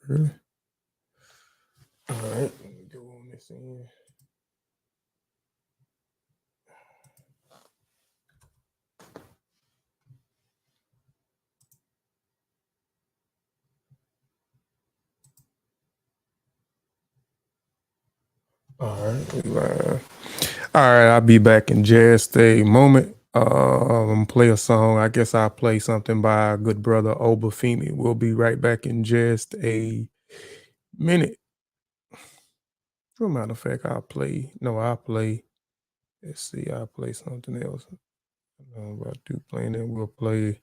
Really? All right, let me go on this end. All right, we live. All right, I'll be back in just a moment. I'm gonna play a song. I guess I'll play something by our good brother Obafemi. We'll be right back in just a minute. As a matter of fact, I'll play. Let's see, I'll play something else. I don't know about to playing it. We'll play.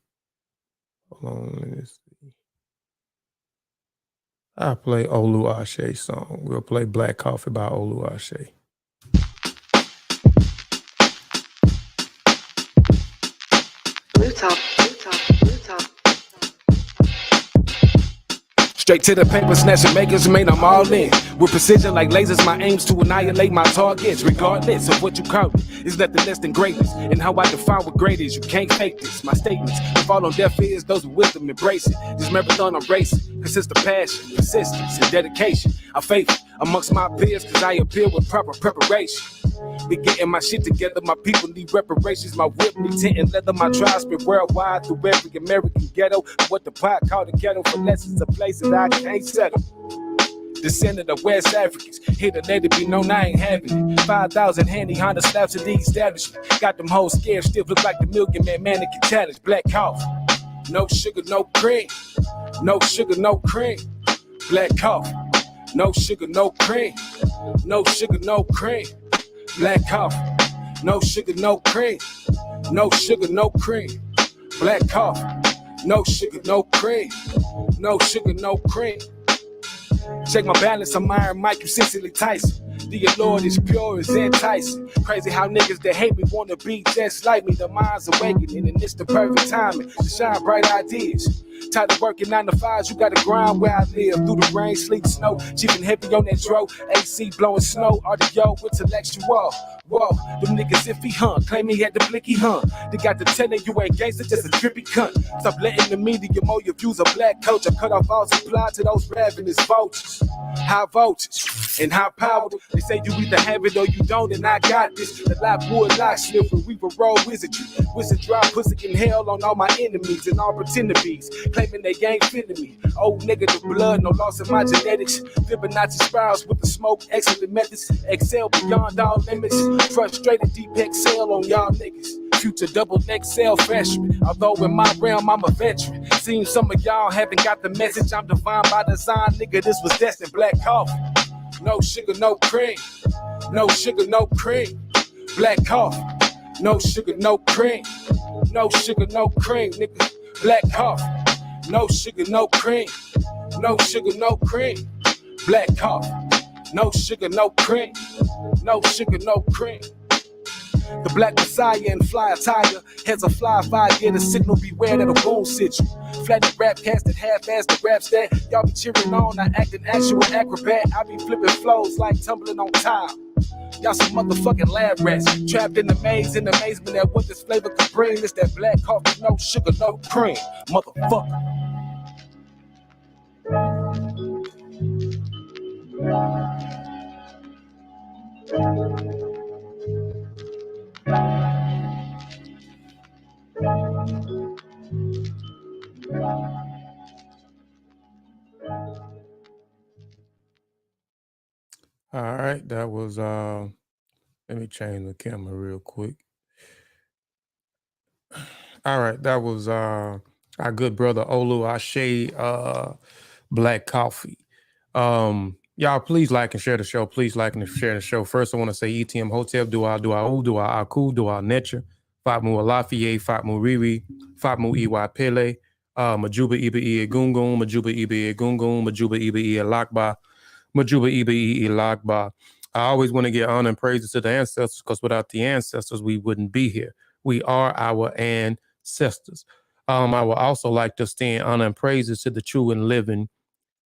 Hold on, let's see. I'll play Olu Ashe song. We'll play Black Coffee by Olu Ashe. Straight to the paper, snatching makers, made I'm all in. With precision like lasers, my aims to annihilate my targets. Regardless of what you call it, it's nothing less than greatness. And how I define what great is, you can't fake this. My statements fall on deaf ears, those with wisdom embrace it. This marathon I'm racing consists of passion, persistence, and dedication. I'm faithful amongst my peers, cause I appear with proper preparation. Be getting my shit together, my people need reparations. My whip need tent and leather, my tribe spread worldwide through every American ghetto. What the pot called the ghetto for lessons of places I can't settle. Descendant of West Africans, here to let it be known I ain't having it. 5,000 handy Honda slaps in the establishment. Got them hoes scared, still look like the Million Man mannequin challenge. Black coffee, no sugar, no cream. No sugar, no cream. Black coffee, no sugar, no cream. No sugar, no cream. Black coffee, no sugar, no cream. No sugar, no cream. Black coffee, no sugar, no cream. No sugar, no cream. Check my balance, I'm Iron Mike, you Cicely Tyson. The Lord is pure as enticing. Crazy how niggas that hate me wanna be just like me. The mind's awakening and it's the perfect timing to shine bright ideas. Tired of working 9 to 5s, you gotta grind where I live. Through the rain, sleet, snow, cheap and heavy on that dro. AC blowing snow, audio intellectual. Whoa, them niggas iffy, huh? Claim he had the blicky, huh? They got to tell you ain't gangster, just a trippy cunt. Stop letting the media mow your views of black culture. Cut off all supply to those ravenous vultures. High voltage and high power. They say you either have it or you don't, and I got this. The life wood lock sniffer, we were roll wizardry. Wizard dry pussy in hell on all my enemies and all pretend to bees. Claiming they ain't feeling me. Old nigga, the blood, no loss in my genetics. Fibonacci spirals with the smoke, excellent methods. Excel beyond all limits. Frustrated deep excel on y'all niggas. Future double XL freshman. Although in my realm I'm a veteran. Seems some of y'all haven't got the message. I'm divine by design, nigga. This was destined. Black coffee, no sugar, no cream. No sugar, no cream. Black coffee, no sugar, no cream. No sugar, no cream, nigga. Black coffee, no sugar, no cream. No sugar, no cream. Black coffee, no sugar, no cream. No sugar, no cream. The black messiah and fly attire has a fly fire, the signal beware that'll boom sit you. Flatted rap cast that half-ass the raps that y'all be cheering on, I act an actual acrobat. I be flipping flows like tumbling on tile. Y'all some motherfucking lab rats, trapped in the maze in amazement at what this flavor could bring. It's that black coffee, no sugar, no cream, motherfucker. All right, that was let me change the camera real quick. All right, that was our good brother Olu Ashe, Black Coffee. Y'all please like and share the show. Please like and share the show. First, I want to say ETM Hotel, Dua Aku, Dua Necha, Fatmu Alafie, Fatmu Riri, Fatmu Iwa Pele, Majuba Iba Ie Gungun, Majuba Iba Ie Gungun, Majuba Iba Ie Lakba, Majuba Iba Ie Lakba. I always want to give honor and praises to the ancestors, because without the ancestors, we wouldn't be here. We are our ancestors. I would also like to extend honor and praises to the true and living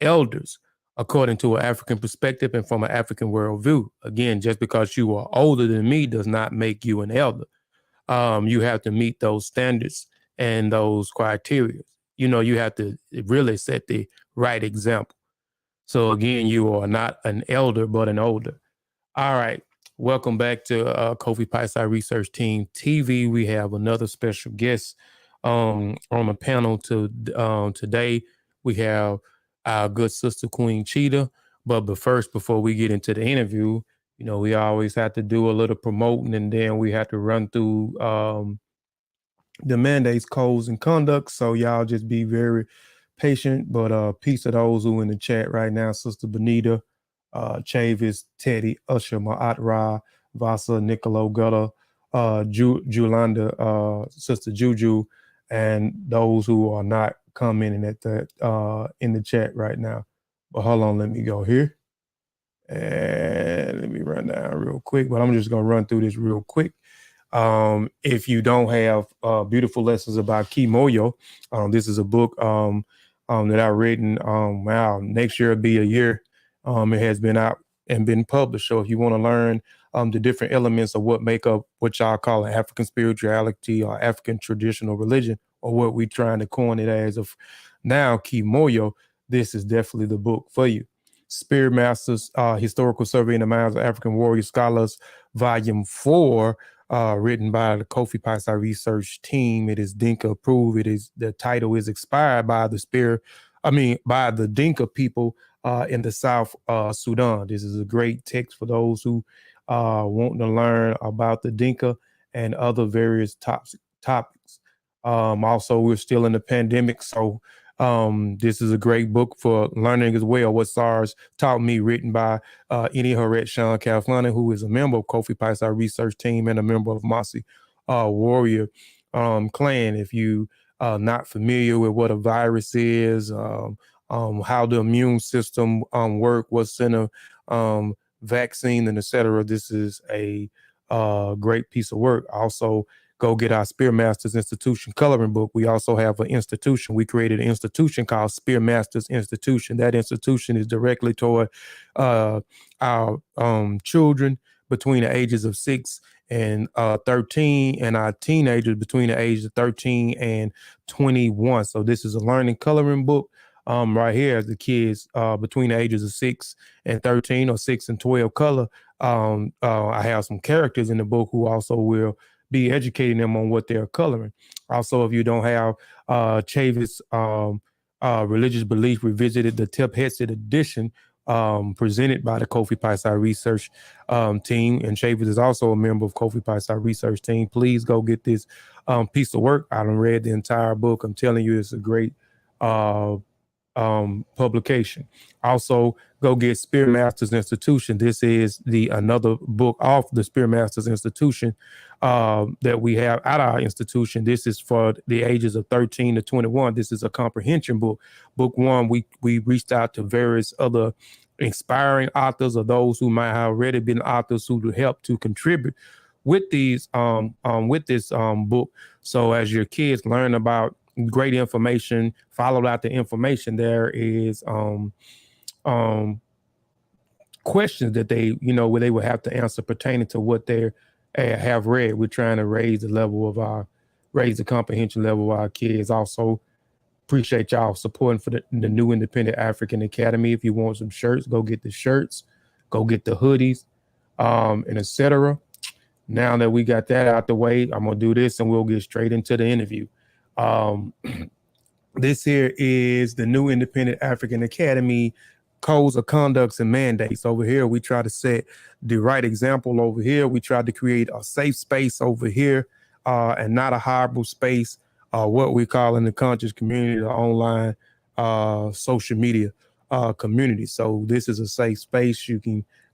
elders, according to an African perspective and from an African worldview. Again, just because you are older than me does not make you an elder. You have to meet those standards and those criteria. You know, you have to really set the right example. So again, you are not an elder, but an older. All right. Welcome back to Kofi Piesie Research Team TV. We have another special guest on the panel today. We have our good sister Queen Cheetah. But first, before we get into the interview, we always have to do a little promoting, and then we have to run through the mandates, codes, and conduct. So y'all just be very patient. But peace to those who in the chat right now, Sister Benita, Chavis, Teddy, Usher, Ma'at Ra, Vasa, Nicolo Gutta, Julanda, Sister Juju, and those who are not commenting at that in the chat right now. But hold on, let me go here. And let me run down real quick. But I'm just gonna run through this real quick. If you don't have beautiful lessons about Kimoyo, this is a book that I've written. Wow, next year will be a year. It has been out and been published. So if you want to learn the different elements of what make up what y'all call African spirituality or African traditional religion, or what we're trying to coin it as of now, Kimoyo, this is definitely the book for you. Spirit Masters, Historical Survey in the Minds of African Warrior Scholars, Volume 4, written by the Kofi Piesie Research Team. It is Dinka approved. The title is expired by by the Dinka people in the South Sudan. This is a great text for those who want to learn about the Dinka and other various topics. Also, we're still in the pandemic, so this is a great book for learning as well. What Sars taught me, written by Ini Haret Sean Kalfani, who is a member of Kofi Piesie Research Team and a member of Mossi Warrior Clan. If you are not familiar with what a virus is, how the immune system work, what's in a vaccine, and etc., this is a great piece of work. Also, go get our Spear Masters Institution coloring book. We also have an institution. We created an institution called Spear Masters Institution. That institution is directly toward our children between the ages of 6 and 13, and our teenagers between the ages of 13 and 21. So this is a learning coloring book. Right here, as the kids between the ages of 6 and 13 or 6 and 12 color. I have some characters in the book who also will be educating them on what they're coloring. Also, if you don't have Chavis Religious Belief Revisited, the Tip Hesed edition, presented by the Kofi Piesie Research Team, and Chavis is also a member of Kofi Piesie Research Team. Please go get this piece of work. I done read the entire book. I'm telling you, it's a great publication. Also, go get Spirit Masters Institution. This is another book off the Spirit Masters Institution that we have at our institution. This is for the ages of 13 to 21. This is a comprehension book. Book 1, we reached out to various other inspiring authors or those who might have already been authors who help to contribute with these with this book. So as your kids learn about great information, followed out the information, there is questions that they, where they would have to answer pertaining to what they have read. We're trying to raise the comprehension level of our kids. Also, appreciate y'all supporting for the new Independent African Academy. If you want some shirts, go get the shirts, go get the hoodies, and etc. Now that we got that out the way, I'm gonna do this and we'll get straight into the interview. This here is the new Independent African Academy codes of conducts and mandates. Over here, we try to set the right example. Over here, we try to create a safe space over here, and not a horrible space, what we call in the conscious community, the online social media community. So this is a safe space. You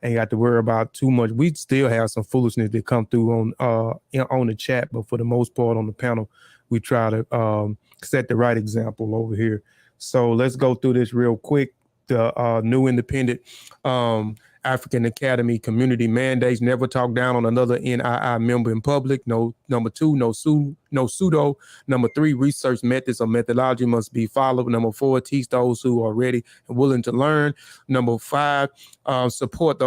ain't got to worry about too much. We still have some foolishness that come through on the chat, but for the most part on the panel, we try to set the right example over here. So let's go through this real quick. The new Independent African Academy community mandates: never talk down on another NII member in public. No. Number 2, no pseudo. Number 3, research methods or methodology must be followed. Number 4, teach those who are ready and willing to learn. Number 5, support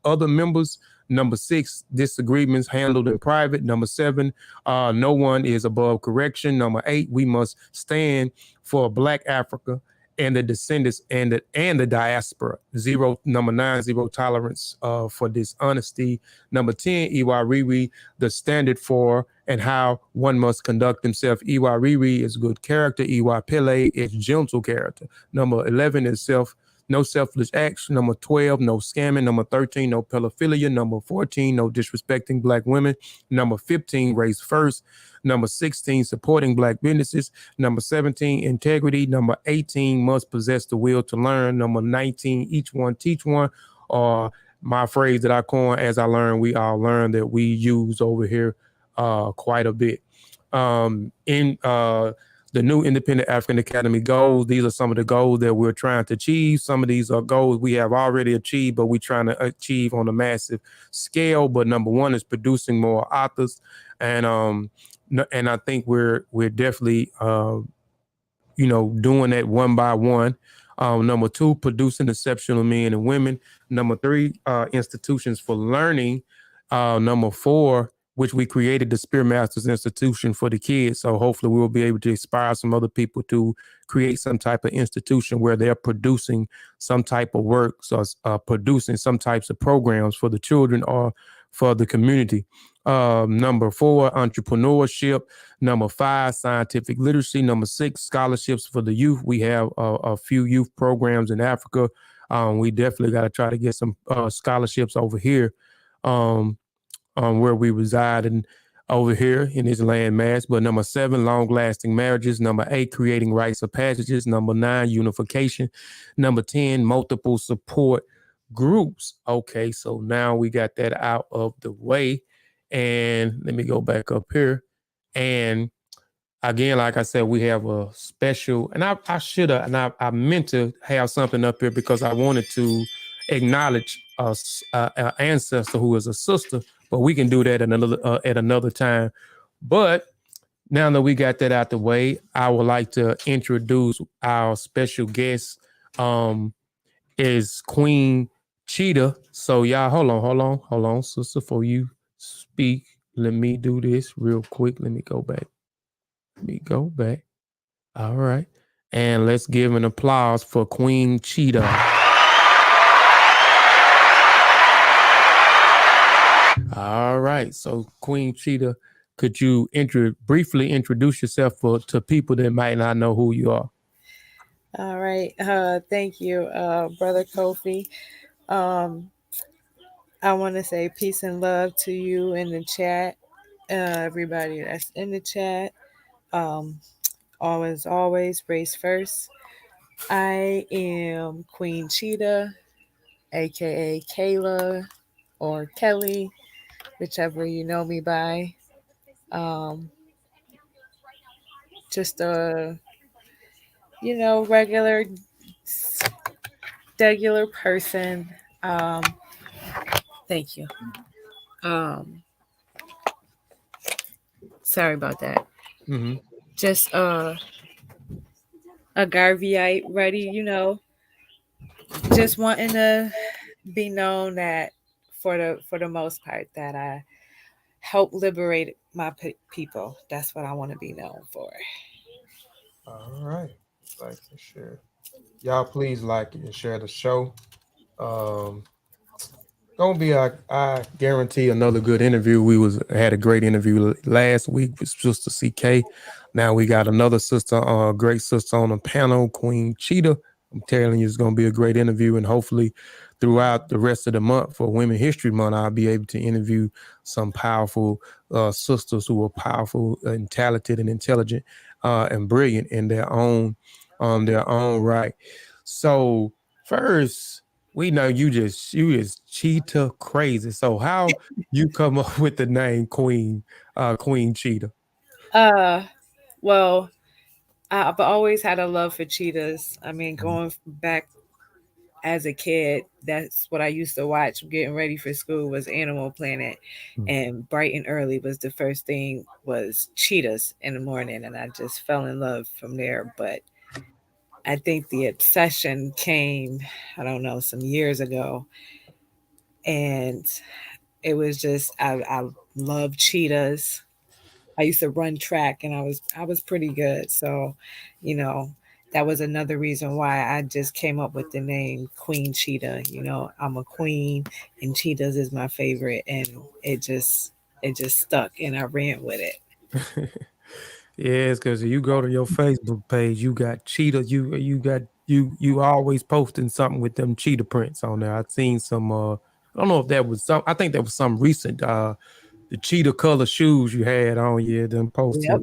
other members. Number 6, disagreements handled in private. Number 7, no one is above correction. Number 8, we must stand for Black Africa. and the descendants and the diaspora. Zero, number 9, zero tolerance for dishonesty. Number 10, Iwariri, the standard for and how one must conduct himself. Iwariri is good character. Iwapele is gentle character. Number 11 is no selfless acts. Number 12, no scamming. Number 13, no pedophilia. Number 14, no disrespecting black women. Number 15, race first. Number 16, supporting black businesses. Number 17, integrity. Number 18, must possess the will to learn. Number 19, each one teach one. Or my phrase that I coined, as I learn, we all learn, that we use over here quite a bit. In the new Independent African Academy goals, these are some of the goals that we're trying to achieve. Some of these are goals we have already achieved, but we're trying to achieve on a massive scale. But number one is producing more authors, and I think we're definitely doing that one by one. Number 2, producing exceptional men and women. Number 3, institutions for learning. Number 4, which we created the Spear Masters Institution for the kids. So hopefully we'll be able to inspire some other people to create some type of institution where they're producing some type of work, so producing some types of programs for the children or for the community. Number 4, entrepreneurship. Number 5, scientific literacy. Number 6, scholarships for the youth. We have a few youth programs in Africa. We definitely got to try to get some scholarships over here where we reside and over here in this land mass. But number 7, long-lasting marriages. Number 8, creating rites of passages. Number 9, unification. Number 10, multiple support groups. Okay, so now we got that out of the way. And let me go back up here. And again, like I said, we have a special, and I should have, and I meant to have something up here because I wanted to acknowledge an ancestor who is a sister, but we can do that at another time. But now that we got that out the way, I would like to introduce our special guest. Is Queen Cheetah. So y'all, hold on, sister, before you speak. Let me do this real quick. Let me go back. All right. And let's give an applause for Queen Cheetah. All right. So Queen Cheetah, could you briefly introduce yourself to people that might not know who you are? All right. Thank you, Brother Kofi. I want to say peace and love to you in the chat, everybody that's in the chat. Always, race first. I am Queen Cheetah, aka Kayla or Kelly, whichever you know me by. Just a regular person. Thank you. Sorry about that. Mm-hmm. Just a Garveyite, ready, just wanting to be known that for the most part that I help liberate my people. That's what I want to be known for. All right. Like and share. Y'all please like and share the show. Gonna be I guarantee another good interview. We had a great interview last week with Sister CK. Now we got another sister, great sister on the panel, Queen Cheetah. I'm telling you, it's gonna be a great interview, and hopefully throughout the rest of the month for Women History Month, I'll be able to interview some powerful sisters who are powerful and talented and intelligent and brilliant in their own right. So first, we know you just cheetah crazy. So how you come up with the name Queen Cheetah? Well, I've always had a love for cheetahs. I mean, going back as a kid, that's what I used to watch getting ready for school was Animal Planet. And bright and early was the first thing was cheetahs in the morning, and I just fell in love from there. But I think the obsession came, I don't know, some years ago. And it was just I love cheetahs. I used to run track and I was pretty good. So, that was another reason why I just came up with the name Queen Cheetah. I'm a queen, and cheetahs is my favorite, and it just stuck, and I ran with it. Yes, because you go to your Facebook page, you got cheetah. You got you always posting something with them cheetah prints on there. I've seen some. I don't know if that was some. I think that was some recent. The cheetah color shoes you had on. Yeah, them posted. Yep.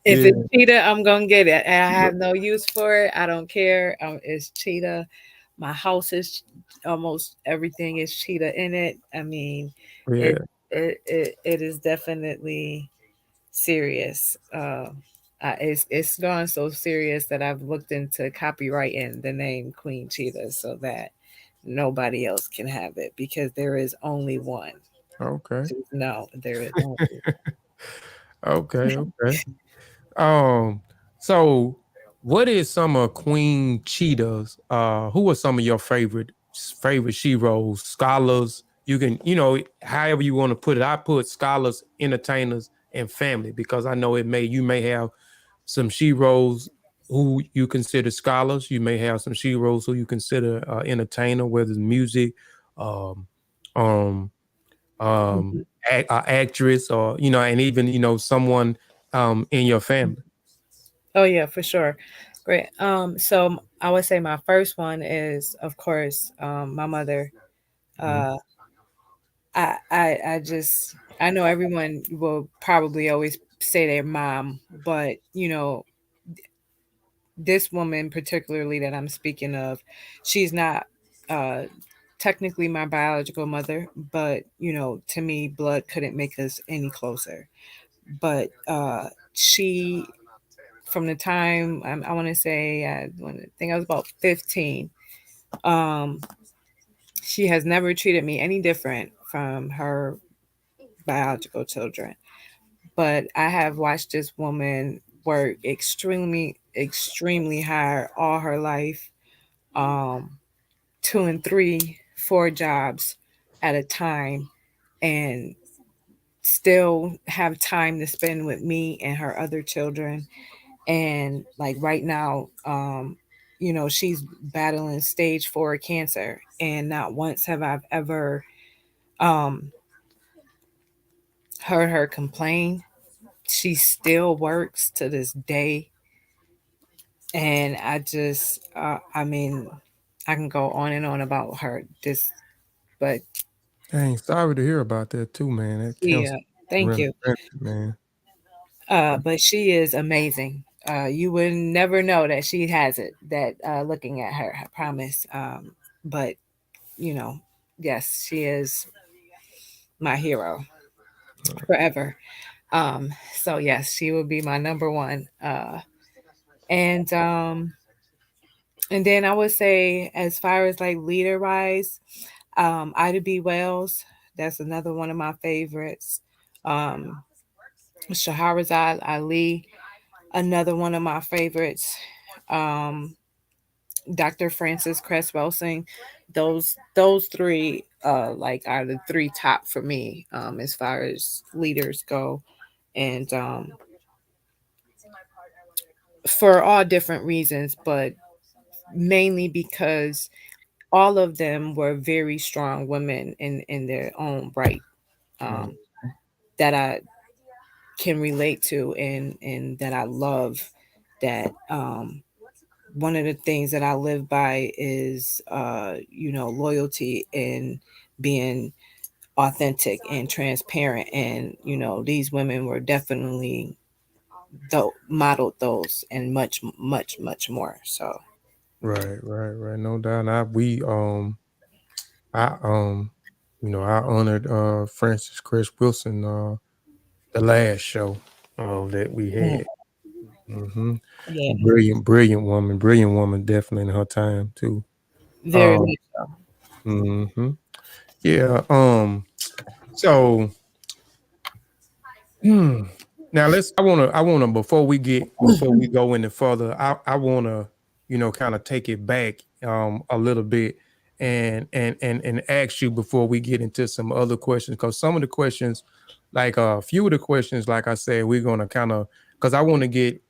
If Yeah, it's cheetah, I'm gonna get it. And I have no use for it. I don't care. It's cheetah. My house is almost everything is cheetah in it. I mean, it yeah. it is definitely serious. It's gone so serious that I've looked into copyrighting the name Queen Cheetah so that nobody else can have it because there is only one. Okay. No, there is only. Okay. Okay. Um. So, what is some of Queen Cheetah's? Who are some of your favorite sheroes, scholars? You can, however you want to put it. I put scholars, entertainers, and family because I know you may have some sheroes who you consider scholars. You may have some sheroes who you consider entertainer, whether it's music, um, um, Mhm. actress, or and even someone in your family. Oh yeah, for sure. Great. So I would say my first one is, of course, my mother. Mhm. Uh, I know everyone will probably always say their mom, but this woman particularly that I'm speaking of, she's not uh technically my biological mother, but to me, blood couldn't make us any closer. But she, from the time I want to say, I think I was about 15. Um, she has never treated me any different from her biological children. But I have watched this woman work extremely, extremely hard all her life, um, two and three, four jobs at a time, and still have time to spend with me and her other children. And like right now, she's battling stage 4 cancer, and not once have I ever um, heard her complain. She still works to this day, and I mean, I can go on and on about her. But Dang, sorry to hear about that too, man. That cancer yeah, thank running you. rampant, man. But she is amazing. You would never know that she has it. That looking at her, I promise. But you know, yes, she is my hero forever. Um, so yes, she will be my number one. And and then I would say, as far as like leader wise, Ida B. Wells, that's another one of my favorites. Um, Shahrazad Ali, another one of my favorites. Um, Dr. Francis Cress Welsing, those three like are the three top for me as far as leaders go, and for all different reasons, but mainly because all of them were very strong women in their own right, Mm. um, that I can relate to, and that I love. That one of the things that I live by is loyalty and being authentic and transparent, and these women were definitely modeled those, and much much much more so. Right, right, right. No doubt. And I I honored Francis Chris Wilson the last show that we Mm, had. Hmm. yeah, Brilliant woman, definitely in her time too. very Um, much so. hmm yeah. So hmm, now I wanna before we go any further, I wanna kind of take it back a little bit and ask you before we get into some other questions, because some of the questions, like a few of the questions, like I said, we're gonna kind of, because I want to get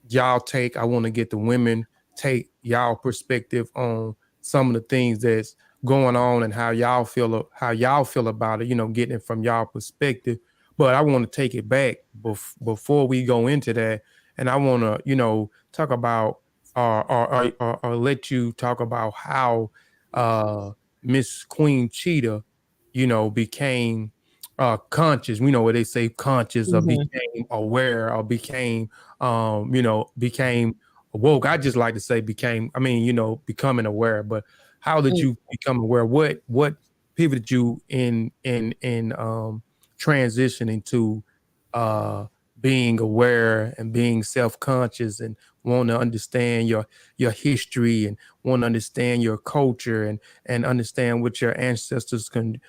y'all take. I want to get the women take y'all perspective on some of the things that's going on and how y'all feel about it. You know, getting it from y'all perspective. But I want to take it back before we go into that, and I want to talk about or let you talk about how Miss Queen Cheetah, became conscious. We know what they say, conscious, or Mhm. became aware, or became woke. I just like to say became. I mean, becoming aware. But how did you become aware? What pivoted you in transitioning to uh being aware and being self-conscious and want to understand your history and want to understand your culture and understand what your ancestors contributed,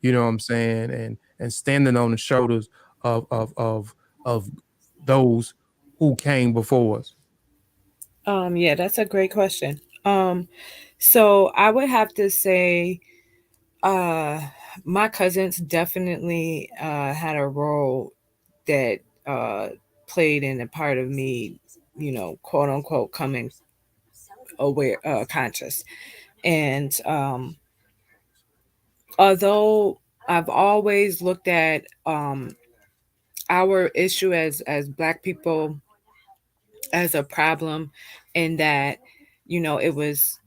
you know what I'm saying, and standing on the shoulders of those who came before us. Yeah, that's a great question. So I would have to say, uh, my cousins definitely had a role that uh played in a part of me, quote unquote, coming aware, conscious. And although I've always looked at our issue as Black people as a problem, in that it was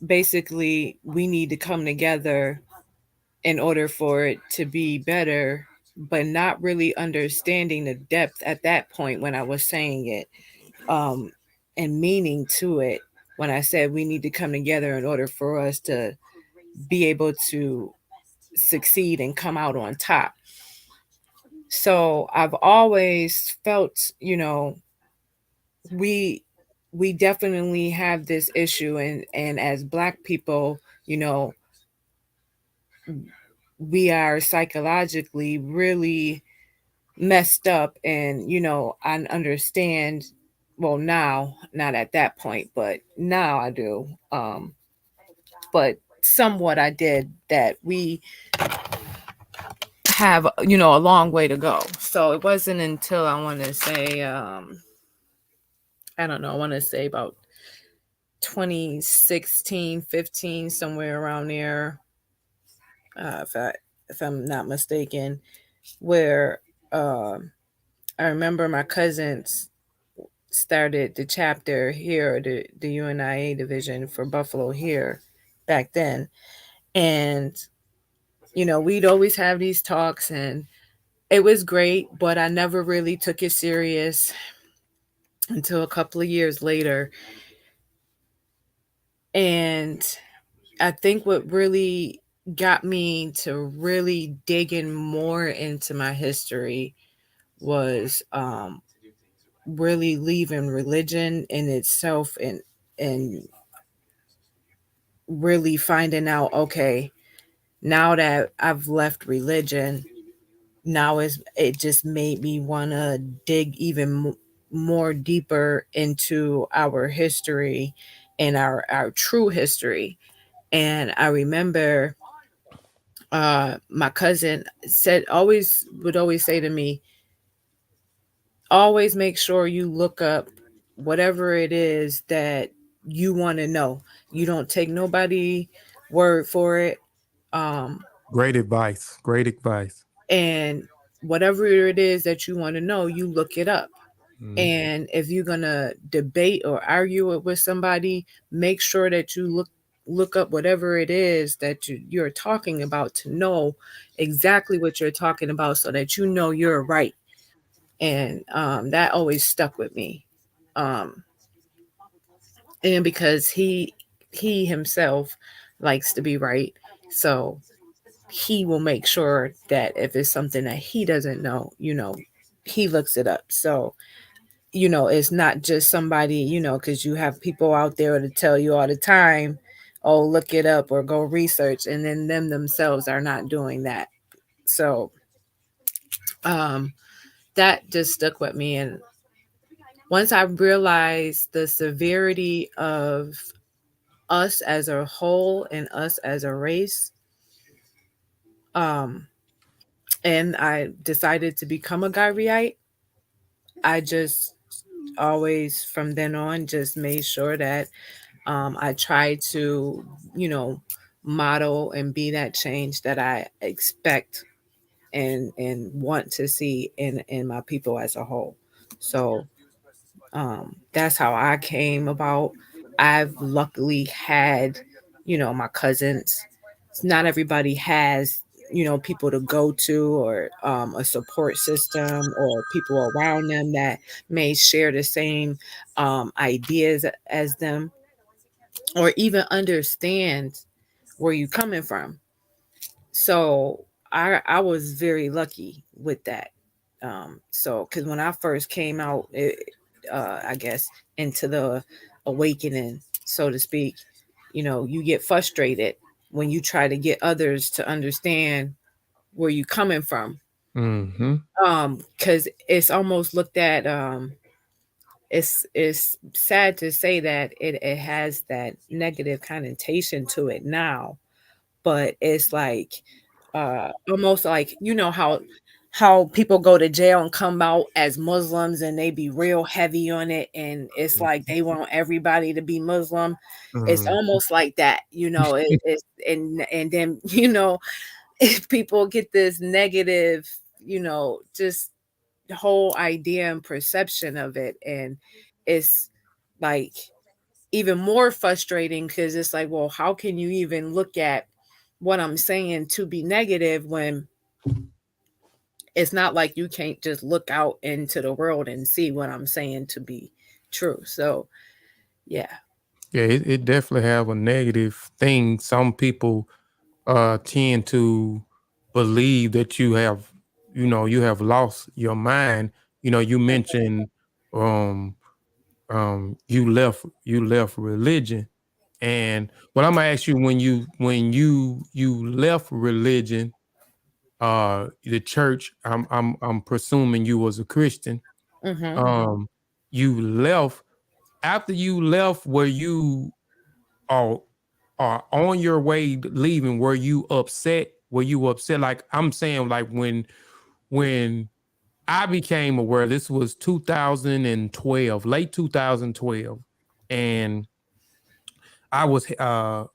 basically we need to come together in order for it to be better, but not really understanding the depth at that point when I was saying it, um, and meaning to it when I said we need to come together in order for us to be able to succeed and come out on top. So I've always felt, we we definitely have this issue, and as Black people, we are psychologically really messed up. And I understand, well, now, not at that point, but now I do. But somewhat I did, that we have a long way to go. So it wasn't until, I want to say, I don't know, I want to say about 2016, 15, somewhere around there, if I'm not mistaken, where uh, I remember my cousins started the chapter here, the UNIA division for Buffalo here back then. And, we'd always have these talks, and it was great, but I never really took it serious until a couple of years later. And I think what really got me to really dig in more into my history was really leaving religion in itself, and really finding out, okay, now that I've left religion, it just made me want to dig even more deeper into our history and our true history. And I remember my cousin would always say to me, always make sure you look up whatever it is that you want to know. You don't take nobody word for it. Um, Great advice. Great advice. and whatever it is that you want to know, you look it up. Mhm. And if you're gonna debate or argue it with somebody, make sure that you look up whatever it is that you're talking about, to know exactly what you're talking about, so that you're right. And that always stuck with me. Um, and because he himself likes to be right, so he will make sure that if it's something that he doesn't know, he looks it up. So it's not just somebody, because you have people out there to tell you all the time, oh, look it up or go research, and then them themselves are not doing that. So um that just stuck with me. And once I realized the severity of us as a whole and us as a race, um and I decided to become a Gariite, I just always from then on just made sure that I tried to, you know, model and be that change that I expect and want to see in my people as a whole. So that's how I came about. I've luckily had, you know, my cousins. Not everybody has, you know, people to go to or a support system or people around them that may share the same ideas as them or even understand where you're coming from. So I was very lucky with that. So because when I first came out, I guess into the awakening, so to speak, you know, you get frustrated when you try to get others to understand where you coming from. Mm-hmm. Because it's almost looked at. It's sad to say that it has that negative connotation to it now, but it's like almost like you know how people go to jail and come out as Muslims and they be real heavy on it and it's like they want everybody to be Muslim. It's Mm-hmm. almost like that, you know. It's and then you know if people get this negative, you know, just the whole idea and perception of it, and it's like even more frustrating because it's like, well, how can you even look at what I'm saying to be negative when it's not like you can't just look out into the world and see what I'm saying to be true. So, yeah. Yeah, it definitely have a negative thing. Some people tend to believe that you have, you have lost your mind. You mentioned um you left religion. And well, I'm gonna ask you, when you left religion, the church, I'm presuming you was a Christian. Mm-hmm. Um, you left. After you left, were you are are on your way leaving, were you upset? Were you upset? Like I'm saying, like when I became aware, this was 2012, late 2012, and I was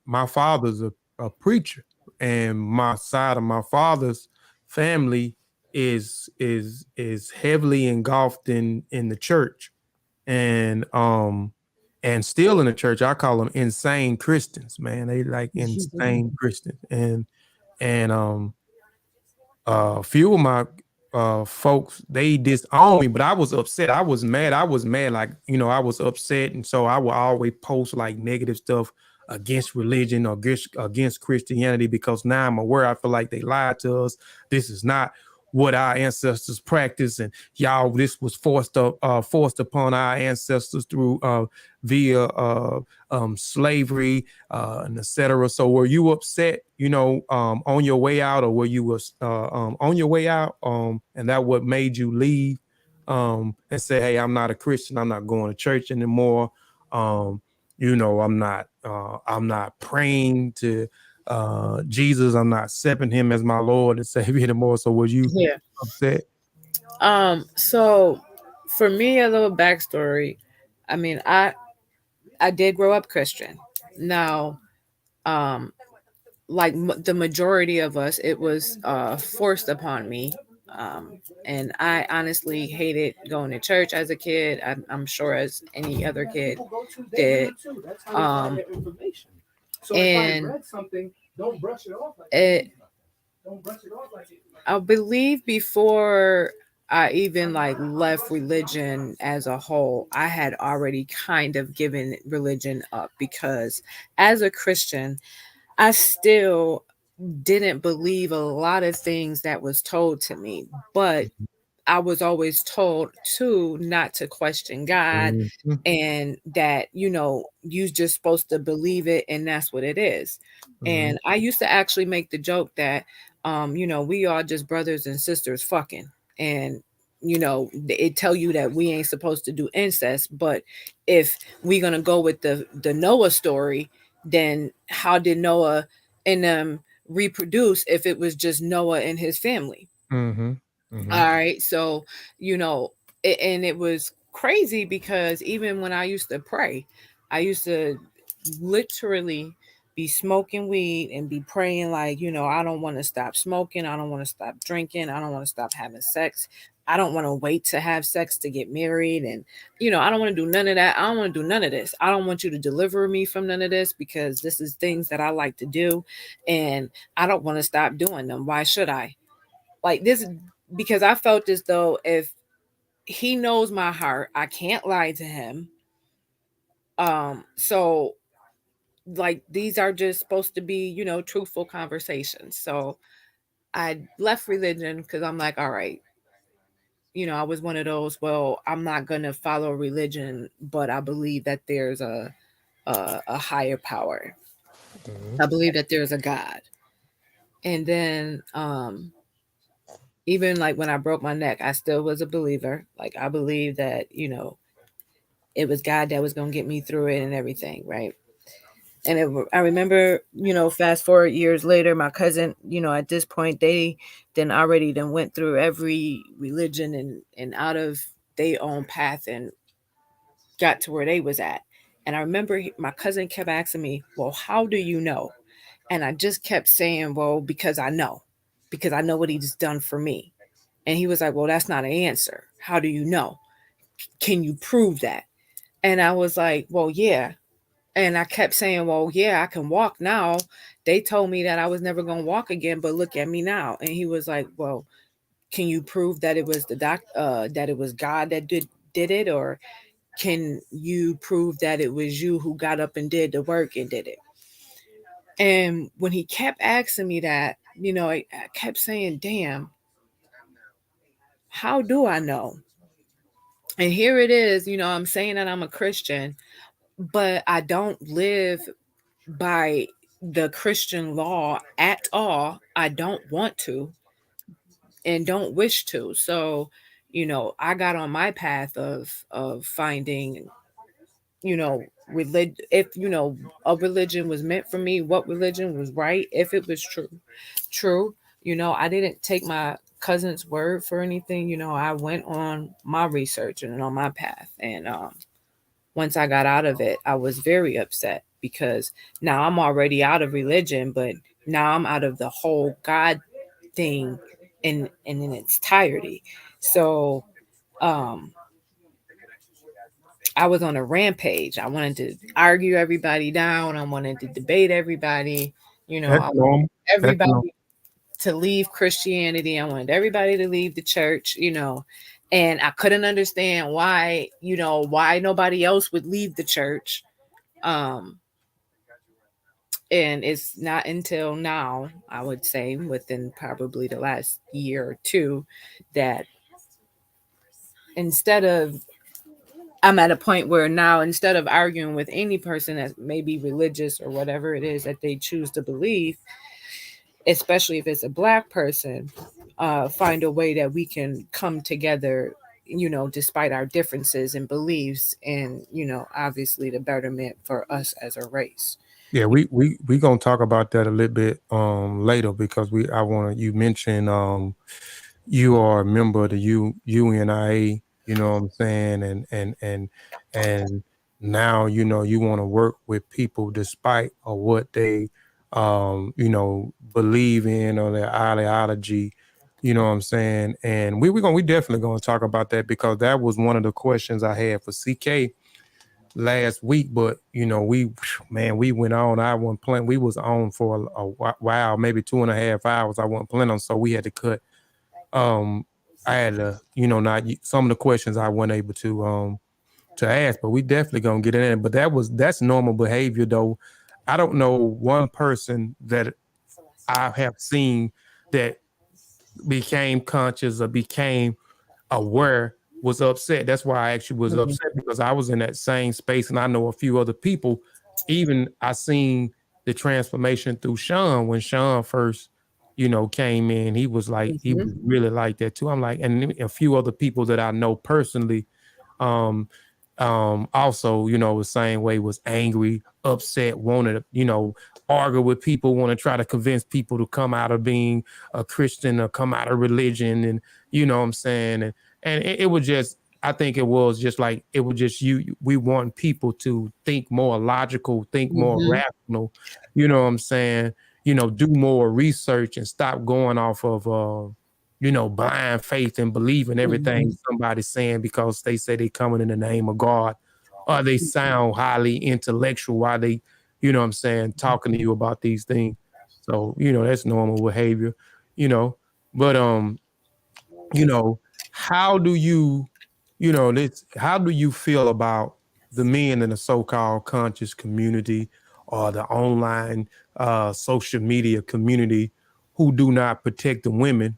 my father's a preacher, and my side of my father's family is heavily engulfed in the church, and still in the church. I call them insane Christians, man. They like insane Christians, and a few of my folks, they disowned me, but I was upset. I was mad. Like, I was upset, and so I would always post like negative stuff against religion or against Christianity, because now I'm aware. I feel like they lied to us. This is not what our ancestors practiced, and y'all, this was forced upon our ancestors through via slavery, and etc. So were you upset, on your way out, or were you was on your way out, and that what made you leave, and say, hey, I'm not a Christian, I'm not going to church anymore, I'm not praying to Jesus, I'm not accepting him as my Lord and Savior anymore. So were you Yeah. upset? So for me, a little backstory. I mean, I did grow up Christian. Now, um, like the majority of us, it was forced upon me. Um, and I honestly hated going to church as a kid. I'm sure as any other kid did. Um, and it, I believe before I even like left religion as a whole, I had already kind of given religion up because as a Christian, I still didn't believe a lot of things that was told to me, but I was always told to not to question God Mhm, and that, you know, you just supposed to believe it and that's what it is. mhm, And I used to actually make the joke that you know, we are just brothers and sisters fucking. And you know, it tell you that we ain't supposed to do incest, but if we're gonna go with the Noah story, then how did Noah and them reproduce if it was just Noah and his family? mhm, mhm, All right. So, you know, and it was crazy because even when I used to pray, I used to literally be smoking weed and be praying like, I don't want to stop smoking, I don't want to stop drinking, I don't want to stop having sex, I don't want to wait to have sex to get married, and I don't want to do none of that. I don't want to do none of this. I don't want you to deliver me from none of this, because this is things that I like to do, and I don't want to stop doing them. Why should I? Like this, because I felt as though if he knows my heart, I can't lie to him. So like these are just supposed to be, truthful conversations. So I left religion because I'm like, all right, I was one of those, well, I'm not gonna follow religion, but I believe that there's a higher power. Mhm. I believe that there's a God. And then even like when I broke my neck, I still was a believer. Like I believe that, it was God that was gonna get me through it and everything, right? And I remember, fast forward years later, my cousin, at this point, they then already then went through every religion and out of their own path and got to where they was at. And I remember my cousin kept asking me, well, how do you know? And I just kept saying, well, because I know what he's done for me. And he was like, well, that's not an answer. How do you know? Can you prove that? And I was like, well, yeah. And I kept saying, well, yeah, I can walk now. They told me that I was never going to walk again, but look at me now. And he was like, well, can you prove that it was that it was God that did it? Or can you prove that it was you who got up and did the work and did it? And when he kept asking me that, I kept saying, damn, how do I know? And here it is, I'm saying that I'm a Christian, but I don't live by the Christian law at all. I don't want to and don't wish to. So, I got on my path of finding, you know, if a religion was meant for me, what religion was right, if it was true. I didn't take my cousin's word for anything. I went on my research and on my path, and once I got out of it, I was very upset because now I'm already out of religion, but now I'm out of the whole God thing in its entirety. So um I was on a rampage. I wanted to argue everybody down. I wanted to debate everybody. That's I wanted normal. That's normal. everybody to leave Christianity. I wanted everybody to leave the church, and I couldn't understand why nobody else would leave the church. Um, and it's not until now, I would say, within probably the last year or two, that instead of I'm at a point where now instead of arguing with any person that may be religious or whatever it is that they choose to believe, especially if it's a black person, find a way that we can come together, despite our differences and beliefs, and obviously the betterment for us as a race. Yeah, we gonna talk about that a little bit later because I want to you mentioned you are a member of the UNIA, you know what I'm saying, and now you want to work with people despite of what they believe in or their ideology, you know what I'm saying, and we definitely gonna talk about that because that was one of the questions I had for CK last week, but we went on. I wasn't playing. We was on for a while, maybe 2.5 hours. I wasn't playing on, so we had to cut. I had to, not some of the questions I wasn't able to ask, but we definitely gonna get in. But that's normal behavior, though. I don't know one person that I have seen that became conscious or became aware was upset. That's why I actually was Mhm. upset because I was in that same space and I know a few other people. Even I seen the transformation through Sean when Sean first, came in. He was Mhm. really like that too. I'm like, and a few other people that I know personally, um, also, the same way was angry, upset, wanted to, argue with people, want to try to convince people to come out of being a Christian or come out of religion, and you know what I'm saying, and it was just I think it was just like it was just we want people to think more logical, think more rational, you know what I'm saying? Do more research and stop going off of blind faith and believing everything somebody's saying because they say they coming in the name of God, or they sound highly intellectual while they, what I'm saying, talking to you about these things. So, that's normal behavior, you know. But how do you, how do you feel about the men in the so-called conscious community or the online social media community who do not protect the women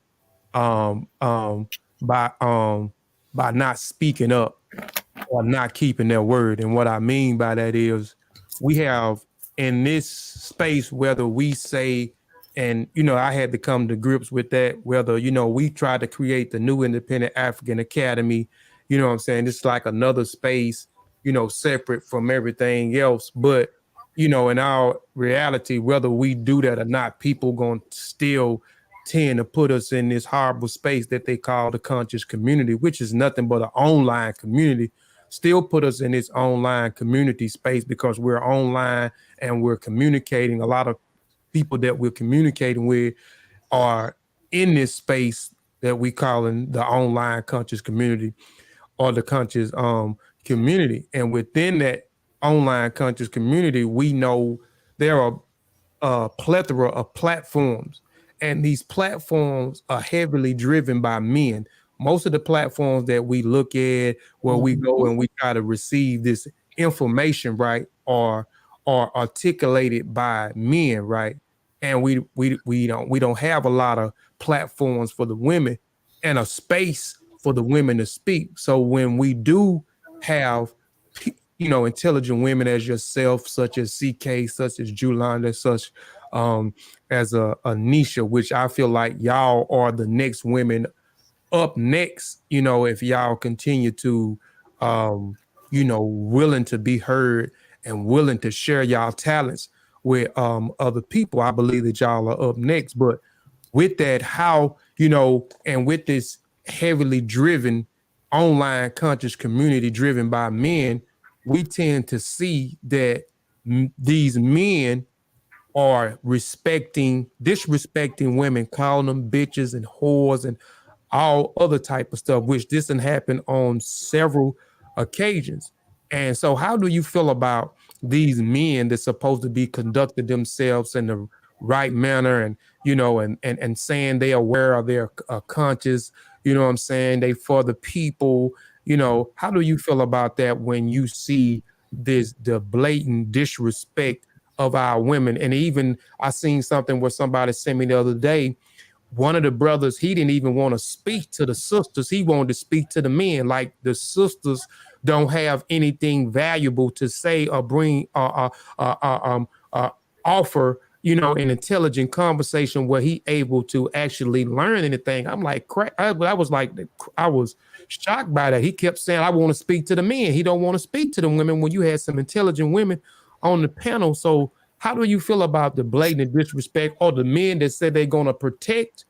um, um, by by not speaking up or not keeping their word? And what I mean by that is we have in this space, whether we say, and I had to come to grips with that, whether we tried to create the new independent African Academy, what I'm saying, it's like another space, separate from everything else. But in our reality, whether we do that or not, people gonna still tend to put us in this horrible space that they call the conscious community, which is nothing but an online community. Still put us in this online community space because we're online and we're communicating. A lot of people that we're communicating with are in this space that we call in the online conscious community or the conscious community. And within that online conscious community, we know there are a plethora of platforms, and these platforms are heavily driven by men. Most of the platforms that we look at, where we go and we try to receive this information, right, are articulated by men, right? And we don't have a lot of platforms for the women and a space for the women to speak. So when we do have intelligent women as yourself, such as CK, such as Julanda, such as a Nisha, which I feel like y'all are the next women up next, if y'all continue to willing to be heard and willing to share y'all talents with other people. I believe that y'all are up next. But with that, how, and with this heavily driven online conscious community driven by men, we tend to see that these men are disrespecting women, calling them bitches and whores and all other type of stuff, which this done happened on several occasions. And so how do you feel about these men that's supposed to be conducting themselves in the right manner and, and saying they are aware of their conscious, what I'm saying, they for the people, how do you feel about that when you see the blatant disrespect of our women? And even I seen something where somebody sent me the other day, one of the brothers, he didn't even want to speak to the sisters. He wanted to speak to the men. Like the sisters don't have anything valuable to say or bring offer, an intelligent conversation where he able to actually learn anything. I'm like, crap. I was shocked by that. He kept saying, I want to speak to the men. He don't want to speak to the women when you had some intelligent women on the panel. So how do you feel about the blatant disrespect or the men that said they're going to protect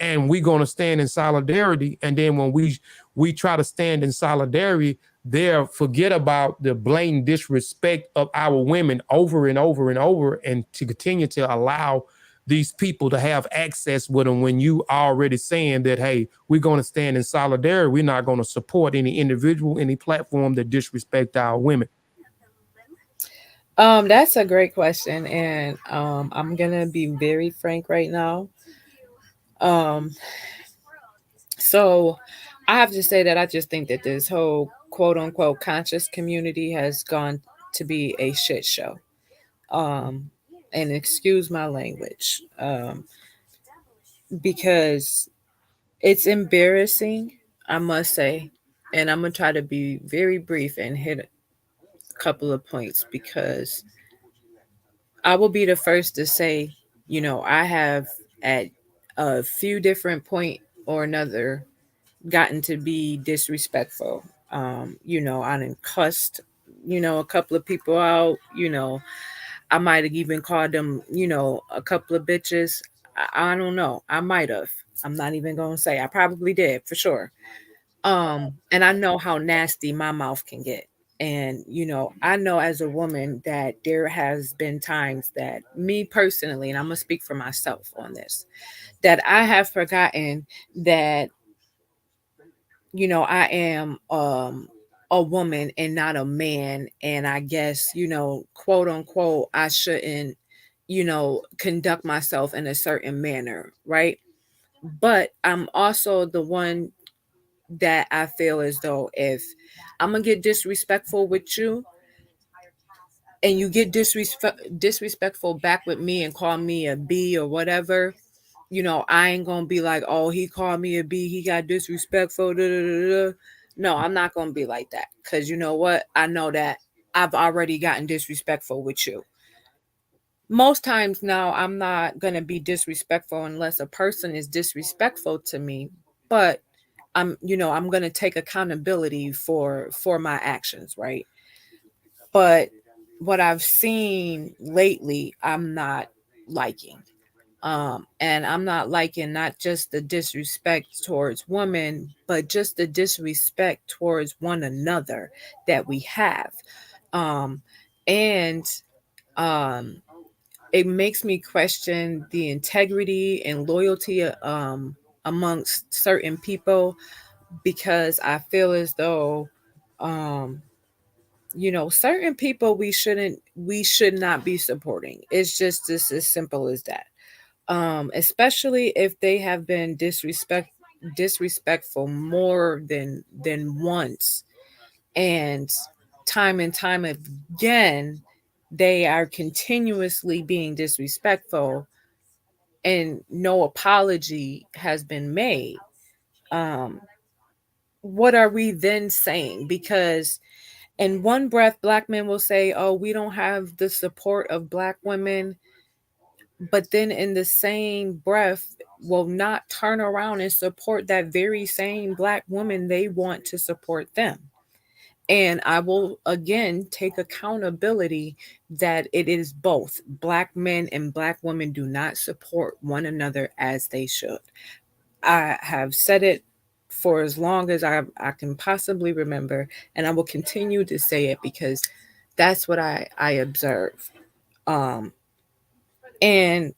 and we're going to stand in solidarity? And then when we try to stand in solidarity, they'll forget about the blatant disrespect of our women over and over and over, and to continue to allow these people to have access with them when you already saying that, hey, we're going to stand in solidarity. We're not going to support any individual, any platform that disrespect our women. That's a great question, and I'm gonna be very frank right now. So I have to say that I just think that this whole quote unquote conscious community has gone to be a shit show. Um, and excuse my language, because it's embarrassing, I must say. And I'm gonna try to be very brief and hit a couple of points because I will be the first to say, I have at a few different point or another gotten to be disrespectful. I done cussed, a couple of people out. I might have even called them, a couple of bitches. I don't know. I might have. I'm not even gonna say. I probably did for sure. And I know how nasty my mouth can get. And, I know as a woman that there has been times that me personally, and I'm going to speak for myself on this, that I have forgotten that, I am a woman and not a man. And I guess, quote unquote, I shouldn't, conduct myself in a certain manner. Right. But I'm also the one that I feel as though if I'm gonna get disrespectful with you and you get disrespectful back with me and call me a B or whatever, I ain't gonna be like, oh, he called me a B, he got disrespectful. Da, da, da, da. No, I'm not gonna be like that because you know what? I know that I've already gotten disrespectful with you. Most times now, I'm not gonna be disrespectful unless a person is disrespectful to me, but I'm going to take accountability for my actions, right? But what I've seen lately, I'm not liking. And I'm not liking not just the disrespect towards women, but just the disrespect towards one another that we have. Um, and um, it makes me question the integrity and loyalty amongst certain people because I feel as though um certain people we should not be supporting. It's just as simple as that. Especially if they have been disrespectful more than once and time again they are continuously being disrespectful and no apology has been made. um what are we then saying? Because in one breath, black men will say, oh, we don't have the support of black women. But then in the same breath, will not turn around and support that very same black woman they want to support them. And I will again take accountability that it is both black men and black women do not support one another as they should. I have said it for as long as I can possibly remember, and I will continue to say it because that's what I observe. Um, and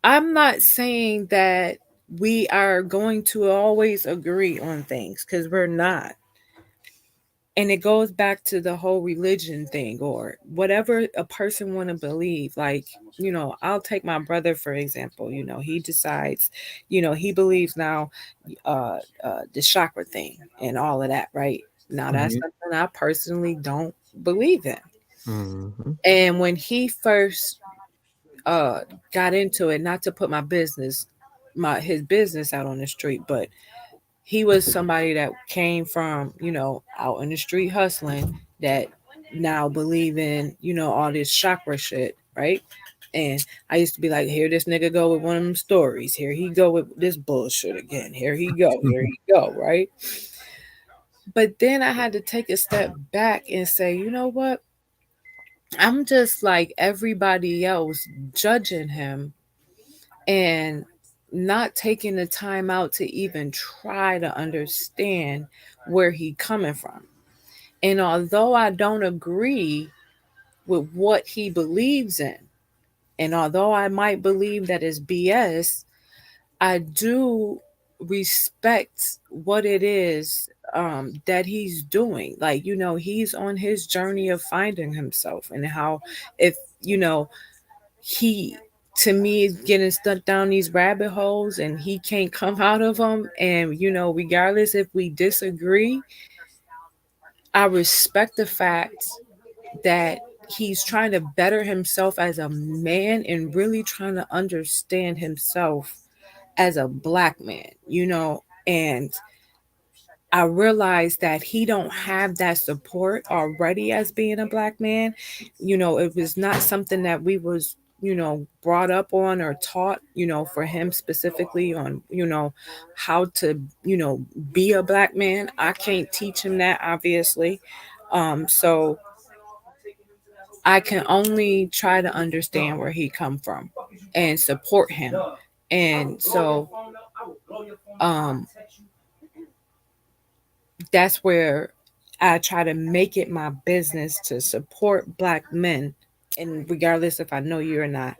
I'm not saying that we are going to always agree on things because we're not. And it goes back to the whole religion thing or whatever a person want to believe. Like, I'll take my brother for example. He decides, he believes now the chakra thing and all of that, right? Now that's Mhm. something I personally don't believe in. Mhm. And when he first uh got into it, not to put his business out on the street, but he was somebody that came from, out in the street hustling that now believe in, all this chakra shit, right? And I used to be like, here this nigga go with one of them stories. Here he go with this bullshit again. Here he go. Here he go, right? But then I had to take a step back and say, you know what? I'm just like everybody else judging him and not taking the time out to even try to understand where he coming from. And although I don't agree with what he believes in, and although I might believe that it's BS, I do respect what it is that he's doing. Like, he's on his journey of finding himself and how, if, you know, he, to me, is getting stuck down these rabbit holes and he can't come out of them. And, regardless if we disagree, I respect the fact that he's trying to better himself as a man and really trying to understand himself as a black man, and I realized that he don't have that support already as being a black man. It was not something that we was, brought up on or taught, for him specifically on, how to, be a black man. I can't teach him that, obviously. So I can only try to understand where he come from and support him. And so um that's where I try to make it my business to support Black men, and regardless if I know you or not,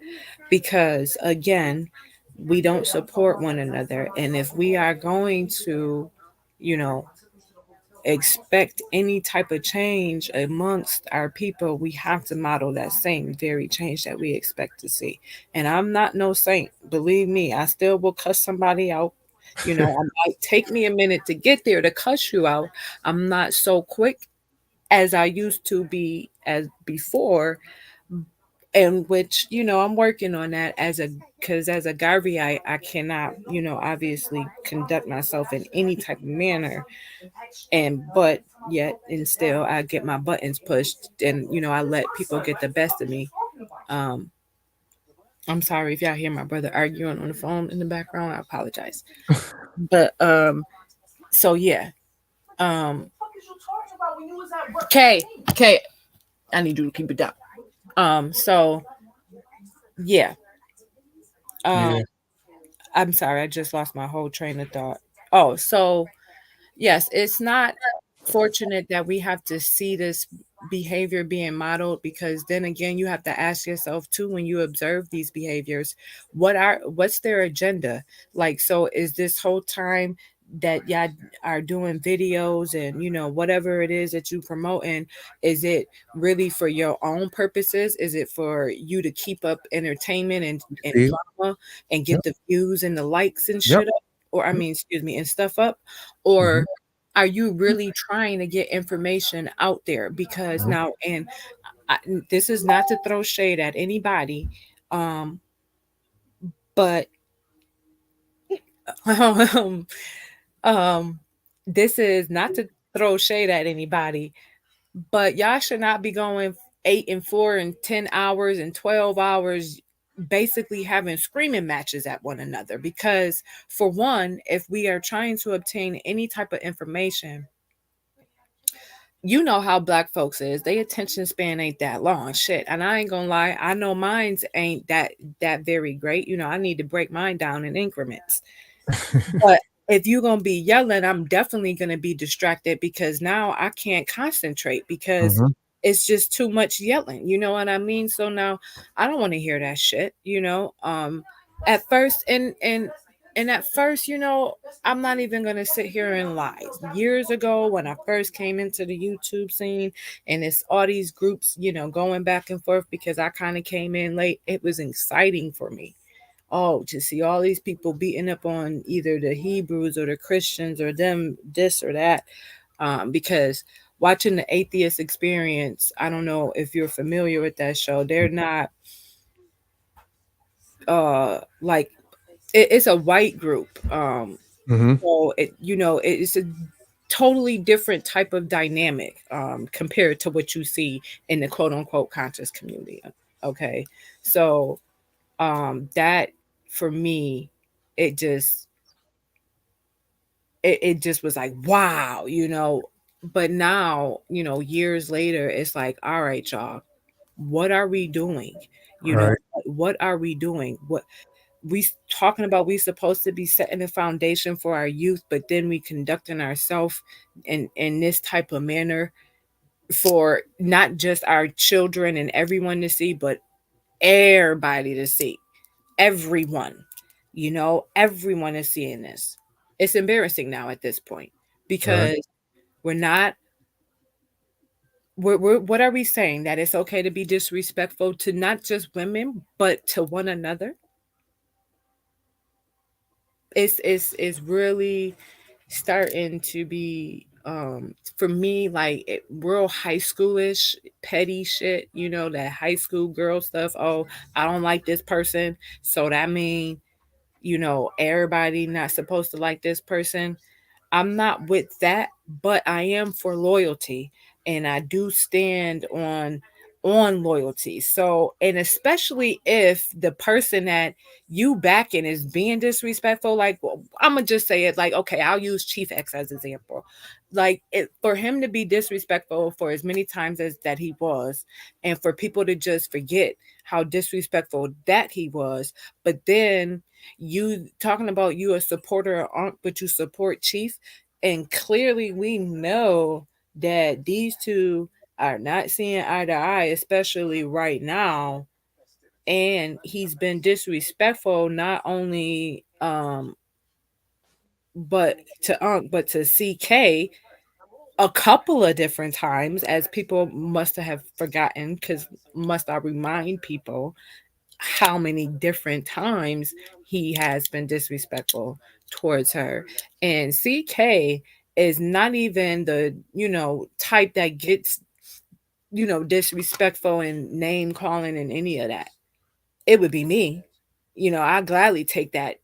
because again, we don't support one another. And if we are going to, you know, expect any type of change amongst our people, we have to model that same very change that we expect to see. And I'm not no saint, believe me, I still will cuss somebody out. You know, I might take me a minute to get there to cuss you out. I'm not so quick as I used to be as before, and which, you know, I'm working on that as a, because as a Garvey, I cannot, you know, obviously conduct myself in any type of manner, and but yet and still I get my buttons pushed, and you know, I let people get the best of me. um I'm sorry if y'all hear my brother arguing on the phone in the background, I apologize. But so yeah, um okay, okay, I need you to keep it down. So yeah, um Yeah. I'm sorry, I just lost my whole train of thought. Oh, so yes, it's not fortunate that we have to see this behavior being modeled, because then again, you have to ask yourself too, when you observe these behaviors, what's their agenda? Like, so is this whole time that y'all are doing videos and, you know, whatever it is that you promoting, is it really for your own purposes? Is it for you to keep up entertainment and See? drama and Yep. get the views and the likes and Yep. shit up? Or I Yep. mean, excuse me, and stuff up? Mhm. Or are you really trying to get information out there? Because Mhm. now, and I, this is not to throw shade at anybody, um, but um, um, this is not to throw shade at anybody, but y'all should not be going 8 and 4 and 10 hours and 12 hours, basically having screaming matches at one another. Because for one, if we are trying to obtain any type of information, you know how Black folks is. They attention span ain't that long. Shit. And I ain't gonna lie, I know mine's ain't that very great. You know, I need to break mine down in increments. But if you're gonna be yelling, I'm definitely gonna be distracted, because now I can't concentrate because Mhm. it's just too much yelling. You know what I mean? So now I don't want to hear that shit, you know. At first, and at first, you know, I'm not even gonna sit here and lie. Years ago, when I first came into the YouTube scene, and it's all these groups, you know, going back and forth, because I kind of came in late, it was exciting for me. Oh, to see all these people beating up on either the Hebrews or the Christians or them, this or that. Because watching the Atheist Experience, I don't know if you're familiar with that show. They're not like it's a white group. Mhm. So it, you know, it's a totally different type of dynamic compared to what you see in the quote unquote conscious community. Okay, so that for me, it just it just was like wow, you know. But now, you know, years later, it's like, all right, y'all, what are we doing? You know, Right. what are we doing? What we talking about? We supposed to be setting a foundation for our youth, but then we conducting ourselves in this type of manner for not just our children and everyone to see, but everybody to see. Everyone, you know, everyone is seeing this. It's embarrassing now at this point, Right. because we're not, what are we saying, that it's okay to be disrespectful to not just women but to one another? It's really starting to be for me like real high schoolish petty shit, you know, that high school girl stuff. Oh, I don't like this person, so that mean, you know, everybody not supposed to like this person. I'm not with that, but I am for loyalty, and I do stand on loyalty. So, and especially if the person that you backing is being disrespectful, like well, I'm gonna just say it like, okay, I'll use Chief X as example. Like for him to be disrespectful for as many times as that he was, and for people to just forget how disrespectful that he was, but then you talking about you a supporter or aren't, but you support Chief. And clearly we know that these two are not seeing eye to eye, especially right now. And he's been disrespectful not only but to CK a couple of different times, as people must have forgotten, because must I remind people how many different times he has been disrespectful towards her. And CK is not even the, type that gets, disrespectful and name calling and any of that. It would be me. I gladly take that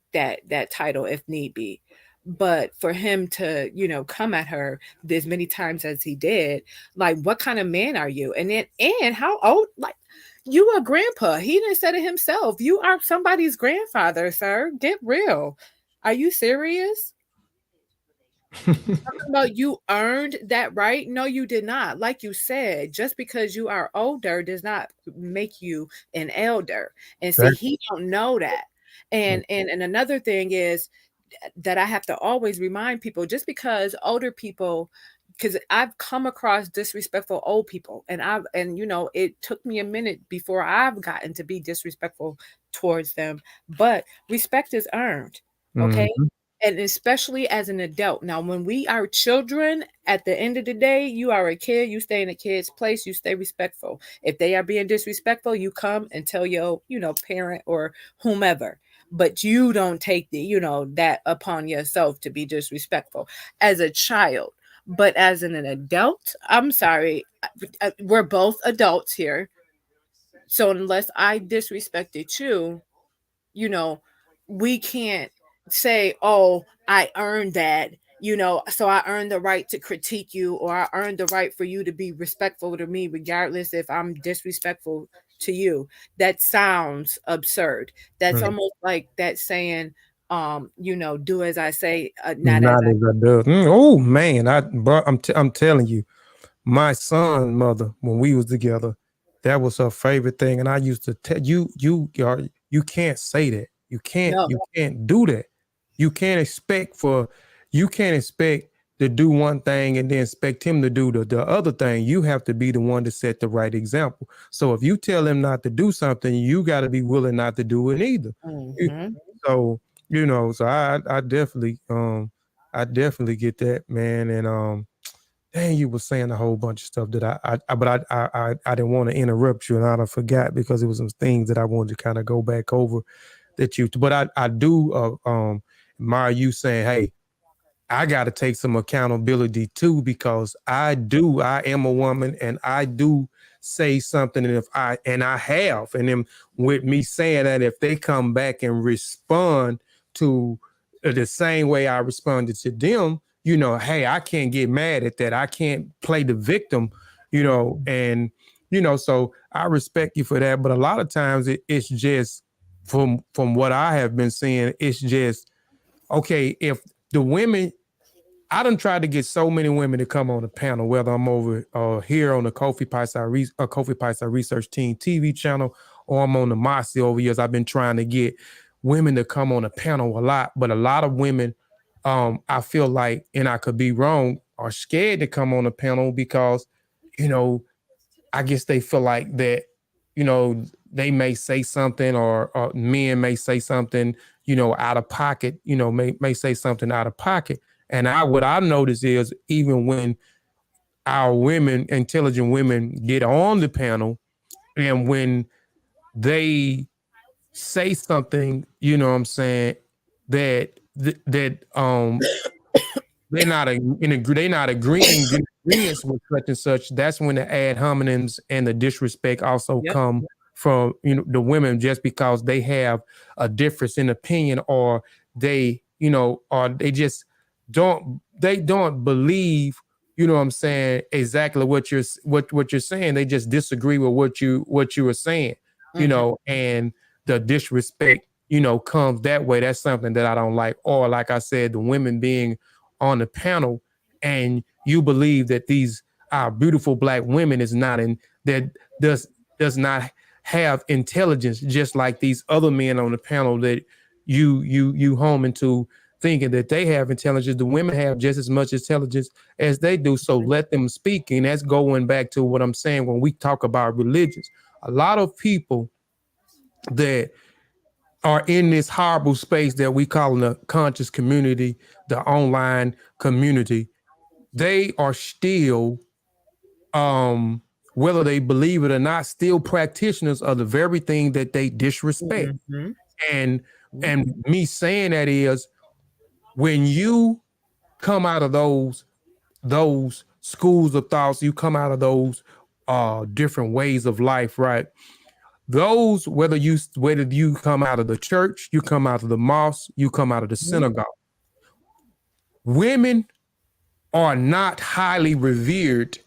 title if need be. But for him to, come at her as many times as he did, like, what kind of man are you? And how old? Like, you a grandpa. He didn't said it himself. You are somebody's grandfather, sir. Get real. Are you serious? Talking about you earned that right? No, you did not. Like you said, just because you are older does not make you an elder. And see, Exactly. he don't know that. And another thing is that I have to always remind people, just because older people, because I've come across disrespectful old people, and it took me a minute before I've gotten to be disrespectful towards them, but respect is earned. Okay. Mhm. And especially as an adult. Now, when we are children, at the end of the day, you are a kid, you stay in a kid's place, you stay respectful. If they are being disrespectful, you come and tell your, parent or whomever. But you don't take that upon yourself to be disrespectful as a child. But as an adult, I'm sorry, we're both adults here. So unless I disrespected you, you know, we can't say, oh, I earned that, so I earned the right to critique you, or I earned the right for you to be respectful to me, regardless if I'm disrespectful to you. That sounds absurd. That's Mm. almost like that saying, do as I say, not as Not I. as I do. Oh man, I'm telling you, my son's mother, when we was together, that was her favorite thing, and I used to tell you can't say that. No. You can't do that. You can't expect for you can't expect to do one thing and then expect him to do the other thing. You have to be the one to set the right example. So if you tell him not to do something, you got to be willing not to do it either. You- Hmm. So so I definitely get that, man, and dang, you were saying a whole bunch of stuff that I didn't want to interrupt you, and I forgot because it was some things that I wanted to kind of go back over but I do admire you saying, hey, I got to take some accountability too, because I am a woman and I do say something. And I have, and then with me saying that, if they come back and respond to the same way I responded to them, hey, I can't get mad at that. I can't play the victim, and, so I respect you for that. But a lot of times it's just from what I have been seeing, it's just, okay, if the women, I done tried to get so many women to come on the panel, whether I'm over here on the Kofi Piesie Research Team TV channel, or I'm on the Mossi over years. I've been trying to get women to come on the panel a lot, but a lot of women, I feel like, and I could be wrong, are scared to come on the panel because, you know, I guess they feel like that, they may say something, or men may say something, out of pocket, may say something out of pocket. And what I notice is, even when our women, intelligent women, get on the panel, and when they say something, you know what I'm saying, that they're not agreeing in agreements with such and such. That's when the ad hominems and the disrespect also Yep. come from, the women, just because they have a difference in opinion, or they just don't believe, what I'm saying, exactly what you're saying. They just disagree with what you were saying, Hmm. and the disrespect, comes that way. That's something that I don't like. Or, like I said, the women being on the panel, and you believe that these beautiful black women is not in that does not have intelligence, just like these other men on the panel that you home into thinking that they have intelligence. The women have just as much intelligence as they do. So let them speak. And that's going back to what I'm saying when we talk about religions. A lot of people that are in this horrible space that we call the conscious community, the online community, they are still, whether they believe it or not, still practitioners of the very thing that they disrespect. Mm-hmm. And me saying that is, when you come out of those schools of thoughts, you come out of those different ways of life, right? Those, whether you come out of the church, you come out of the mosque, you come out of the synagogue, women are not highly revered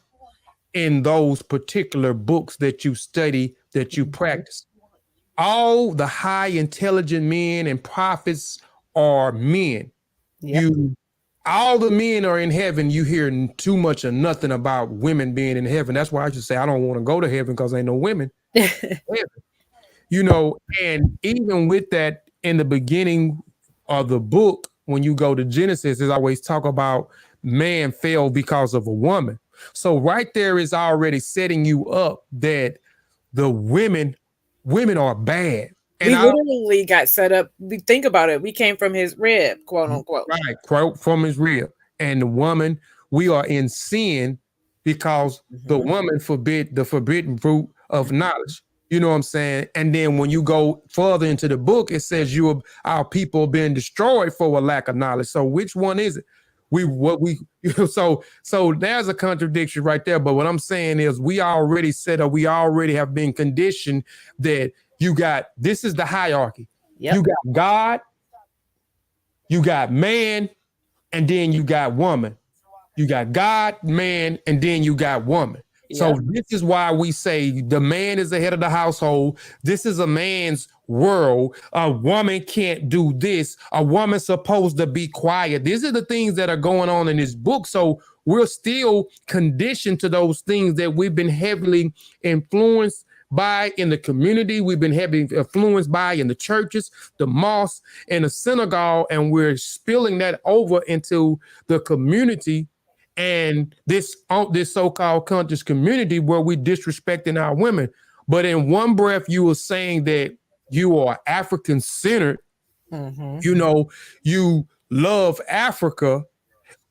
in those particular books that you study, that you practice. All the high intelligent men and prophets are men. Yep. All the men are in heaven. You hear too much or nothing about women being in heaven. That's why I just say I don't want to go to heaven, because ain't no women. And even with that, in the beginning of the book, when you go to Genesis, it always talk about man fell because of a woman. So right there is already setting you up that the women are bad. And we literally got set up. We think about it. We came from his rib, quote unquote. Right, quote, from his rib. And the woman, we are in sin because the woman forbid the forbidden fruit of knowledge. You know what I'm saying? And then when you go further into the book, it says our people being destroyed for a lack of knowledge. So which one is it? So there's a contradiction right there. But what I'm saying is we already have been conditioned that this is the hierarchy. Yep. You got God, you got man, and then you got woman. You got God, man, and then you got woman. Yep. So this is why we say the man is the head of the household. This is a man's world. A woman can't do this. A woman's supposed to be quiet. These are the things that are going on in this book. So we're still conditioned to those things that we've been heavily influenced by in the community. We've been heavily influenced by in the churches, the mosque, and the synagogue, and we're spilling that over into the community and this so-called conscious community where we disrespecting our women. But in one breath, you were saying that you are African-centered. You love Africa.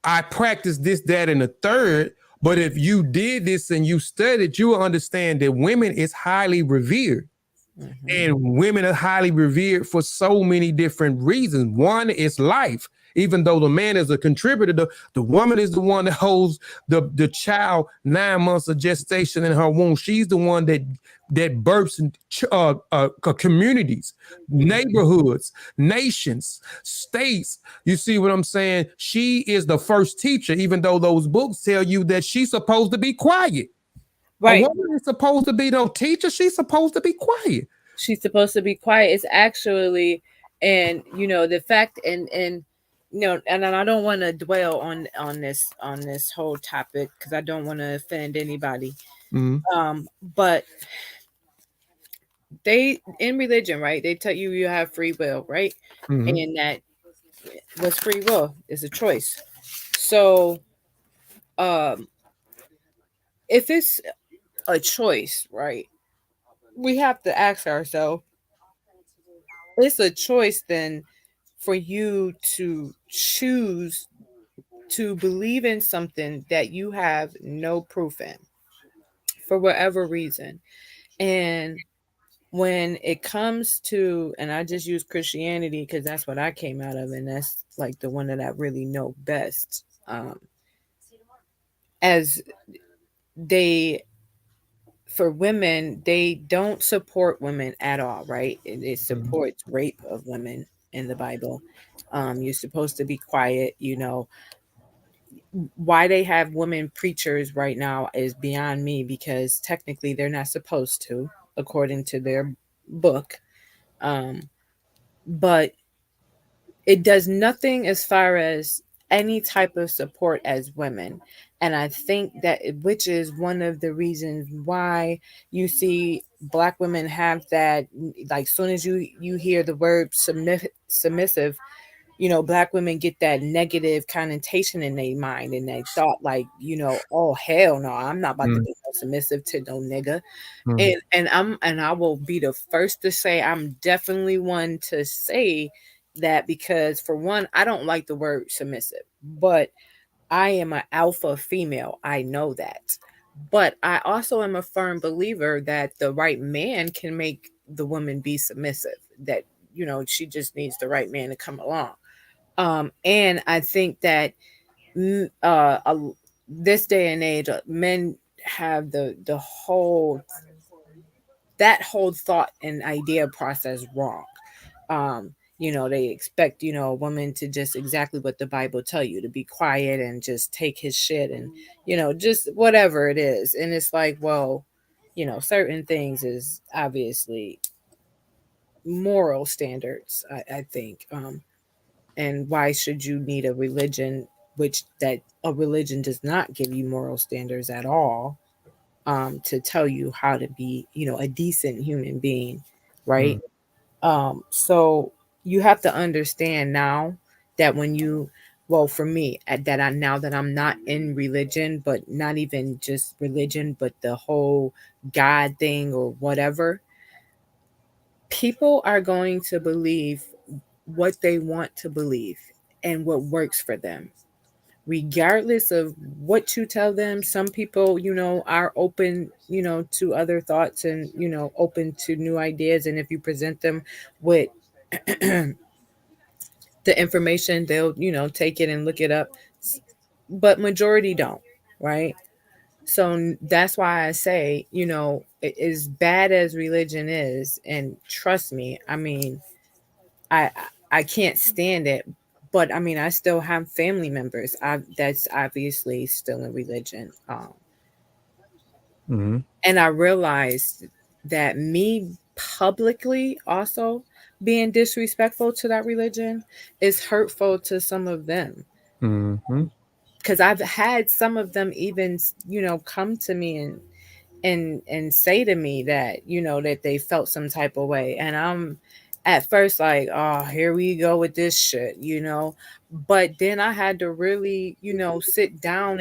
I practice this, that, and the third. But if you did this and you studied, you will understand that women is highly revered. And women are highly revered for so many different reasons. One is life. Even though the man is a contributor, the woman is the one that holds the child 9 months of gestation in her womb. She's the one that births communities, neighborhoods, nations, states. You see what I'm saying? She is the first teacher, even though those books tell you that she's supposed to be quiet. Right. A woman is supposed to be no teacher. She's supposed to be quiet. She's supposed to be quiet. It's actually, and the fact and and I don't want to dwell on this whole topic because I don't want to offend anybody. But they, in religion, right, they tell you have free will, right? And that what's free will is a choice. So if it's a choice, right, we have to ask ourselves, it's a choice then for you to choose to believe in something that you have no proof in for whatever reason. And when it comes to, and I just use Christianity because that's what I came out of, and that's like the one that I really know best, as for women, they don't support women at all, right? It supports rape of women in the Bible. You're supposed to be quiet. Why they have women preachers right now is beyond me, because technically they're not supposed to, according to their book. But it does nothing as far as any type of support as women. And I think that, which is one of the reasons why you see Black women have that, like, soon as you hear the word submissive, Black women get that negative connotation in their mind, and they thought like, oh hell no, I'm not about to be no submissive to no nigga. And I will be the first to say I'm definitely one to say that, because for one, I don't like the word submissive, but I am an alpha female. I know that. But I also am a firm believer that the right man can make the woman be submissive. That, she just needs the right man to come along. And I think that this day and age, men have the whole thought and idea process wrong. They expect, a woman to just exactly what the Bible tell you, to be quiet and just take his shit, and, just whatever it is. And it's like, well, certain things is obviously moral standards, I think. And why should you need a religion, which that a religion does not give you moral standards at all, to tell you how to be, a decent human being, right? So you have to understand now that when you, well, for me, that now that I'm not in religion, but not even just religion, but the whole God thing or whatever, people are going to believe what they want to believe and what works for them, regardless of what you tell them. Some people, are open, to other thoughts, and, open to new ideas. And if you present them with the information, they'll, take it and look it up. But majority don't, right? So that's why I say, as bad as religion is, and trust me, I mean, I I can't stand it. But I mean, I still have family members. That's obviously still in religion. And I realized that me publicly also being disrespectful to that religion is hurtful to some of them. Because I've had some of them even, come to me and say to me that, that they felt some type of way. And I'm at first like, oh, here we go with this shit. But then I had to really, sit down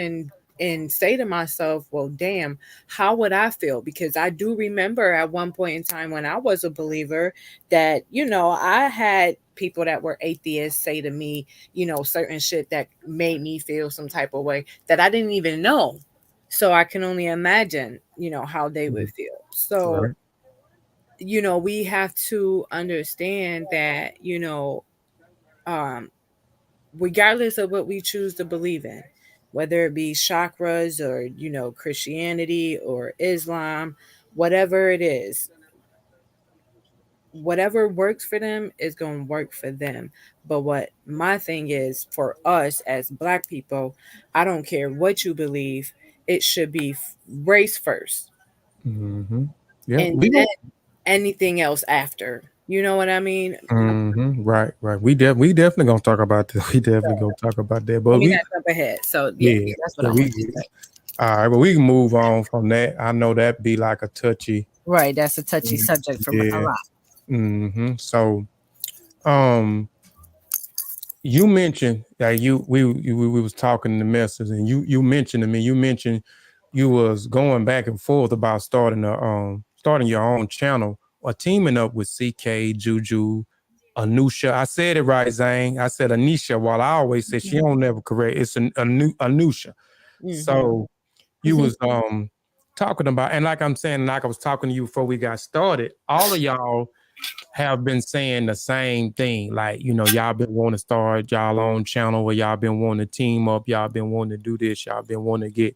and say to myself, well, damn, how would I feel? Because I do remember at one point in time when I was a believer that, I had people that were atheists say to me, certain shit that made me feel some type of way that I didn't even know. So I can only imagine, how they would feel. So, we have to understand that, um, regardless of what we choose to believe in, whether it be chakras or, Christianity or Islam, whatever it is, whatever works for them is going to work for them. But what my thing is for us as Black people, I don't care what you believe, it should be race first. Yeah, And then anything else after. You know what I mean? Right. We definitely gonna talk about this. We definitely gonna talk about that. But Let me we not jump ahead. So yeah, that's what I want to say. all right, but we can move on from that. I know that be like a touchy. Right, that's a touchy subject for a lot. So, you mentioned that we was talking in the message, and you mentioned to me, you was going back and forth about starting your own channel or teaming up with CK, Juju, Anusha. I said it right, Zane. I said Anisha, while I always say she don't never correct. It's Anusha. So you was talking about, and like I'm saying, like I was talking to you before we got started, all of y'all have been saying the same thing. Like, y'all been wanting to start y'all own channel, where y'all been wanting to team up, y'all been wanting to do this, y'all been wanting to get,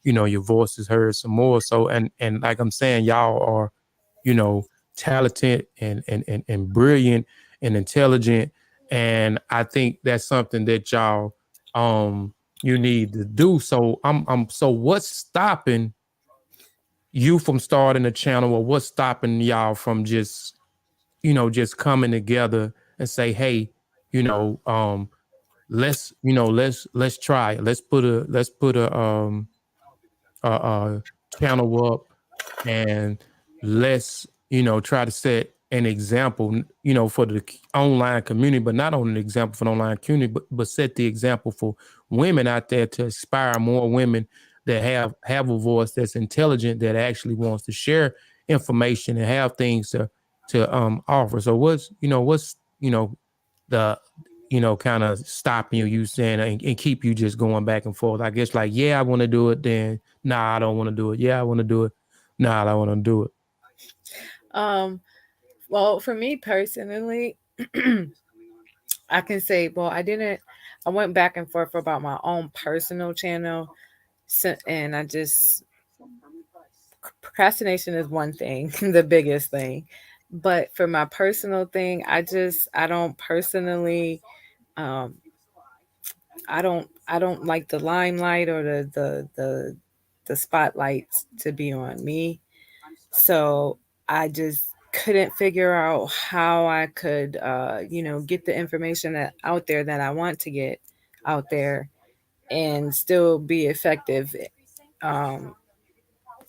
your voices heard some more. So, and like I'm saying, y'all are, talented and brilliant and intelligent. And I think that's something that y'all you need to do. So so what's stopping you from starting a channel, or what's stopping y'all from just coming together and say, hey, let's try it. Let's put a channel up, and let's, try to set, an example, for the online community, but not only an example for the online community, but set the example for women out there to inspire more women that have a voice, that's intelligent, that actually wants to share information and have things to offer. So what's the kind of stopping you saying and keep you just going back and forth? I guess like, yeah, I want to do it, then nah, I don't want to do it. Yeah, I want to do it. Nah, I don't want to do it. Um, well, for me personally, I can say, well, I went back and forth about my own personal channel, and I just, procrastination is one thing, the biggest thing. But for my personal thing, I don't personally, um, I don't like the limelight or the spotlights to be on me. So I just couldn't figure out how I could, get the information out there that I want to get out there and still be effective. Um,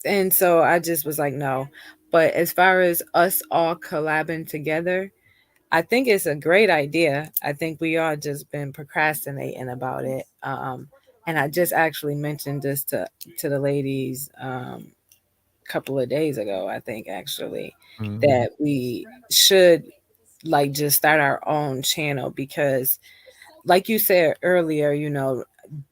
and so I just was like, no. But as far as us all collabing together, I think it's a great idea. I think we all just been procrastinating about it. And I just actually mentioned this to the ladies a couple of days ago. I think actually Mm-hmm. that we should like just start our own channel because, like you said earlier,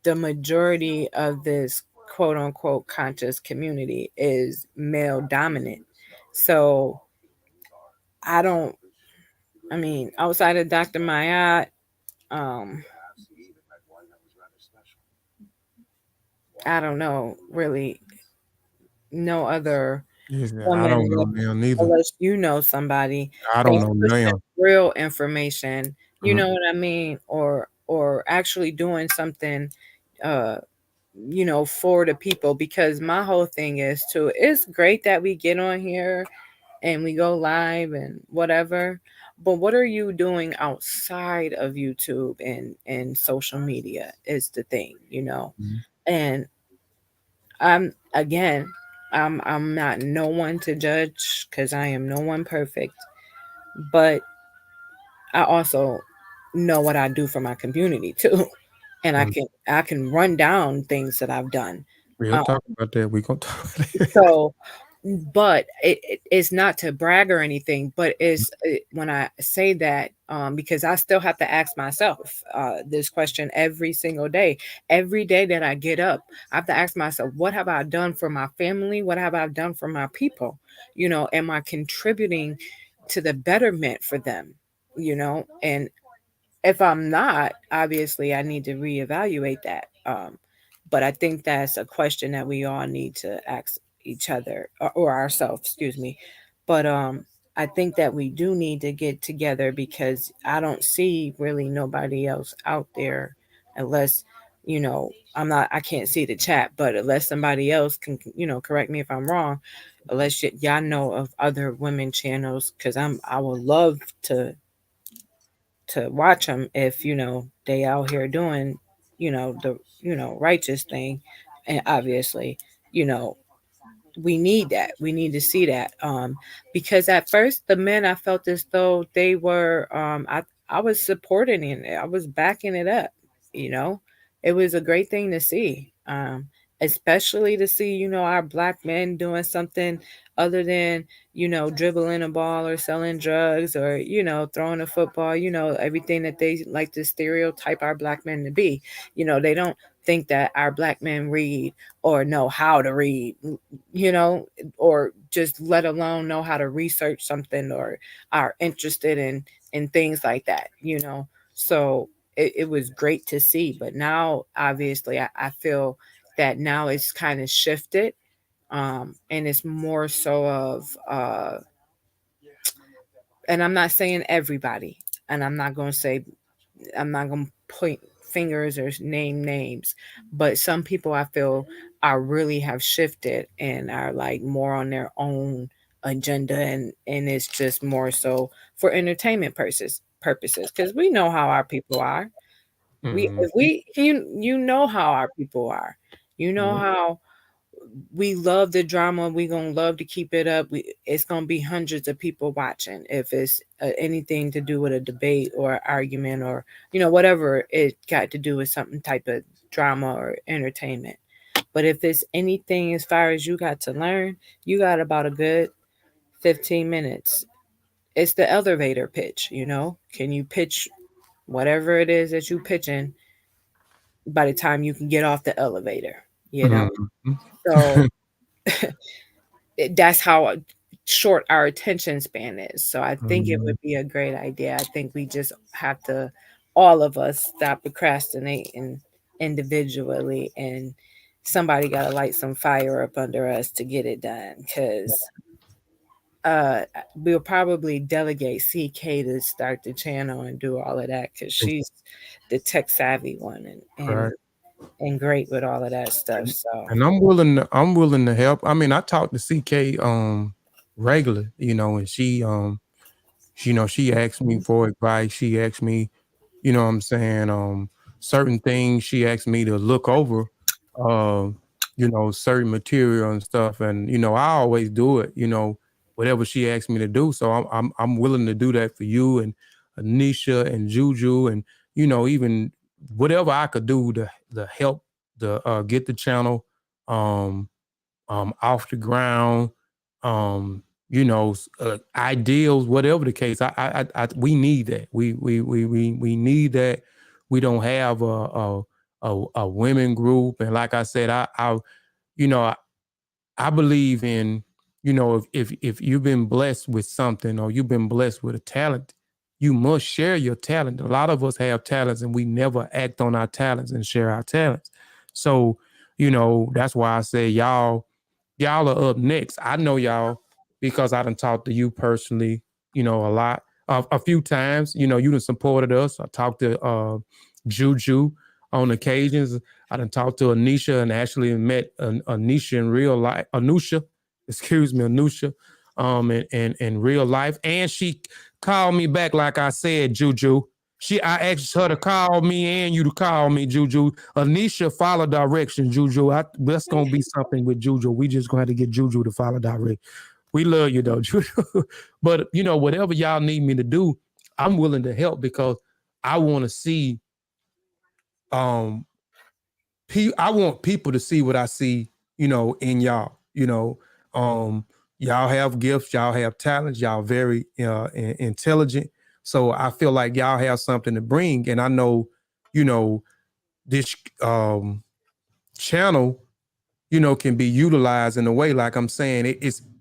the majority of this quote unquote conscious community is male dominant. So I don't. I mean, outside of Dr. Mayat, um, I don't know really no other Yeah, I woman don't know now neither. unless you know somebody I don't that's know pushing now. real information, you Mhm. know what I mean, or actually doing something uh for the people, because my whole thing is too, it's great that we get on here and we go live and whatever, but what are you doing outside of YouTube and social media is the thing. Mhm. And I'm again, I'm not no one to judge because I am no one perfect, but I also know what I do for my community too, and I Mhm. can I can run down things that I've done. We'll Um, talk about that. We gonna talk about that. so, but it's not to brag or anything, but when I say that, because I still have to ask myself this question every single day. Every day that I get up, I have to ask myself, what have I done for my family? What have I done for my people? Am I contributing to the betterment for them? And if I'm not, obviously I need to reevaluate that. But I think that's a question that we all need to ask each other or ourselves, excuse me. But I think that we do need to get together because I don't see really nobody else out there unless, I can't see the chat, but unless somebody else can, correct me if I'm wrong, unless y'all know of other women channels, because I would love to watch them if they out here doing the righteous thing. And obviously, you know we need that, we need to see that, because at first the men, I felt as though they were, I was supporting it, I was backing it up. you know it was a great thing to see, especially to see our black men doing something other than dribbling a ball or selling drugs or throwing a football, everything that they like to stereotype our black men to be. They don't think that our black men read or know how to read, you know, or just let alone know how to research something or are interested in things like that. So it was great to see. But now obviously I feel that now it's kind of shifted, and it's more so of and I'm not saying everybody, and I'm not going to point fingers or name names, but some people I feel are really have shifted and are like more on their own agenda, and it's just more so for entertainment purposes, because we know how our people are. We Mhm. if we you know how our people are. You know Mhm. how we love the drama. We gonna love to keep it up. It's gonna be hundreds of people watching if it's anything to do with a debate or argument or whatever it got to do with something type of drama or entertainment. But if it's anything as far as you got to learn, you got about a good 15 minutes. It's the elevator pitch. Can you pitch whatever it is that you pitching by the time you can get off the elevator? Mhm. So that's how short our attention span is. So I think it would be a great idea. I think we just have to, all of us, stop procrastinating individually, and somebody got to light some fire up under us to get it done. Because we'll probably delegate CK to start the channel and do all of that, because she's the tech savvy one Right. and great with all of that stuff. So And I'm willing to help. I mean, I talk to CK regular, and she asked me for advice. She asked me, what I'm saying, certain things she asked me to look over, certain material and stuff. And, I always do it, whatever she asked me to do. So I'm willing to do that for you and Anisha and Juju and, even whatever I could do to help get the channel um off the ground, ideals, whatever the case. We need that. We need that. We don't have a women group, and like I said, you know, I, I believe in, if you've been blessed with something or you've been blessed with a talent, you must share your talent. A lot of us have talents and we never act on our talents and share our talents. So, that's why I say y'all are up next. I know y'all because I done talked to you personally, a lot, a few times. You done supported us. I talked to Juju on occasions. I done talked to Anisha and actually met Anisha in real life. Anusha, in real life. And she called me back, like I said, Juju. I asked her to call me and you to call me, Juju. Anisha, follow direction, Juju. That's gonna be something with Juju. We just gonna have to get Juju to follow direction. We love you though, Juju. But whatever y'all need me to do, I'm willing to help because I want to see. I want people to see what I see, in y'all. Y'all have gifts, y'all have talents, y'all very intelligent. So I feel like y'all have something to bring, and I know, this channel, can be utilized in a way, like I'm saying,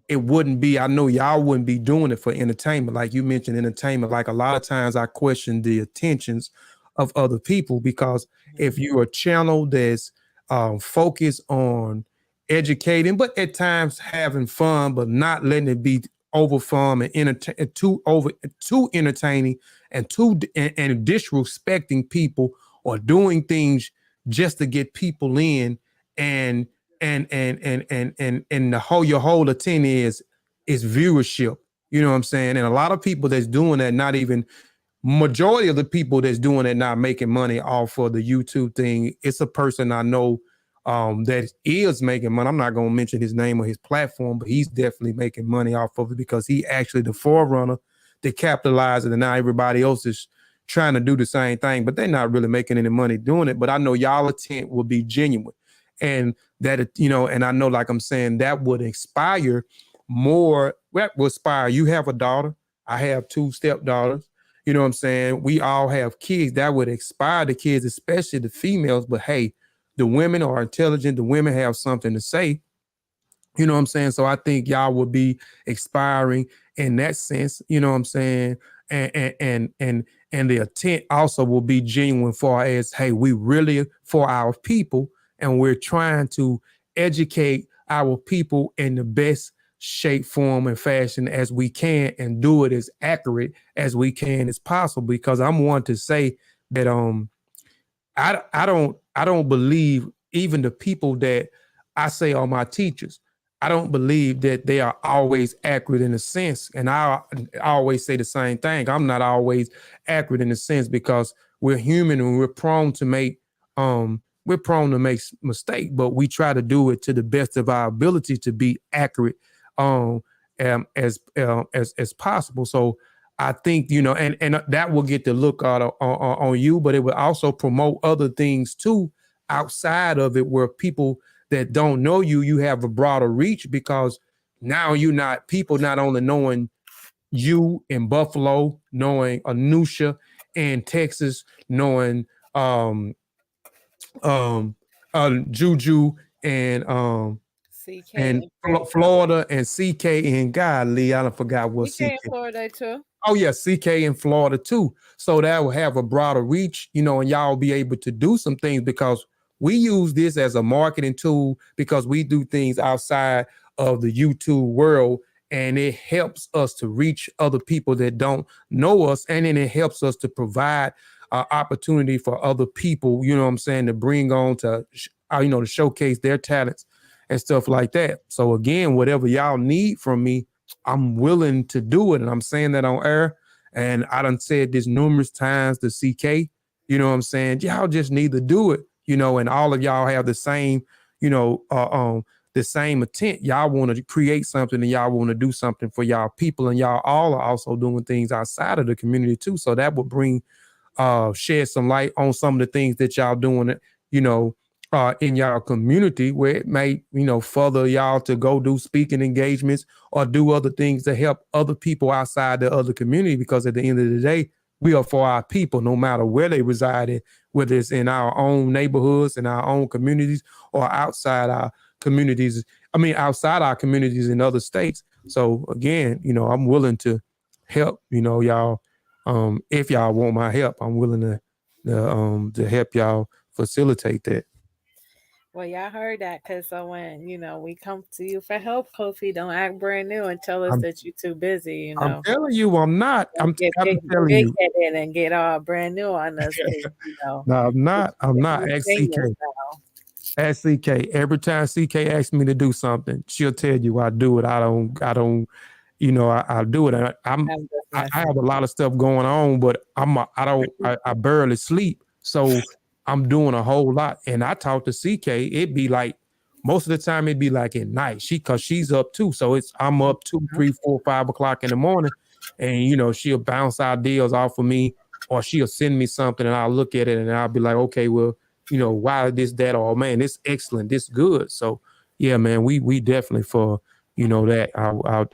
it wouldn't be, I know y'all wouldn't be doing it for entertainment. Like you mentioned entertainment, like a lot of times I question the intentions of other people, because if you're a channel that's focused on educating, but at times having fun, but not letting it be over fun and too entertaining and and disrespecting people, or doing things just to get people in, and the whole your whole intent is viewership. You know what I'm saying? And a lot of people that's doing that, not even majority of the people that's doing it, not making money off of the YouTube thing. It's a person I know that is making money. I'm not going to mention his name or his platform, but he's definitely making money off of it because he actually the forerunner that capitalized it, and now everybody else is trying to do the same thing, but they're not really making any money doing it. But I know y'all intent will be genuine, and that and I know, like I'm saying, that would inspire more. That will inspire. You have a daughter. I have two stepdaughters. You know what I'm saying? We all have kids. That would inspire the kids, especially the females. But hey, the women are intelligent. The women have something to say. You know what I'm saying? So I think y'all would be expiring in that sense. You know what I'm saying? And the intent also will be genuine for as, hey, we really for our people, and we're trying to educate our people in the best shape, form, and fashion as we can, and do it as accurate as we can as possible. Because I'm one to say that I don't believe even the people that I say are my teachers. I don't believe that they are always accurate in a sense. And I always say the same thing. I'm not always accurate in a sense because we're human and we're prone to make we're prone to make mistake, but we try to do it to the best of our ability to be accurate as possible. So I think, you know, and that will get the look out on you, but it will also promote other things too outside of it, where people that don't know you, you have a broader reach, because now people not only knowing you in Buffalo, knowing Anusha in Texas, knowing Juju and CK Florida, and CK and Lee, I don't forgot what CK in CK. Florida too. Oh yeah, CK in Florida too. So that will have a broader reach, you know, and y'all will be able to do some things, because we use this as a marketing tool, because we do things outside of the YouTube world, and it helps us to reach other people that don't know us, and then it helps us to provide opportunity for other people, you know what I'm saying, to bring on to, you know, to showcase their talents and stuff like that. So again, whatever y'all need from me, I'm willing to do it. And I'm saying that on air. And I done said this numerous times to CK, you know what I'm saying? Y'all just need to do it, you know, and all of y'all have the same, you know, the same intent. Y'all want to create something, and y'all want to do something for y'all people. And y'all all are also doing things outside of the community too. So that will bring, shed some light on some of the things that y'all doing, you know, in y'all community, where it may, you know, further y'all to go do speaking engagements or do other things to help other people outside the other community. Because at the end of the day, we are for our people, no matter where they reside in, whether it's in our own neighborhoods, in our own communities, or outside our communities. Outside our communities in other states. So again, you know, I'm willing to help, you know, y'all. If y'all want my help, I'm willing to help y'all facilitate that. Well, y'all heard that, because so when, you know, we come to you for help, Kofi, don't act brand new and tell us that you're too busy, you know. I'm telling you, I'm not. I'm telling you. Big and get all brand new on us, you know. No, I'm not. I'm not. Ask CK. Every time CK asks me to do something, she'll tell you I do it. I don't, you know, I do it. I have a lot of stuff going on, but I barely sleep. So I'm doing a whole lot. And I talk to CK, it'd be like, most of the time it'd be like at night. Cause she's up too. So I'm up 2, 3, 4, 5 o'clock in the morning. And you know, she'll bounce ideas off of me, or she'll send me something and I'll look at it and I'll be like, okay, well, you know, why this, that, or man, this excellent, this good. So yeah, man, we definitely for, you know, that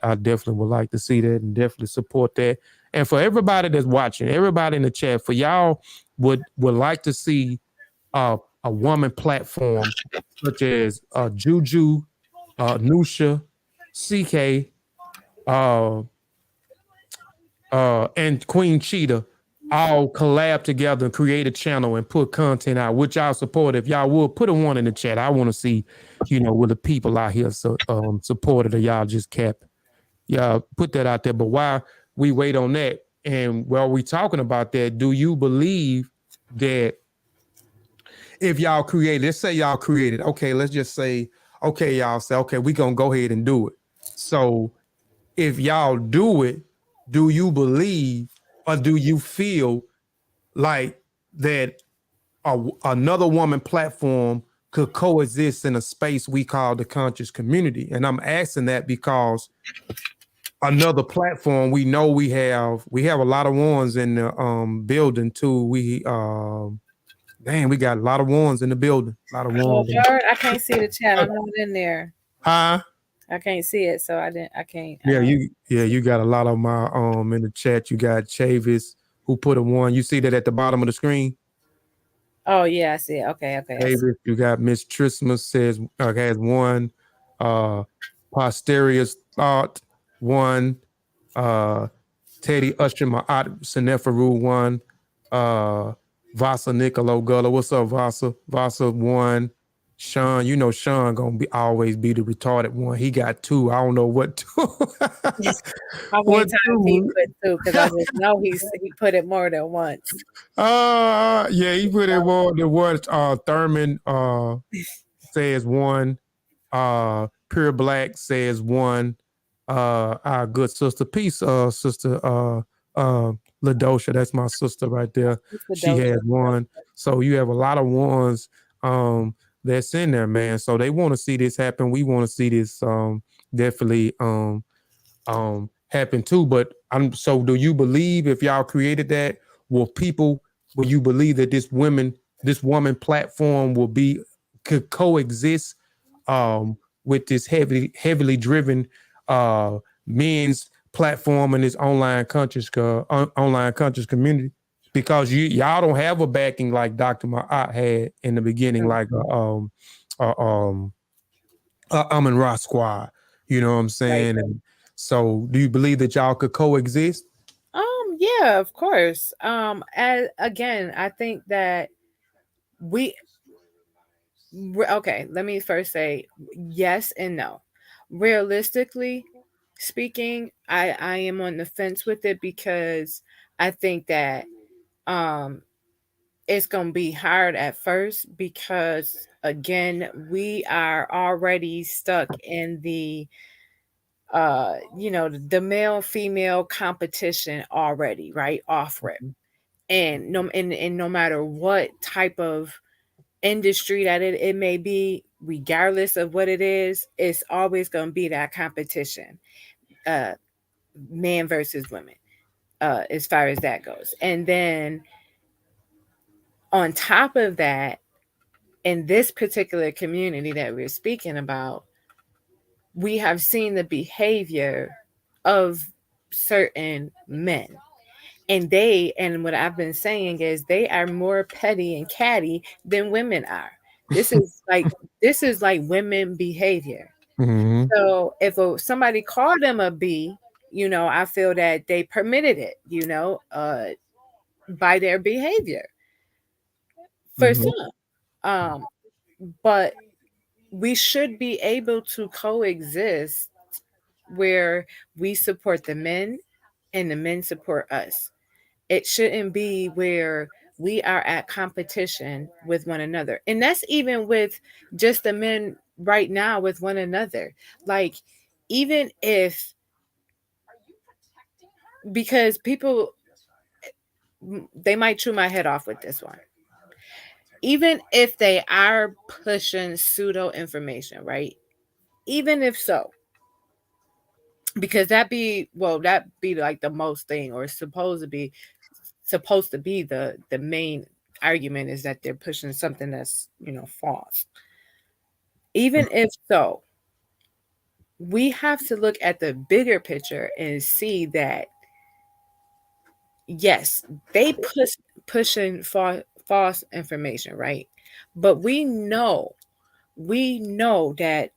I definitely would like to see that and definitely support that. And for everybody that's watching, everybody in the chat, for y'all would like to see a woman platform such as Juju, Nusha, CK, and Queen Cheetah all collab together and create a channel and put content out, which I'll support. If y'all would put a one in the chat, I want to see, you know, with the people out here supported, or y'all just kept, yeah, put that out there. But while we wait on that, and while we talking about that, do you believe that if y'all created, let's say y'all created, okay, let's just say, okay, y'all say, okay, we gonna go ahead and do it. So if y'all do it, do you believe or do you feel like that another woman platform could coexist in a space we call the conscious community? And I'm asking that because another platform, we know we have a lot of ones in the building too. We got a lot of ones in the building. A lot of ones. I can't see the chat. I'm not in there. Huh? I can't see it, so I can't. You got a lot of my in the chat. You got Chavis who put a one. You see that at the bottom of the screen? Oh yeah, I see it. Okay. Chavis, you got Miss Trismus has one. Posterior's thought one. Teddy Usher Ma'at Seneferu one. Vasa Nicolo Gullah. What's up, Vasa? Vasa one. Sean, you know Sean gonna always be the retarded one. He got 2. I don't know what 2. How many times he put 2? Because I just know he put it more than once. Yeah, he put it more than once. Thurman says 1. Pure Black says 1. Our good sister, peace, sister LaDosha. That's my sister right there. She has 1. So you have a lot of ones that's in there, man. So they want to see this happen. We want to see this definitely happen too. But so do you believe if y'all created that, will you believe that this woman platform could coexist with this heavily driven men's platform and this online conscious community? Because y'all don't have a backing like Dr. Ma'at had in the beginning, like Amin Ra Squad. You know what I'm saying? Right. And so do you believe that y'all could coexist? Yeah, of course. As again, I think that we okay, let me first say yes and no. Realistically speaking, I am on the fence with it because I think that um it's going to be hard at first because again, we are already stuck in the the male female competition already, right? Off rip. And no matter what type of industry that it may be, regardless of what it is, it's always going to be that competition, uh man versus women, as far as that goes. And then on top of that, in this particular community that we're speaking about, we have seen the behavior of certain men. And what I've been saying is they are more petty and catty than women are. This is like this is like women behavior. Mm-hmm. So if somebody called them a B, I feel that they permitted it, by their behavior for Mm-hmm. some. Um, but we should be able to coexist where we support the men and the men support us. It shouldn't be where we are at competition with one another. And that's even with just the men right now with one another. Like, even if, because people, they might chew my head off with this one. Even if they are pushing pseudo information, right? Even if so, because that be like the most thing, or supposed to be the main argument, is that they're pushing something that's false. Even if so, we have to look at the bigger picture and see that yes, they pushing false information, right? But we know that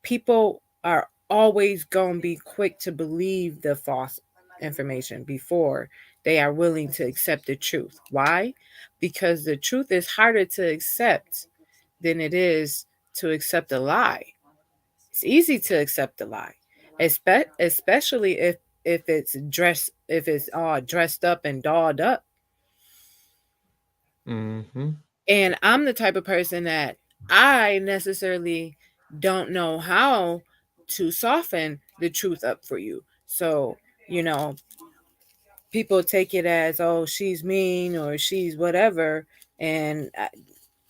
people are always going to be quick to believe the false information before they are willing to accept the truth. Why? Because the truth is harder to accept than it is to accept a lie. It's easy to accept a lie, especially if it's all dressed up and dolled up. Mm-hmm. And I'm the type of person that I necessarily don't know how to soften the truth up for you. So, you know, people take it as, oh, she's mean or she's whatever. And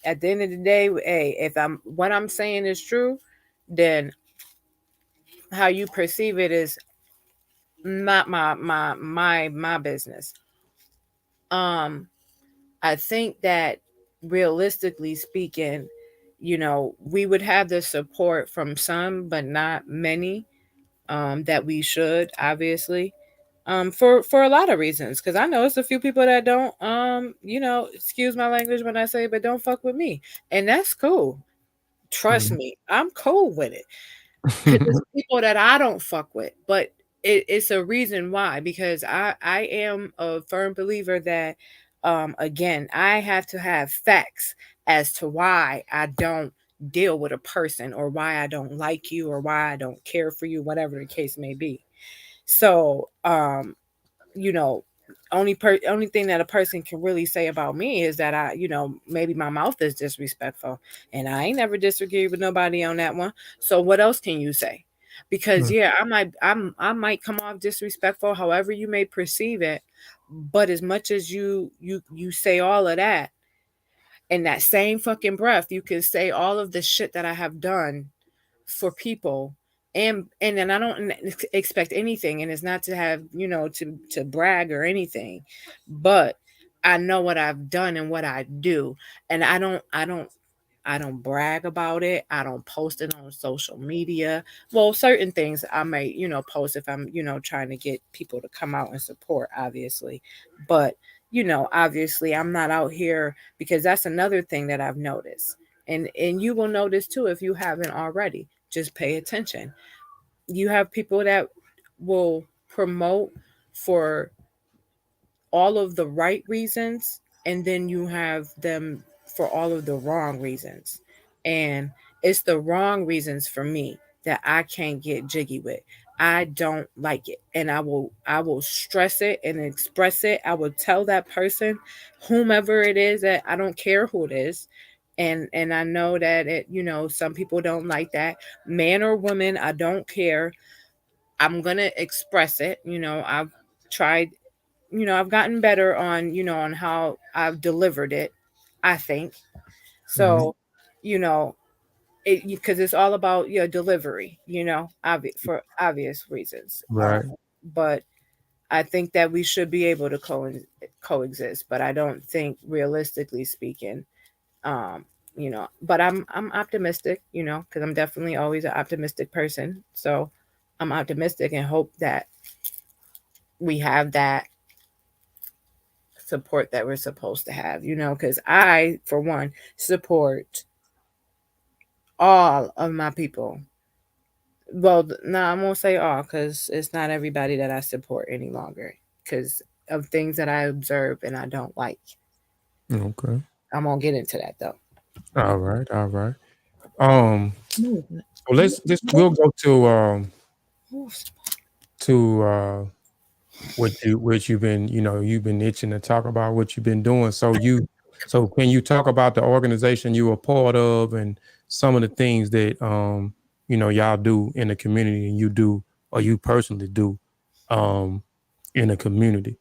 at the end of the day, hey, if what I'm saying is true, then how you perceive it is not my business. Um, I think that realistically speaking, we would have the support from some, but not many, that we should, obviously, for a lot of reasons. Because I know it's a few people that don't, excuse my language when I say, but don't fuck with me, and that's cool. Trust me, I'm cool with it. Because it's people that I don't fuck with, but it's a reason why. Because I am a firm believer that, again, I have to have facts as to why I don't deal with a person, or why I don't like you, or why I don't care for you, whatever the case may be. So, you know, only thing that a person can really say about me is that maybe my mouth is disrespectful, and I ain't never disagreed with nobody on that one. So what else can you say? Because yeah, I might come off disrespectful, however you may perceive it, but as much as you say all of that, in that same fucking breath, you can say all of the shit that I have done for people, and then I don't expect anything, and it's not to have, you know, to brag or anything, but I know what I've done and what I do, and I don't brag about it. I don't post it on social media. Well, certain things I may, you know, post if I'm, you know, trying to get people to come out and support, obviously. But, you know, obviously I'm not out here, because that's another thing that I've noticed. And you will notice too if you haven't already. Just pay attention. You have people that will promote for all of the right reasons, and then you have them for all of the wrong reasons. And it's the wrong reasons for me that I can't get jiggy with. I don't like it, and I will stress it and express it. I will tell that person, whomever it is, that I don't care who it is. And I know that it, you know, some people don't like that, man or woman, I don't care. I'm gonna express it. You know, I've tried, you know, I've gotten better on, you know, on how I've delivered it, I think. So, you know, it, because it's all about your delivery, you know, for obvious reasons. Right. But I think that we should be able to coexist, but I don't think, realistically speaking, you know, but I'm optimistic, you know, because I'm definitely always an optimistic person. So I'm optimistic and hope that we have that support that we're supposed to have, you know, because I, for one, support all of my people. Well, no, I won't say all, because it's not everybody that I support any longer because of things that I observe and I don't like. Okay. I won't get into that though. All right. All right. So we'll go to what you've been, you know, you've been itching to talk about what you've been doing. So can you talk about the organization you were part of and some of the things that you know, y'all do in the community, and you do, or you personally do in the community?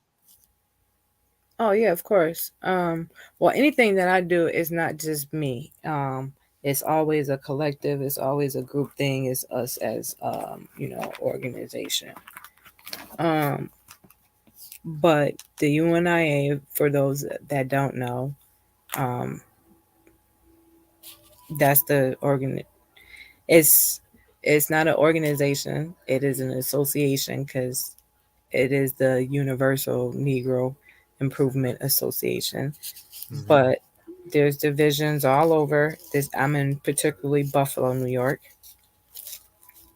Oh yeah, of course. Well, anything that I do is not just me. It's always a collective. It's always a group thing. It's us as you know, organization. Um, but the UNIA, for those that don't know, um, that's the organ. It's it's not an organization. It is an association, because it is the Universal Negro Improvement Association. But there's divisions all over. This, I'm in particularly Buffalo, New York,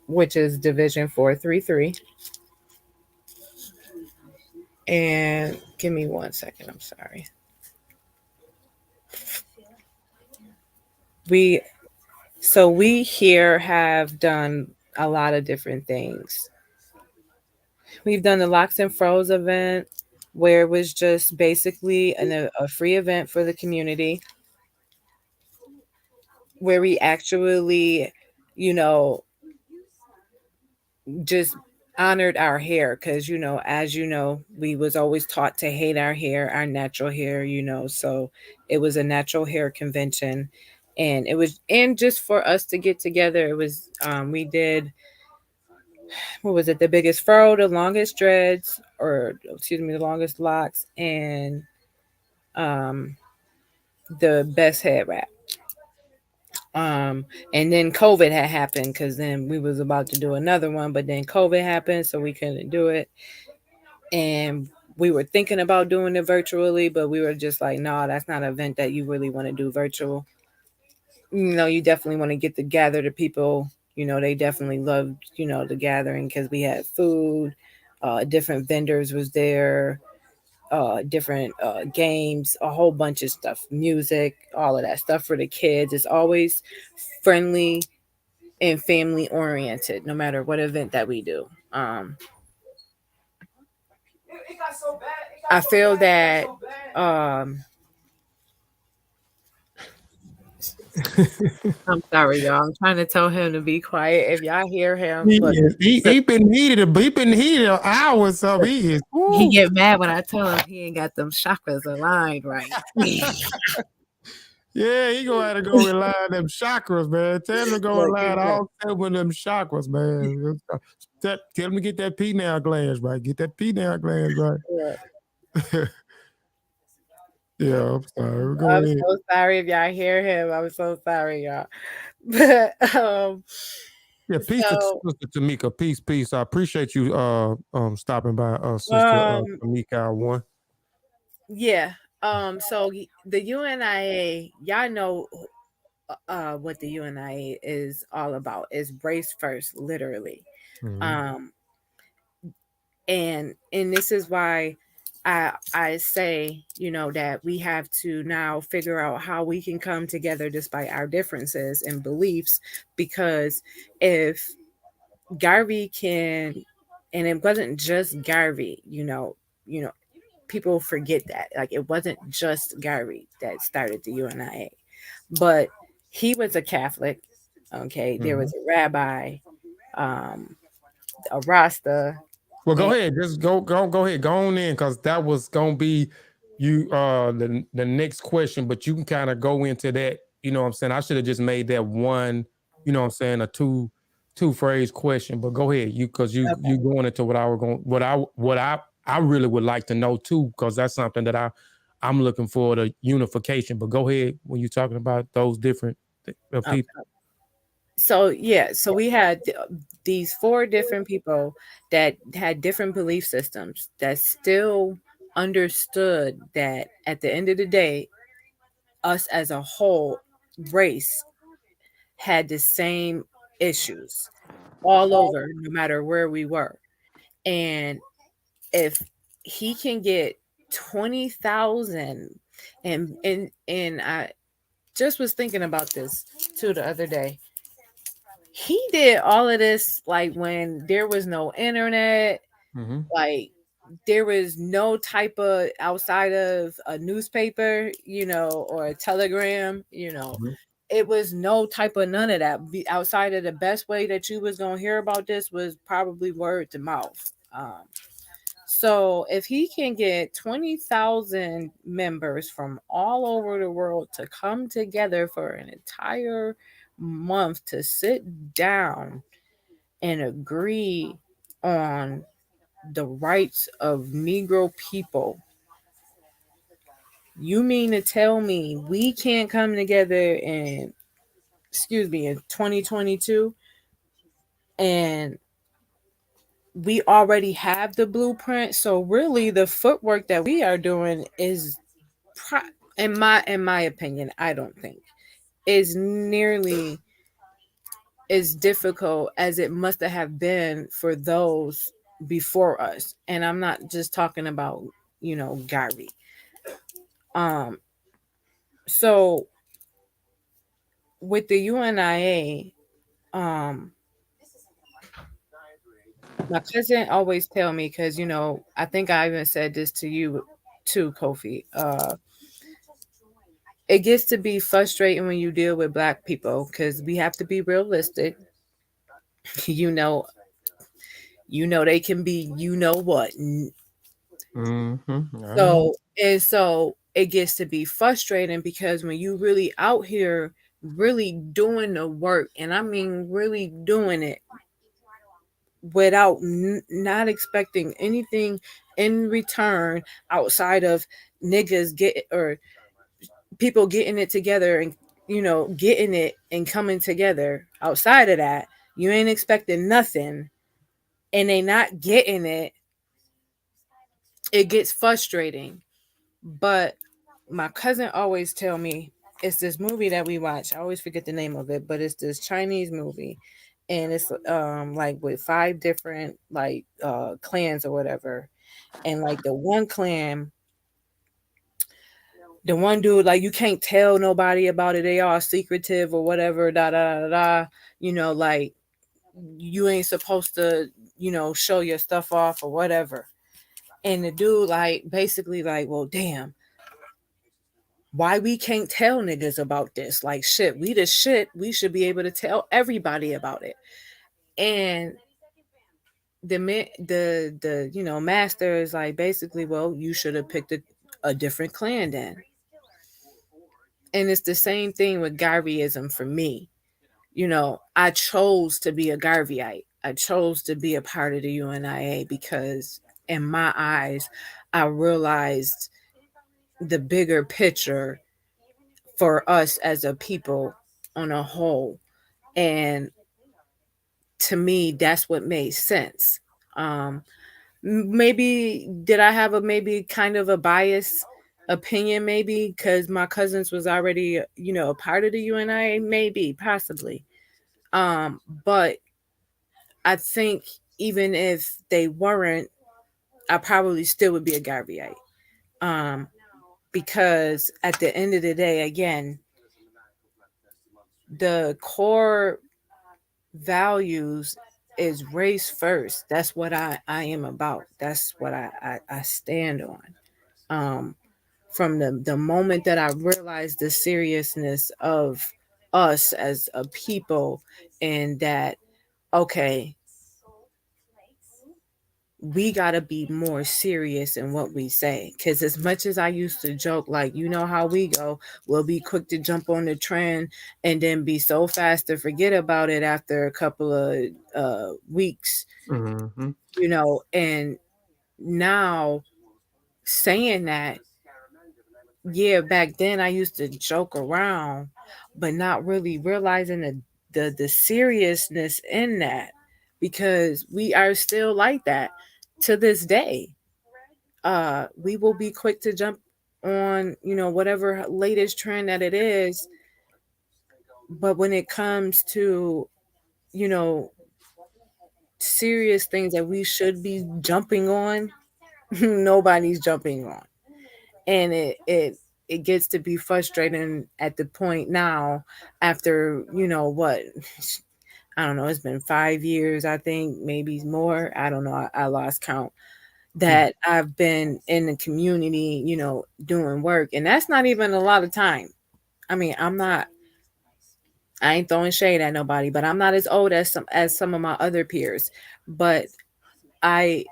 which is Division 433. And give me 1 second. I'm sorry. We here have done a lot of different things. We've done the Locks and Froze event, where it was just basically a free event for the community, where we actually, you know, just honored our hair, because, you know, as you know, we was always taught to hate our hair, our natural hair, you know. So it was a natural hair convention, and it was, and just for us to get together, it was we did, what was it, the biggest fro, the longest dreads, or excuse me, the longest locks, and um the best head wrap. And then COVID had happened, because then we was about to do another one, but then COVID happened, so we couldn't do it. And we were thinking about doing it virtually, but we were just like, no, that's not an event that you really want to do virtual. You know, you definitely want to get to gather the people. You know, they definitely loved, you know, the gathering, because we had food, different vendors was there, different games, a whole bunch of stuff, music, all of that stuff for the kids. It's always friendly and family oriented, no matter what event that we do. I feel that I'm sorry, y'all. I'm trying to tell him to be quiet. If y'all hear him, He been heated an hour or so. He get mad when I tell him he ain't got them chakras aligned right. Yeah, he gonna have to go align them chakras, man. Tell him to go Look, align all 7 of them chakras, man. Tell him to get that pineal glands right. Get that pineal glands right. look. Yeah, I'm sorry. Go I'm ahead. so sorry if y'all hear him. I'm so sorry, y'all. But Yeah, peace to so Sister Tamika. Peace, peace. I appreciate you stopping by, Sister um Tamika. One. yeah. The UNIA, y'all know what the UNIA is all about. Is brace first, literally. Mm-hmm. Um and this is why I say, that we have to now figure out how we can come together despite our differences and beliefs, because if Garvey can, and it wasn't just Garvey, people forget that. Like, it wasn't just Garvey that started the UNIA, but he was a Catholic. Okay, there Mm-hmm. was a rabbi, um, a Rasta, Well, go and ahead. Just go ahead. Go on in, because that was gonna be you the next question, but you can kind of go into that. You know what I'm saying? I should have just made that one, you know what I'm saying, a two phrase question. But go ahead. Because you okay. going into what I really would like to know too, because that's something that I'm looking for, the unification. But go ahead when you're talking about those different people. So we had these four different people that had different belief systems that still understood that at the end of the day, us as a whole race had the same issues all over, no matter where we were. And if he can get 20,000, and I just was thinking about this too the other day. He did all of this like when there was no internet, Mm-hmm. like there was no type of outside of a newspaper, or a telegram, it was no type of none of that. Outside of the best way that you was gonna hear about this was probably word to mouth. So if he can get 20,000 members from all over the world to come together for an entire month to sit down and agree on the rights of Negro people, you mean to tell me we can't come together in 2022, and we already have the blueprint? So really the footwork that we are doing is in my opinion, I don't think is nearly as difficult as it must have been for those before us. And I'm not just talking about, Gary. Um, so with the UNIA, um, my cousin always tell me, because I think I even said this to you too, Kofi. It gets to be frustrating when you deal with Black people, because we have to be realistic. you know, they can be, what. Mm-hmm. I know. So it gets to be frustrating, because when you really out here really doing the work, and I mean really doing it without not expecting anything in return outside of niggas get, or people getting it together, and getting it and coming together. Outside of that, you ain't expecting nothing, and they not getting it. It gets frustrating. But my cousin always tell me, it's this movie that we watch. I always forget the name of it, but it's this Chinese movie, and it's like with five different like clans or whatever. And like the one clan, the one dude, like you can't tell nobody about it. They all secretive or whatever, da da da da. Like you ain't supposed to, show your stuff off or whatever. And the dude like basically like, well, damn, why we can't tell niggas about this? Like shit, we the shit. We should be able to tell everybody about it. And the master is like basically, well, you should have picked a different clan then. And it's the same thing with Garveyism for me. I chose to be a Garveyite. I chose to be a part of the UNIA because, in my eyes, I realized the bigger picture for us as a people on a whole. And to me, that's what made sense. Maybe did I have a maybe kind of a biased opinion, maybe because my cousins was already, a part of the UNIA, maybe, possibly. But I think even if they weren't, I probably still would be a Garveyite. Um, because at the end of the day, again, the core values is race first. That's what I am about. That's what I stand on. From the moment that I realized the seriousness of us as a people, and that, okay, we got to be more serious in what we say. Because as much as I used to joke, like, how we go, we'll be quick to jump on the trend and then be so fast to forget about it after a couple of weeks, Mm-hmm. and now saying that, yeah, back then I used to joke around, but not really realizing the seriousness in that, because we are still like that to this day. We will be quick to jump on, whatever latest trend that it is, but when it comes to, you know, serious things that we should be jumping on, nobody's jumping on. And it gets to be frustrating at the point now, after, what, I don't know, it's been 5 years, I think, maybe more, I don't know, I lost count, that I've been in the community, doing work. And that's not even a lot of time. I mean, I ain't throwing shade at nobody, but I'm not as old as some of my other peers. But I,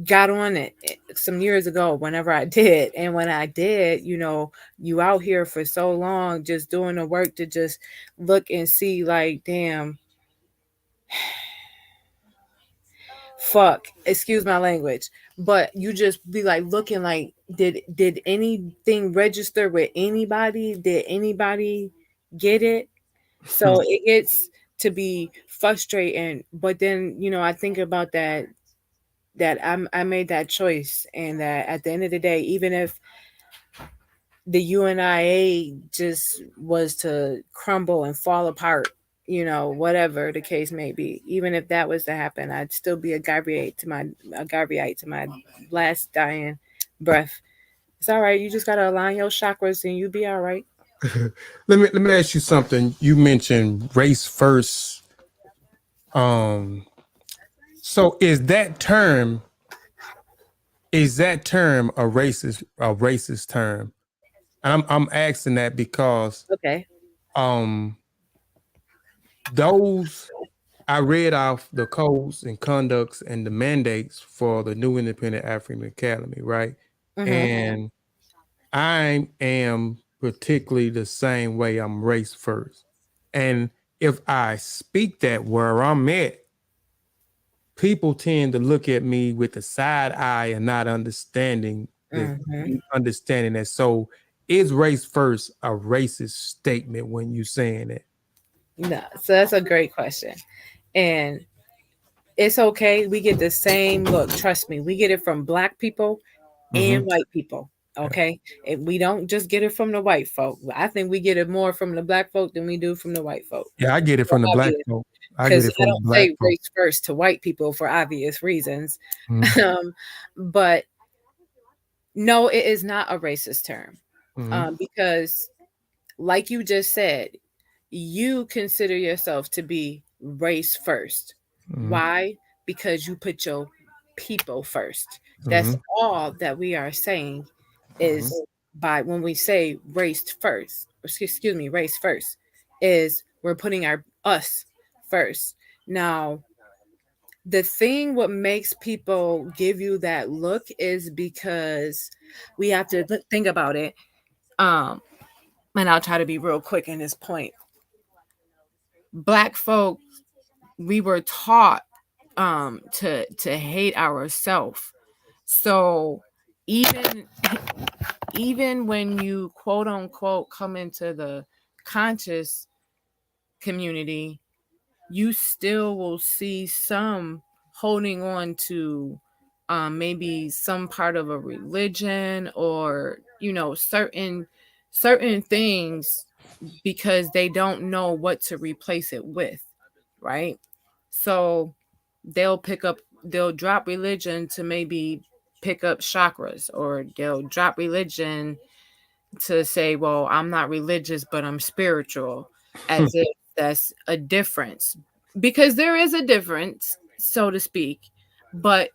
got on it some years ago whenever I did. And when I did, you out here for so long just doing the work to just look and see, like, damn, fuck, excuse my language, but you just be like looking like, did anything register with anybody? Did anybody get it? So it gets to be frustrating. But then, I think about that I made that choice, and that at the end of the day, even if the UNIA just was to crumble and fall apart, whatever the case may be, even if that was to happen, I'd still be a Garveyite to my last dying breath. It's all right. You just gotta align your chakras and you be all right. Let me ask you something. You mentioned race first. Um, so is that term a racist term? And I'm asking that because Okay. um those I read off the codes and conducts and the mandates for the new Independent African Academy, right? Mm-hmm. And I am particularly the same way. I'm race first. And if I speak that where I'm at, people tend to look at me with a side eye and not Mm-hmm. understanding that. So is race first a racist statement when you saying it? No, so that's a great question. And it's okay. We get the same look. Trust me, we get it from black people Mm-hmm. and white people. Yeah. Okay. And we don't just get it from the white folk. I think we get it more from the black folk than we do from the white folk. Yeah, I get it For from the black obvious, folk. I get because it I from the don't black say folk. race first to white people for obvious reasons. Mm-hmm. But no, it is not a racist term. Mm-hmm. Because, like you just said, you consider yourself to be race first. Mm-hmm. Why? Because you put your people first. That's Mm-hmm. all that we are saying, Mm-hmm. is by when we say race first, excuse me, race first, is we're putting our us first. Now, the thing what makes people give you that look is because we have to think about it. And I'll try to be real quick in this point. Black folk, we were taught to hate ourselves. So even even when you quote unquote come into the conscious community, you still will see some holding on to maybe some part of a religion, or certain things, because they don't know what to replace it with, right? So they'll drop religion to maybe pick up chakras, or they'll drop religion to say, well, I'm not religious, but I'm spiritual, as if that's a difference. Because there is a difference, so to speak, but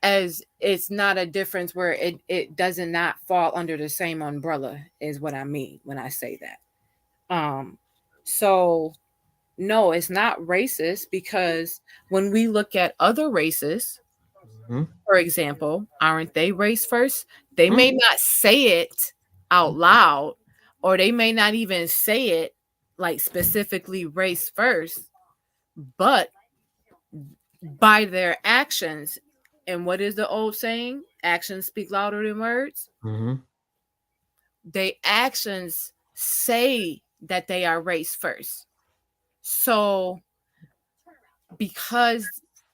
as it's not a difference where it does not fall under the same umbrella, is what I mean when I say that. So no, it's not racist, because when we look at other races, for example, aren't they race first? They may not say it out loud, or they may not even say it like specifically race first, but by their actions, and what is the old saying? Actions speak louder than words. They actions say that they are race first. So because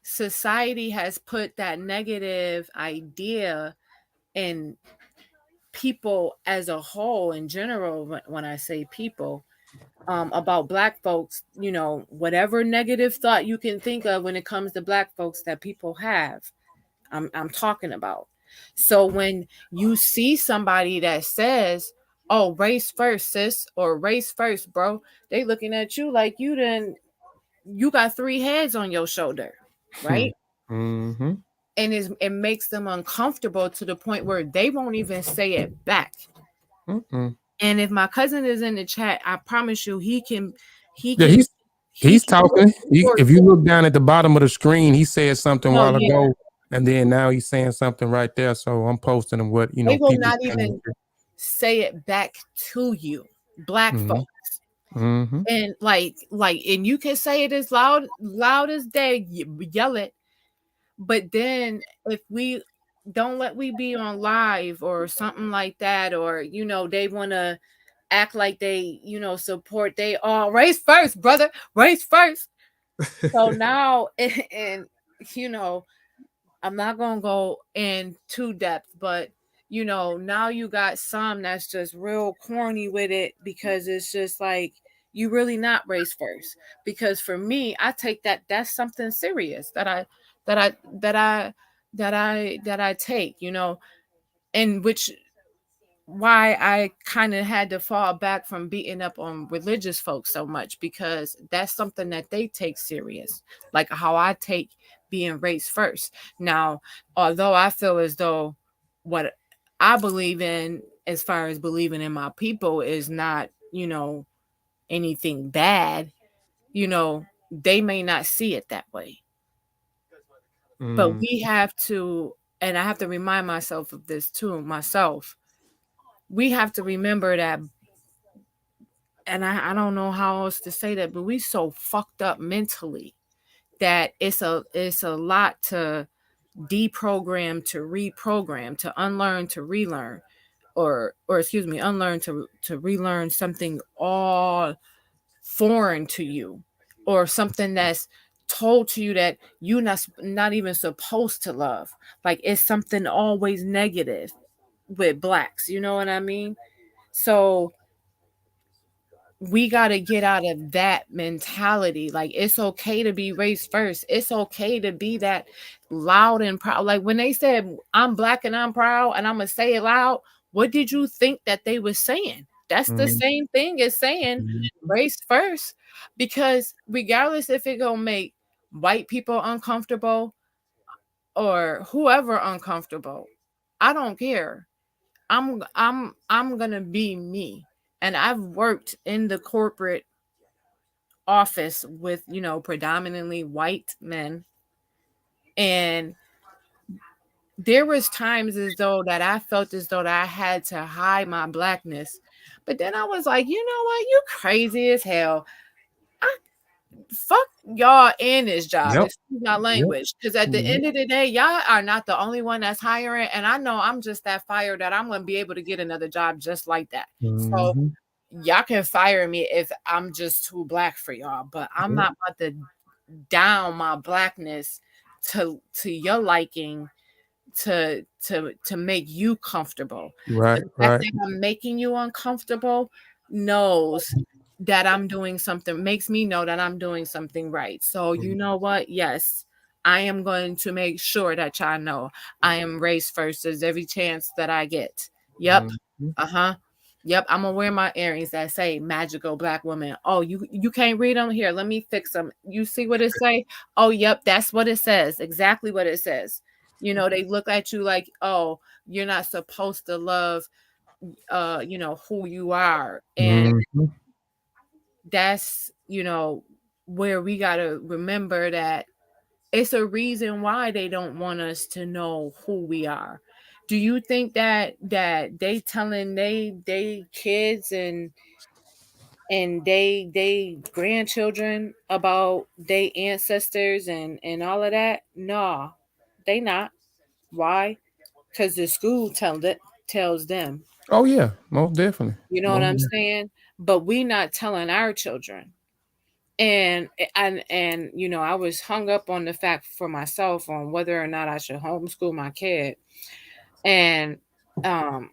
society has put that negative idea in people as a whole, in general, when I say people, about black folks, whatever negative thought you can think of when it comes to black folks that people have, I'm talking about. So when you see somebody that says, oh, race first, sis, or race first, bro, they looking at you like you got 3 heads on your shoulder, right? Mm-hmm. And it makes them uncomfortable to the point where they won't even say it back. Mm-mm. And if my cousin is in the chat, I promise you, he can Yeah, he's talking. If you look down at the bottom of the screen, he said something a while ago, and then now he's saying something right there. So I'm posting him what They will people not even say it back to you, black folks. And and you can say it as loud as day, yell it. But then if we don't let we be on live or something like that, or they want to act like they support, they all race first, brother, race first. So now and I'm not gonna go in too depth, but now you got some that's just real corny with it, because it's just like, you really not race first. Because for me, I take that's something serious that I take, and which why I kind of had to fall back from beating up on religious folks so much, because that's something that they take serious, like how I take being race first. Now, although I feel as though what I believe in, as far as believing in my people, is not, anything bad, they may not see it that way. But we have to, and I have to remind myself of this too, myself. We have to remember that, and I don't know how else to say that, but we so fucked up mentally that it's a lot to deprogram, to reprogram, to unlearn, to relearn, or excuse me, unlearn to relearn something all foreign to you, or something that's told to you that you not even supposed to love. Like, it's something always negative with blacks, you know what I mean? So we got to get out of that mentality. Like, it's okay to be race first. It's okay to be that loud and proud. Like, when they said, I'm black and I'm proud and I'm going to say it loud, what did you think that they were saying? That's the same thing as saying race first. Because regardless if it going to make white people uncomfortable or whoever uncomfortable, I don't care. I'm going to be me. And I've worked in the corporate office with, predominantly white men. And there was times as though that I felt as though that I had to hide my blackness. But then I was like, you know what? You crazy as hell. I fuck y'all in this job. Yep. Excuse my Yep. language. Because at the Mhm. end of the day, y'all are not the only one that's hiring. And I know I'm just that fire that I'm gonna be able to get another job just like that. So Mhm. y'all can fire me if I'm just too black for y'all, but I'm Yep. not about to down my blackness to your liking to make you comfortable. The Right. fact Right. that I'm making you uncomfortable knows that I'm doing something, makes me know that I'm doing something right. So you know what? Yes, I am going to make sure that y'all know I am race first as every chance that I get. Yep. Mhm. Uh-huh. Yep, I'm gonna wear my earrings that say magical black woman. Oh, you can't read them? Here, let me fix them. You see what it say? Oh, yep, that's what it says. Exactly what it says. You know, they look at you like, oh, you're not supposed to love who you are. And Mhm. that's, where we gotta remember that it's a reason why they don't want us to know who we are. Do you think that they telling they kids and they grandchildren about their ancestors and all of that? No, they not. Why? Because the school tells them. Oh yeah, most definitely. You know what Most I'm definitely. saying? But we not telling our children. And I was hung up on the fact for myself on whether or not I should homeschool my kid. And um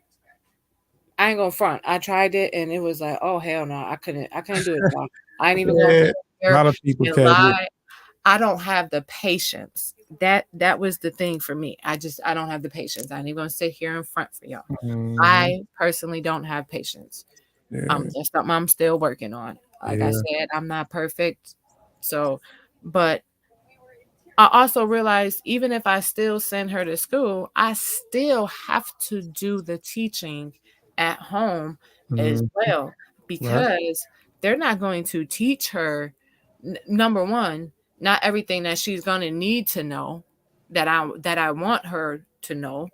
I ain't gonna front. I tried it and it was like, oh hell no, I couldn't do it, y'all. I ain't even gonna Yeah, sit a here lot of people and can't do lie. I don't have the patience. That was the thing for me. I don't have the patience. I ain't even gonna sit here in front for y'all. it. Mhm. I personally don't have patience. Yeah. That's something I'm still working on. Like I Yeah. said, I'm not perfect. So, but I also realized even if I still send her to school, I still have to do the teaching at home as Mhm. well Right. because they're not going to teach her number one, not everything that she's going to need to know that I want her to know.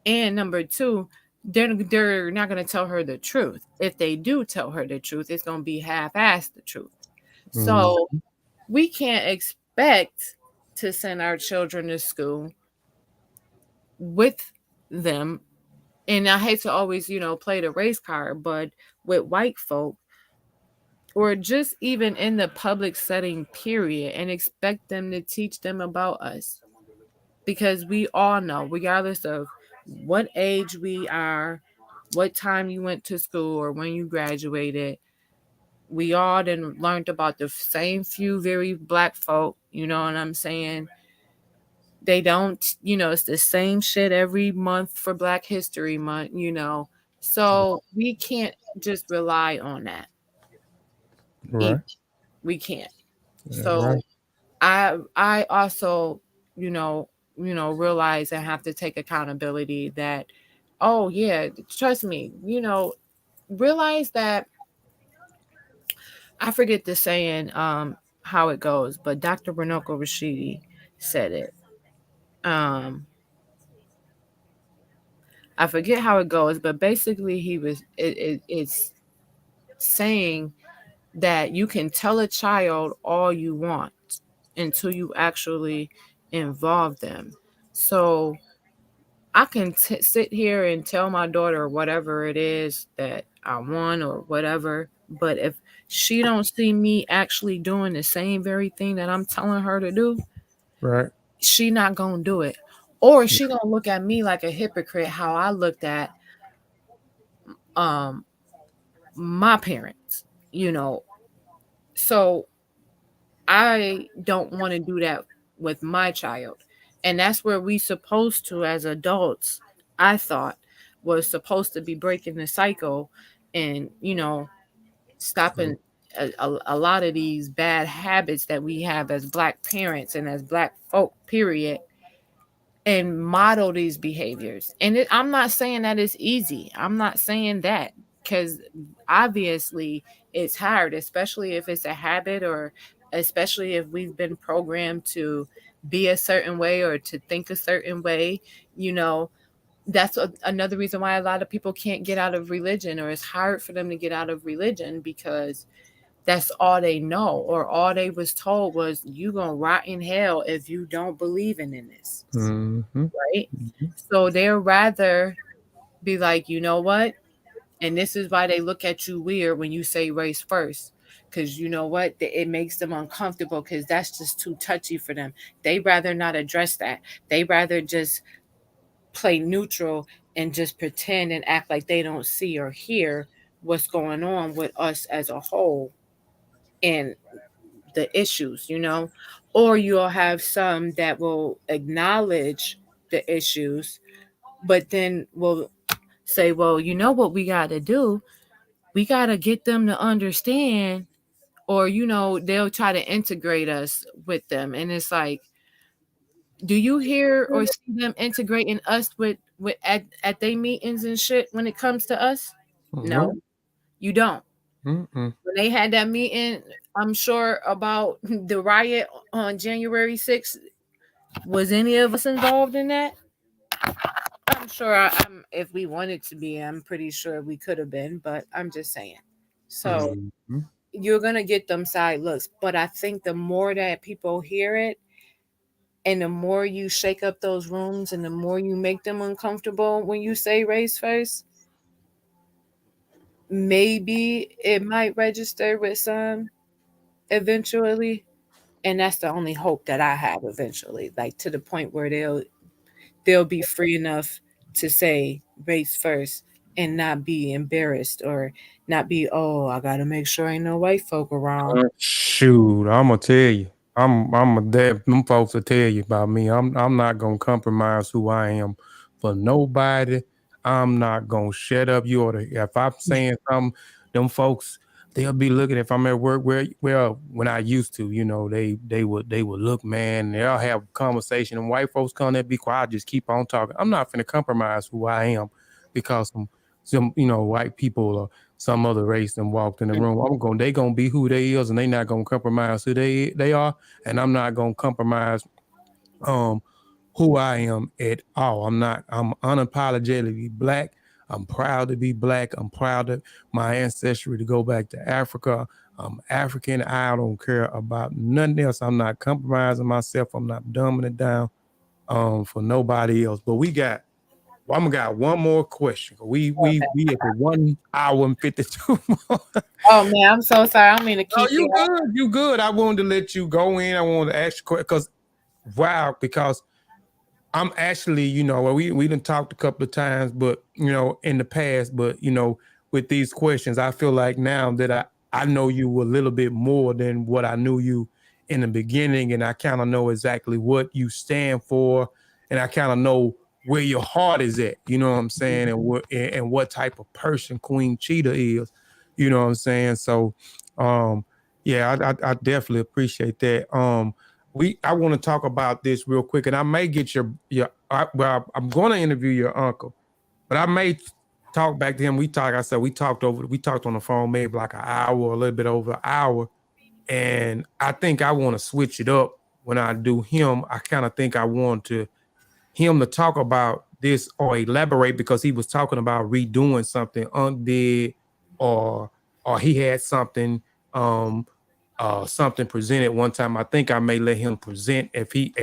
And number two, they're not going to tell her the truth. If they do tell her the truth, it's going to be half-assed the truth. Mhm. So we can't expect to send our children to school with them. And I hate to always, play the race card, but with white folk or just even in the public setting, period, and expect them to teach them about us. Because we all know, regardless of what age we are, what time you went to school, or when you graduated, we all then learned about the same few very black folk, you know what I'm saying? They don't, it's the same shit every month for Black History Month. So we can't just rely on that. Right. Either. We can't. Yeah, right. So I also, you know, realize I have to take accountability that, oh yeah, trust me, realize that I forget the saying, how it goes, but Dr. Renoko Rashidi said it. Um, I forget how it goes, but basically it's saying that you can tell a child all you want until you actually involve them. So I can sit here and tell my daughter whatever it is that I want or whatever, but if she don't see me actually doing the same very thing that I'm telling her to do, Right. she not gonna do it. Or she gonna look at me like a hypocrite how I looked at um my parents, you know. So I don't want to do that with my child. And that's where we supposed to as adults, I thought, was supposed to be breaking the cycle and, stopping a lot of these bad habits that we have as black parents and as black folk, period, and model these behaviors. And I'm not saying that it's easy. I'm not saying that because obviously it's hard, especially if it's a habit or especially if we've been programmed to be a certain way or to think a certain way, you know, that's another reason why a lot of people can't get out of religion, or it's hard for them to get out of religion, because that's all they know, or all they was told was you gonna rot in hell if you don't believe in this, Mm-hmm. right? Mm-hmm. So they'd rather be like, you know what? And this is why they look at you weird when you say race first. Because you know what? It makes them uncomfortable because that's just too touchy for them. They rather not address that. They rather just play neutral and just pretend and act like they don't see or hear what's going on with us as a whole and the issues, you know? Or you'll have some that will acknowledge the issues, but then will say, well, you know what we got to do? We got to get them to understand, or, you know, they'll try to integrate us with them. And it's like, do you hear or see them integrating us with at their meetings and shit when it comes to us? No, Nope. you don't. Mm-mm. When they had that meeting, I'm sure about the riot on January 6th, was any of us involved in that? I'm sure if we wanted to be, I'm pretty sure we could have been, but I'm just saying. So Mm-hmm. you're going to get them side looks. But I think the more that people hear it, and the more you shake up those rooms and the more you make them uncomfortable when you say race first, maybe it might register with some eventually. And that's the only hope that I have eventually, like to the point where they'll be free enough to say race first and not be embarrassed, or not be, oh, I gotta make sure ain't no white folk around. Shoot, I'm gonna tell you. I'm a dead. Them folks will tell you about me. I'm not gonna compromise who I am for nobody. I'm not gonna shut up. You oughta, if I'm saying something, them folks, they'll be looking. If I'm at work, where well, when I used to, you know, they would look, man. They'll have a conversation, and white folks come there, be quiet, just keep on talking. I'm not finna compromise who I am because some white people or some other race and walked in the room. They gonna be who they is, and they not gonna compromise who they are, and I'm not gonna compromise um who I am at all. I'm unapologetically black. I'm proud to be black. I'm proud of my ancestry to go back to Africa. I'm African. I don't care about nothing else. I'm not compromising myself. I'm not dumbing it down for nobody else. But I'm got one more question. We at the 1 hour and 52 more. Oh man, I'm so sorry. I don't mean to Oh, keep you you up. good. You good. I wanted to let you go in. I wanted to ask you because because I'm actually, well, we done talked a couple of times, but in the past, but with these questions, I feel like now that I know you a little bit more than what I knew you in the beginning, and I kind of know exactly what you stand for, and I kind of know where your heart is at. You know what I'm saying, and what type of person Queen Cheetah is. You know what I'm saying. So, yeah, I definitely appreciate that. I want to talk about this real quick, and I may get I'm going to interview your uncle, but I may talk back to him. We talked on the phone maybe like an hour, or a little bit over an hour, and I think I want to switch it up when I do him. I kind of think I want him to talk about this or elaborate, because he was talking about redoing something undid, or he had something presented one time. I think I may let him present if he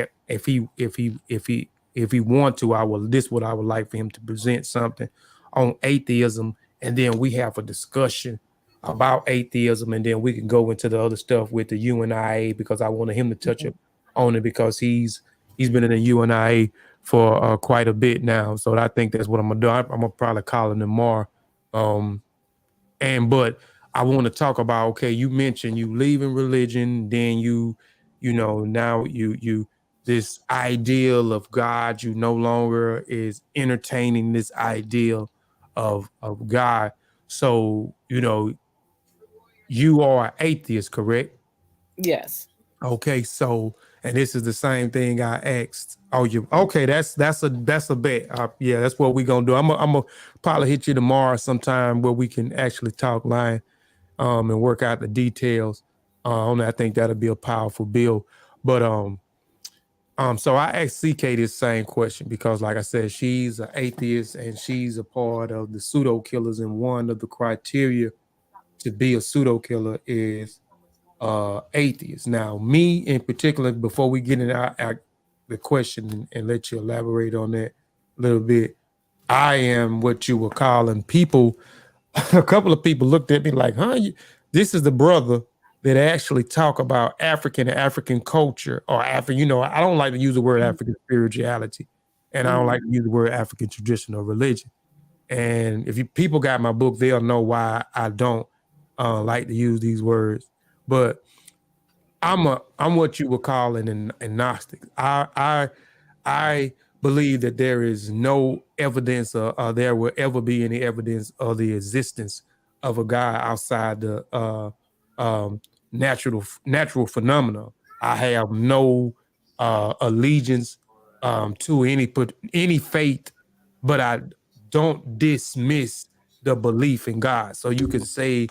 want to. What I would like for him to present something on atheism, and then we have a discussion about atheism, and then we can go into the other stuff with the UNIA, because I wanted him to touch on it, because he's been in the UNIA for quite a bit now. So I think that's what I'm gonna do. I'm gonna probably call him tomorrow. But I want to talk about, okay, you mentioned you leaving religion, then now you this ideal of God, you no longer is entertaining this ideal of God. So, you are atheist, correct? Yes. Okay, so, and this is the same thing I asked. Oh, you okay? That's a bet. Yeah, that's what we're gonna do. I'm gonna probably hit you tomorrow sometime where we can actually talk line, and work out the details. I think that'll be a powerful bill. But So I asked CK this same question because, like I said, she's an atheist and she's a part of the pseudo killers, and one of the criteria to be a pseudo killer is atheist. Now, me in particular, before we get into the question and let you elaborate on that a little bit, I am what you were calling people. A couple of people looked at me like, huh, this is the brother that actually talk about African culture or African, I don't like to use the word African spirituality, and I don't like to use the word African tradition or religion. And if people got my book, they'll know why I don't like to use these words. But I'm what you would call an agnostic. I believe that there is no evidence or there will ever be any evidence of the existence of a God outside the natural phenomena. I have no allegiance to any faith, but I don't dismiss the belief in God. So you can say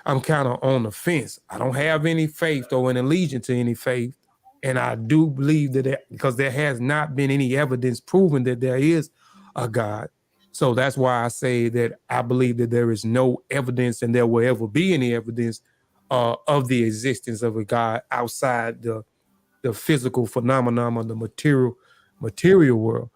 I'm kind of on the fence. I don't have any faith or an allegiance to any faith. And I do believe that because there has not been any evidence proven that there is a God. So that's why I say that I believe that there is no evidence and there will ever be any evidence of the existence of a God outside the physical phenomenon of the material world.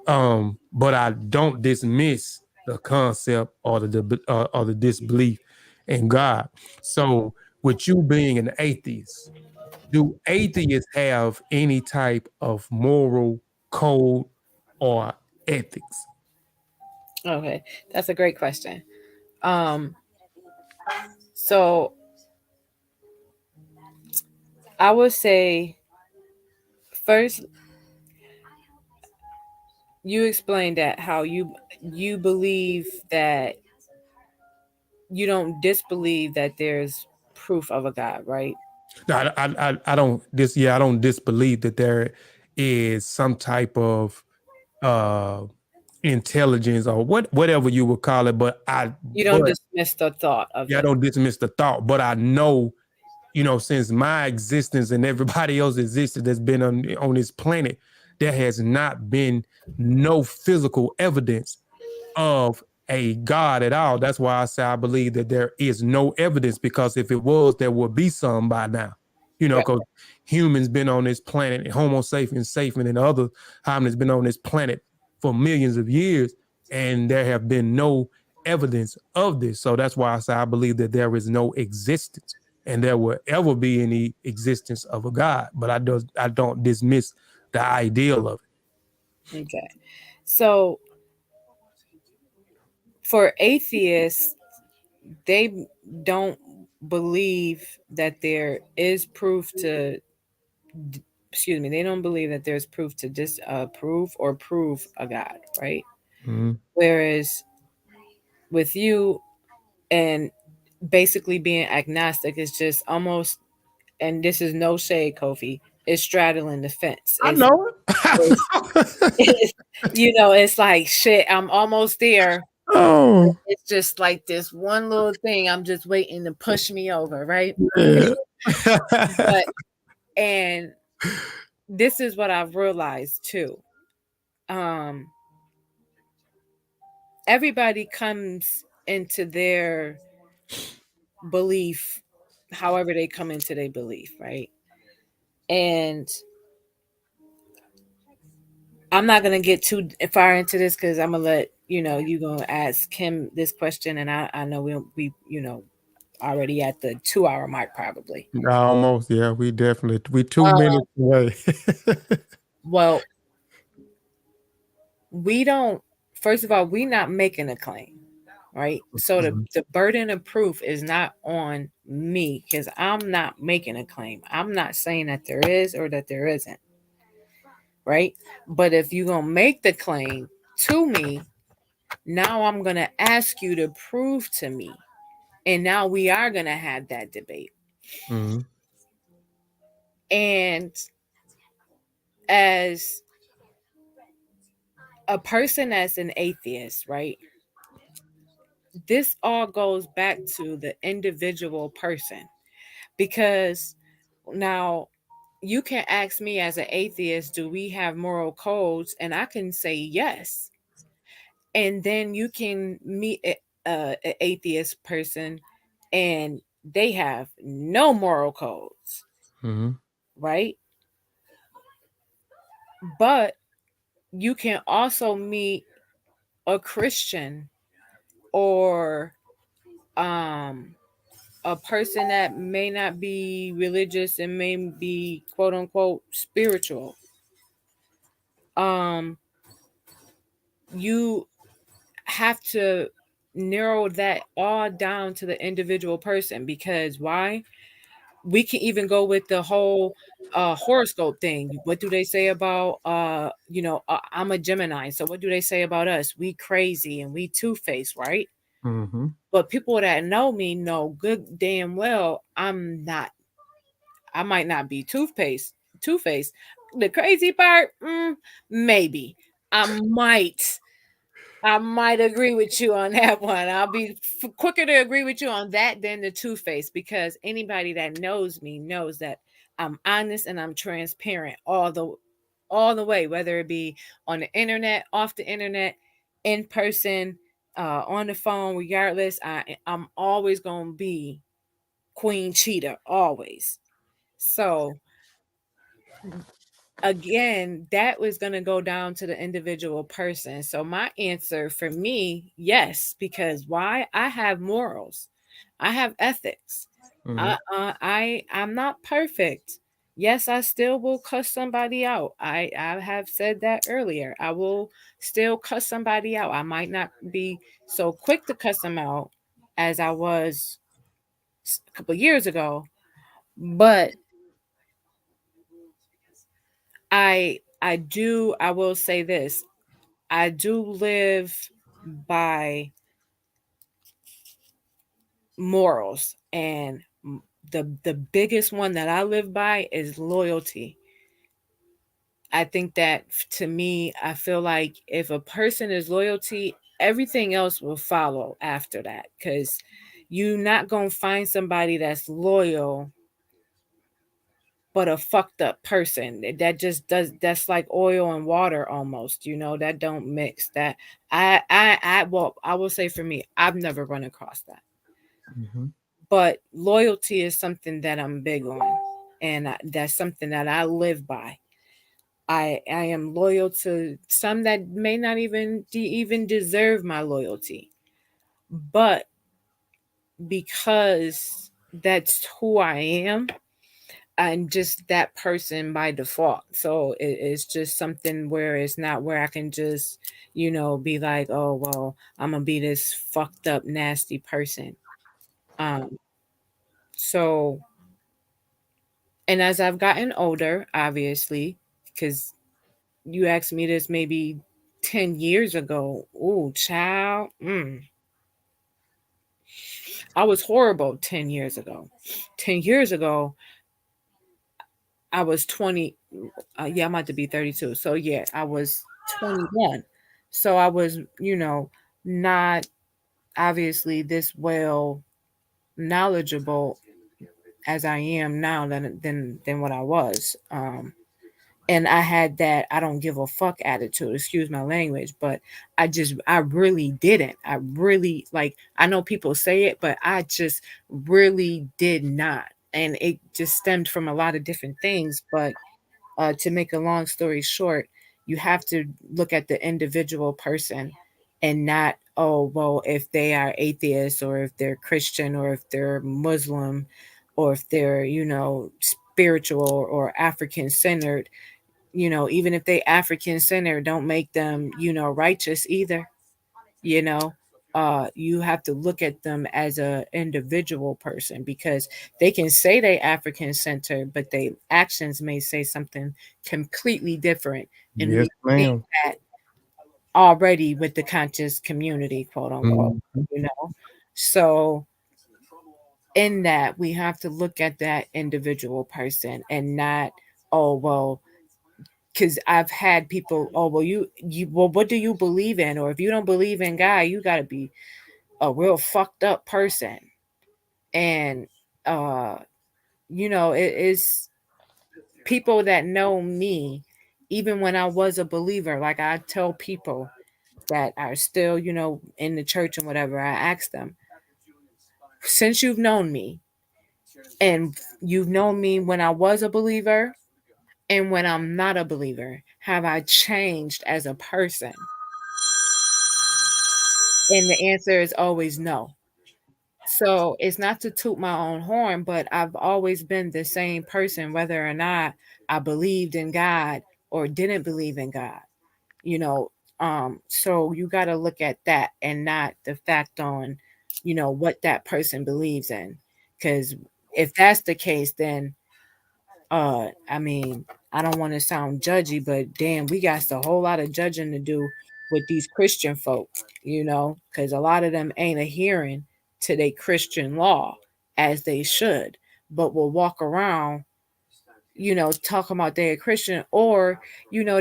But I don't dismiss the concept or the disbelief in God. So, with you being an atheist, do atheists have any type of moral code or ethics? Okay, that's a great question. Um, so I would say first, you explained that how you believe that you don't disbelieve that there's proof of a God, right? No, I don't I don't disbelieve that there is some type of uh intelligence or whatever you would call it, but You don't dismiss the thought of I it. don't dismiss the thought, but I know, since my existence and everybody else existed that's been on this planet, there has not been no physical evidence of a God at all. That's why I say I believe that there is no evidence, because if it was, there would be some by now. Right. Because humans been on this planet, Homo sapiens sapien and other hominids been on this planet for millions of years, and there have been no evidence of this. So that's why I say I believe that there is no existence and there will ever be any existence of a God. But I don't dismiss the ideal of it. Okay. So for atheists, they don't believe that there is proof to excuse me, they don't believe that there's proof to disprove or prove a God, right? Mm-hmm. Whereas with you and basically being agnostic is just almost, and this is no shade, Kofi, it's straddling the fence. I know It's, it. it's it's like shit, I'm almost there. Oh, It's just like this one little thing I'm just waiting to push me over, right? yeah. But and this is what I've realized too. Um Everybody comes into their belief however they come into their belief, right? And I'm not gonna get too far into this because I'm gonna let you gonna ask him this question, and I know we already at the 2 hour mark probably. Almost, yeah. We 2 minutes Um, away. well, we don't. First of all, we not making a claim, right? So the burden of proof is not on me because I'm not making a claim. I'm not saying that there is or that there isn't, right? But if you're gonna make the claim to me, now I'm gonna ask you to prove to me, and now we are gonna have that debate. Mm-hmm. And as a person that's an atheist, right? This all goes back to the individual person because now you can ask me as an atheist, do we have moral codes? And I can say yes. And then you can meet an atheist person and they have no moral codes, Mm-hmm. right? But you can also meet a Christian or um, a person that may not be religious and may be quote unquote spiritual. Um, you have to narrow that all down to the individual person, because why? We can even go with the whole horoscope thing. What do they say about I'm a Gemini, so what do they say about us? We crazy and we two-faced, right? Mm-hmm. But people that know me know good damn well I'm not. I might not be two-faced. The crazy part, maybe I might. I might agree with you on that one. I'll be quicker to agree with you on that than the two-face, because anybody that knows me knows that I'm honest and I'm transparent all the way, whether it be on the internet, off the internet, in person, on the phone, regardless. I'm always gonna be Queen Cheetah, always. So again, that was going to go down to the individual person. So my answer for me, yes, because why? I have morals, I have ethics. Mm-hmm. I'm not perfect. Yes, I still will cuss somebody out. I have said that earlier. I will still cuss somebody out. I might not be so quick to cuss them out as I was a couple years ago, but I will say this. I do live by morals, and the biggest one that I live by is loyalty. I think that to me, I feel like if a person is loyalty, everything else will follow after that, cuz you're not going to find somebody that's loyal but a fucked up person. That just does, that's like oil and water almost, that don't mix. That I will say for me, I've never run across that. Mm-hmm. But loyalty is something that I'm big on, and that's something that I live by. I am loyal to some that may not even deserve my loyalty, but because that's who I am, I'm just that person by default. So it's just something where it's not where I can just, be like, oh well, I'm gonna be this fucked up nasty person. Um, so, and as I've gotten older, obviously, because you asked me this maybe 10 years ago. Oh, child, I was horrible 10 years ago. 10 years ago, I was 20. Yeah, I'm about to be 32. So yeah, I was 21. So I was, not obviously this well knowledgeable as I am now than what I was. And I had that I don't give a fuck attitude, excuse my language, but I really didn't. I really, like, I know people say it, but I just really did not. And it just stemmed from a lot of different things. But to make a long story short, you have to look at the individual person and not, oh, well, if they are atheist or if they're Christian or if they're Muslim or if they're, spiritual or African centered, even if they African centered, don't make them, righteous either. You know, you have to look at them as a individual person, because they can say they African centered, but they actions may say something completely different. And Yes, we see ma'am. that already with the conscious community, quote unquote, Mm-hmm. you know. So in that, we have to look at that individual person and not, oh well, because I've had people, oh well, well, what do you believe in? Or if you don't believe in God, you got to be a real fucked up person. And it is, people that know me, even when I was a believer, like I tell people that are still, in the church and whatever, I ask them, since you've known me, and you've known me when I was a believer and when I'm not a believer, have I changed as a person? And the answer is always no. So it's not to toot my own horn, but I've always been the same person, whether or not I believed in God or didn't believe in God, you know. So you got to look at that and not the fact on, what that person believes in. Because if that's the case, then I mean, I don't want to sound judgy, but damn, we got a whole lot of judging to do with these Christian folk, because a lot of them ain't adhering to their Christian law as they should, but will walk around, talking about they're a Christian, or,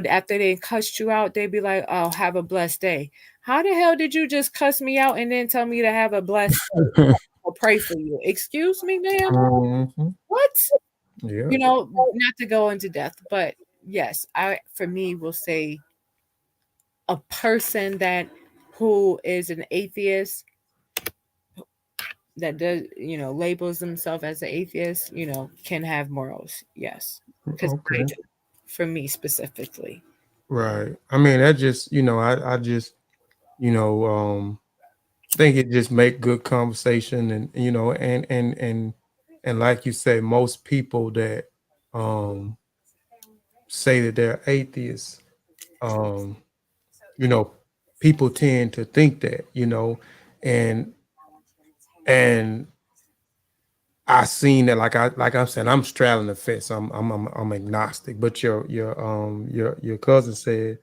after they cussed you out, they be like, oh, have a blessed day. How the hell did you just cuss me out and then tell me to have a blessed day or pray for you? Excuse me, ma'am? Mhm. What? Yeah. Not to go into depth, but yes, I for me will say a person that who is an atheist that does, labels themselves as an atheist, can have morals. Yes. Because I Okay. do, for me specifically. Right. I mean, that just, I just, you know, think it just make good conversation, and and like you say, most people that um say that they're atheists, um, you know, people tend to think that, and and I seen that, like I'm saying, I'm straddling the fence. I'm agnostic, but your cousin said,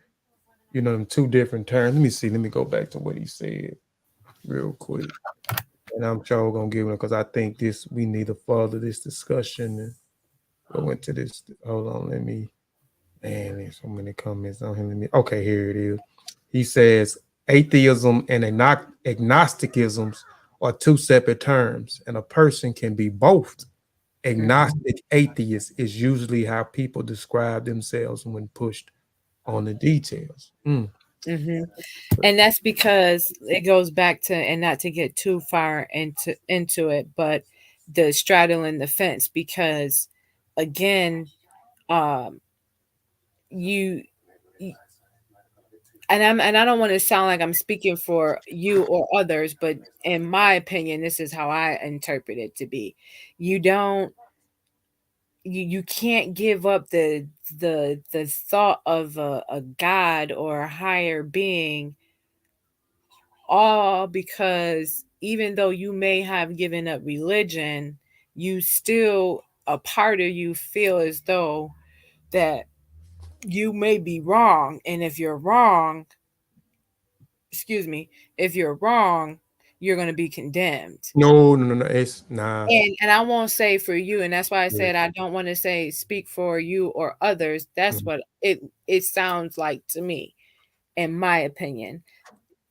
them two different terms. Let me see. Let me go back to what he said real quick, and I'm sure we're gonna give it because I think this we need to further this discussion and go into this. Hold on, let me. Man, there's so many comments on him. Let me. Okay, here it is. He says atheism and agnosticisms are two separate terms, and a person can be both. Agnostic atheist is usually how people describe themselves when pushed on the details. Hmm. And that's because it goes back to, and not to get too far into it, but the straddling the fence, because again, um, you and I don't want to sound like I'm speaking for you or others, but in my opinion, this is how I interpret it to be. You don't you can't give up the thought of a god or a higher being, all because even though you may have given up religion, you still, a part of you feel as though that you may be wrong, and if you're wrong, excuse me, if you're wrong, you're going to be condemned. No, no, no, no. It's nah. And I won't say for you, and that's why I Yeah. said I don't want to say speak for you or others. That's Mhm, what it sounds like to me, in my opinion.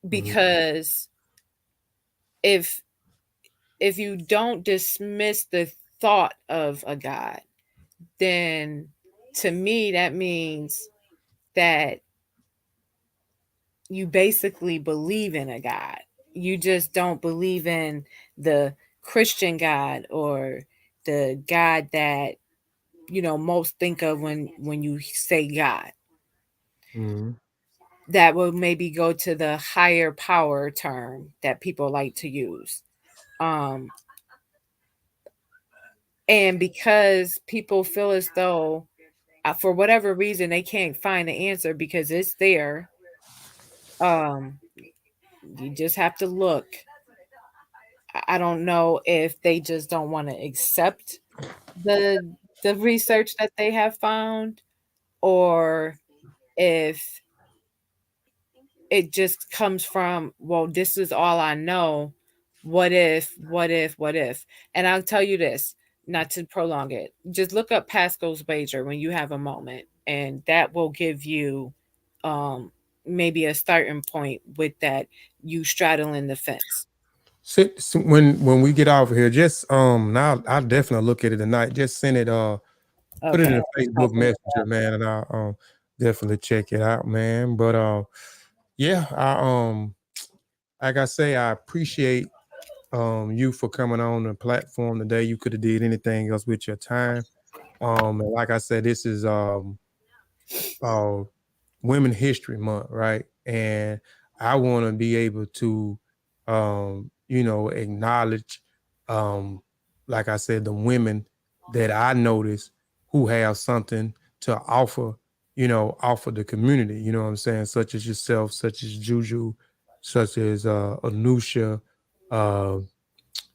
mhm. Because if if you don't dismiss the thought of a God, then to me that means that you basically believe in a God. You just don't believe in the Christian God, or the God that most think of when you say God. Mhm. That will maybe go to the higher power term that people like to use. Um, and because people feel as though, for whatever reason, they can't find the answer because it's there. Um, you just have to look. I don't know if they just don't want to accept the the research that they have found, or if it just comes from, well, this is all I know. What if? And I'll tell you this, not to prolong it. Just look up Pascal's wager when you have a moment, and that will give you um maybe a starting point with that, you straddling the fence. When we get off of here, just now I'll definitely look at it tonight. Just send it Put it in Okay. a Facebook Messenger, man, and I'll definitely check it out, man. But yeah, like I say, I appreciate you for coming on the platform today. You could have did anything else with your time. And like I said, this is uh Women History Month, right? And I want to be able to, acknowledge, um, like I said, the women that I notice who have something to offer, offer the community. You know what I'm saying? Such as yourself, such as Juju, such as Anusha, uh,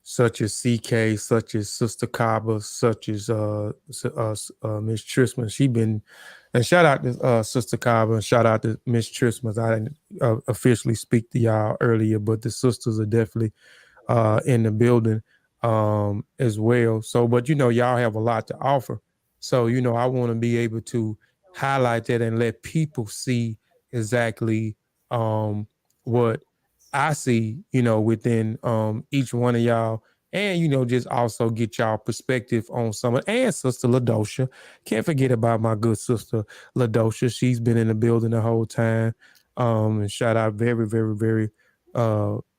such as CK, such as Sister Kaba, such as Miss Trisman. She been, and shout out to Sister Kaba, and shout out to Miss Trisman. I didn't officially speak to y'all earlier, but the sisters are definitely in the building as well. So, but y'all have a lot to offer. So, I want to be able to highlight that and let people see exactly what I see, within each one of y'all. And, just also get y'all perspective on some of, and Sister Ladosha. Can't forget about my good sister Ladosha. She's been in the building the whole time. And shout out very, very, very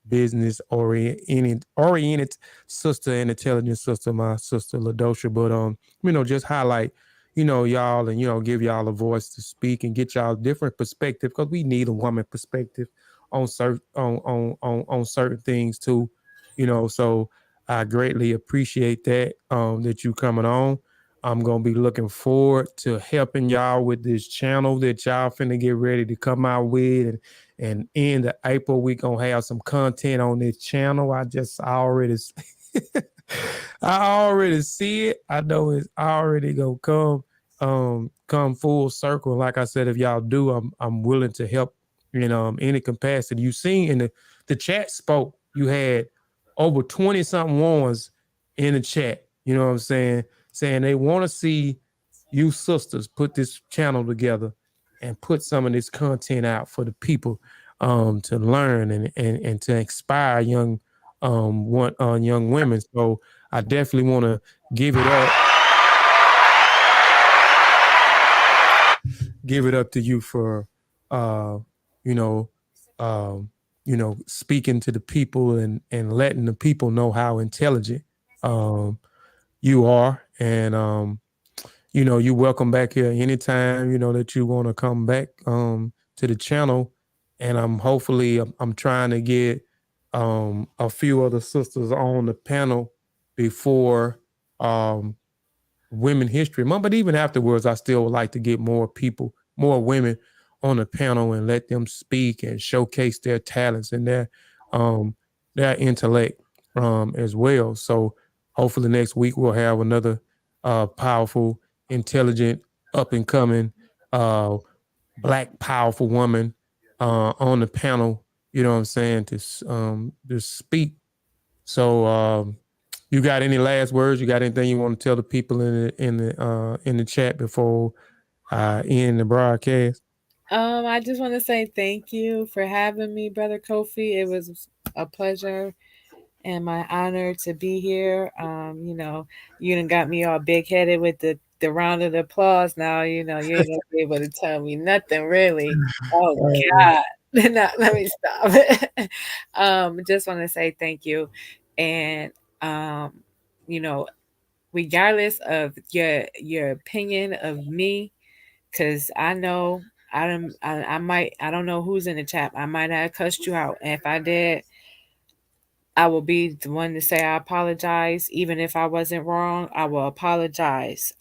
business oriented sister and intelligent sister, my sister Ladosha. But just highlight, y'all, and give y'all a voice to speak and get y'all different perspective, because we need a woman perspective on certain on certain things too. So I greatly appreciate that you coming on. I'm gonna be looking forward to helping y'all with this channel that y'all finna get ready to come out with, and in the April we gonna have some content on this channel. I already I already see it. I know it's already gonna come full circle. Like I said, if y'all do, I'm willing to help in any capacity. You seen in the chat spoke, you had over 20 something ones in the chat. You know what I'm saying? Saying they want to see you sisters put this channel together and put some of this content out for the people to learn and to inspire young women. So I definitely want to give it up. Give it up to you for you know, speaking to the people and letting the people know how intelligent you are. And you're welcome back here anytime, that you want to come back to the channel. And I'm trying to get a few other sisters on the panel before Women History Month, but even afterwards, I still would like to get more people, more women on the panel and let them speak and showcase their talents and their intellect as well. So hopefully next week we'll have another powerful, intelligent, up and coming Black powerful woman on the panel. You know what I'm saying, to speak. So you got any last words? You got anything you want to tell the people in the chat before I end the broadcast? I just want to say thank you for having me, Brother Kofi. It was a pleasure and my honor to be here. You done got me all big headed with the round of applause. Now, you ain't gonna be able to tell me nothing really. Oh God. Now, let me stop. Just want to say thank you. And um, you know, regardless of your opinion of me, because I know I don't know who's in the chat. I might have cussed you out. And if I did, I will be the one to say I apologize. Even if I wasn't wrong, I will apologize.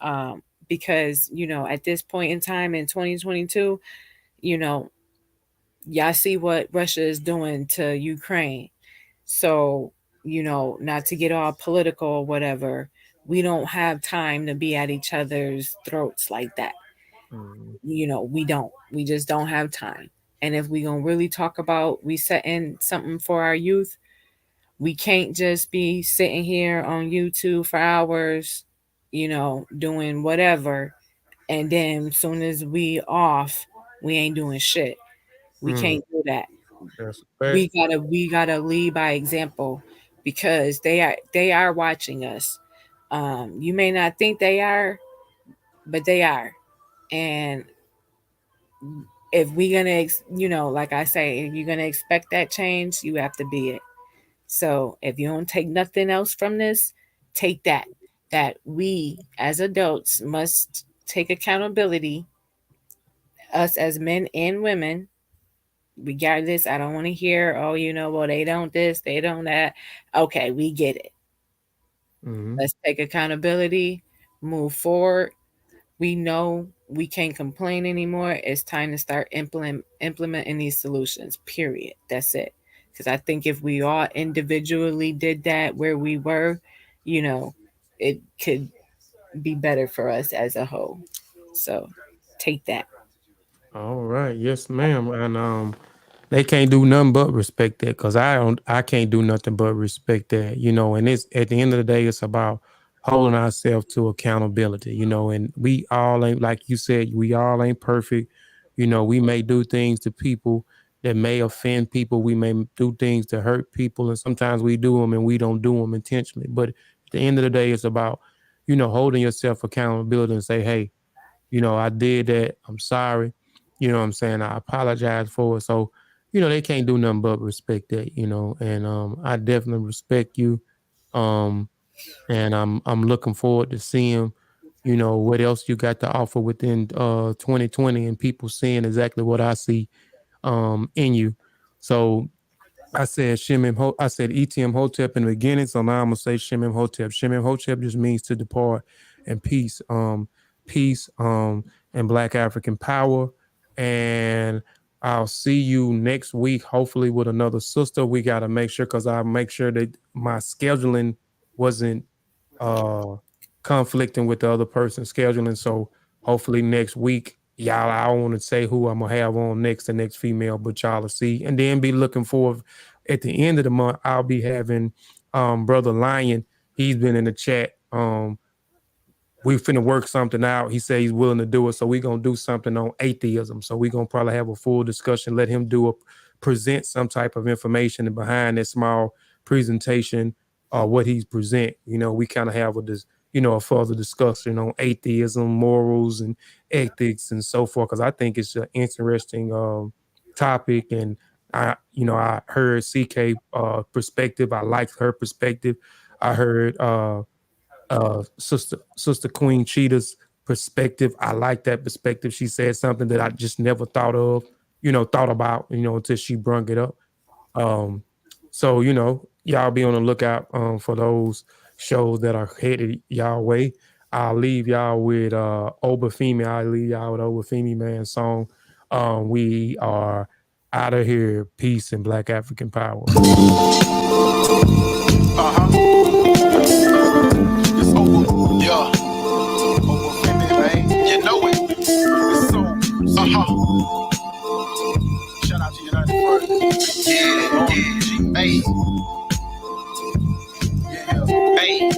Because, at this point in time in 2022, you know, y'all see what Russia is doing to Ukraine. So, not to get all political or whatever, we don't have time to be at each other's throats like that. We don't. We just don't have time. And if we gonna really talk about resetting something for our youth, we can't just be sitting here on YouTube for hours, doing whatever, and then as soon as we off, we ain't doing shit. We can't do that. That's We gotta lead by example, because they are watching us. You may not think they are, but they are. And if we're gonna, like I say, if you're gonna expect that change, you have to be it. So if you don't take nothing else from this, take that we as adults must take accountability, us as men and women, regardless. I don't want to hear, oh, well, they don't this, they don't that. Okay, we get it. Mm-hmm. Let's take accountability, move forward. We know we can't complain anymore. It's time to start implementing these solutions, period. That's it. Because I think if we all individually did that where we were, it could be better for us as a whole. So take that. All right, yes, ma'am. And they can't do nothing but respect that, because I can't do nothing but respect that, and it's at the end of the day, it's about holding ourselves to accountability, and we all ain't, like you said, we all ain't perfect. We may do things to people that may offend people. We may do things to hurt people, and sometimes we do them and we don't do them intentionally. But at the end of the day, it's about, holding yourself accountability and say, hey, I did that. I'm sorry. You know what I'm saying? I apologize for it. So, they can't do nothing but respect that, and I definitely respect you. Um, and I'm looking forward to seeing, what else you got to offer within 2020, and people seeing exactly what I see in you. So I said I said ETM Hotep in the beginning, so now I'm gonna say Shemim Hotep. Shemim Hotep just means to depart in peace. Peace, and Black African power. And I'll see you next week, hopefully with another sister. We gotta make sure, because I make sure that my scheduling wasn't uh conflicting with the other person's scheduling. So hopefully next week, y'all, I don't want to say who I'm gonna have on next, the next female, but y'all will see. And then be looking for, at the end of the month, I'll be having Brother Lion. He's been in the chat. We finna work something out. He said he's willing to do it. So we're gonna do something on atheism. So we're gonna probably have a full discussion, let him present some type of information, and behind that small presentation, what he's present, we kind of have a further discussion on atheism, morals, and ethics, and so forth. Because I think it's an interesting topic, and I heard CK perspective. I liked her perspective. I heard sister Queen Cheetah's perspective. I like that perspective. She said something that I just never thought about, until she brung it up. So, y'all be on the lookout for those shows that are headed y'all way. I'll leave y'all with Obafemi. I'll leave y'all with Obafemi Man's song. We are out of here. Peace and Black African power. It's over, yeah. Obafemi, man. You know it. It's so, Shout out to United Front. Yeah. Hey. Hey.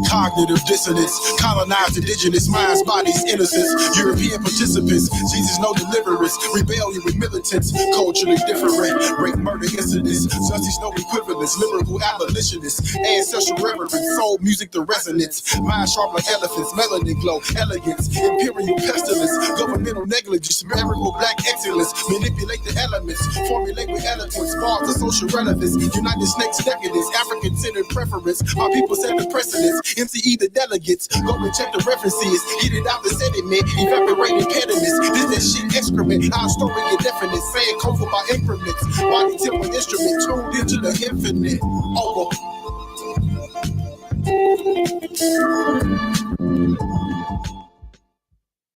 Cognitive dissonance, colonized indigenous minds, bodies, innocence, European participants, Jesus no deliverance, rebellion with militants, culturally different, rape, murder incidents, justice no equivalence, lyrical abolitionists, ancestral reverence, soul music the resonance, mind sharp like elephants, melanin glow, elegance, imperial pestilence, governmental negligence, miracle black excellence, manipulate the elements, formulate with eloquence, bars of social relevance, United Snakes decadence, African-centered preference, our people set the precedence, MCE the delegates, go and check the references, eat it out the sediment, evaporate impediments, this that shit excrement, our story indefinite, saying cover by increments, body temple instrument, tuned into the infinite, over.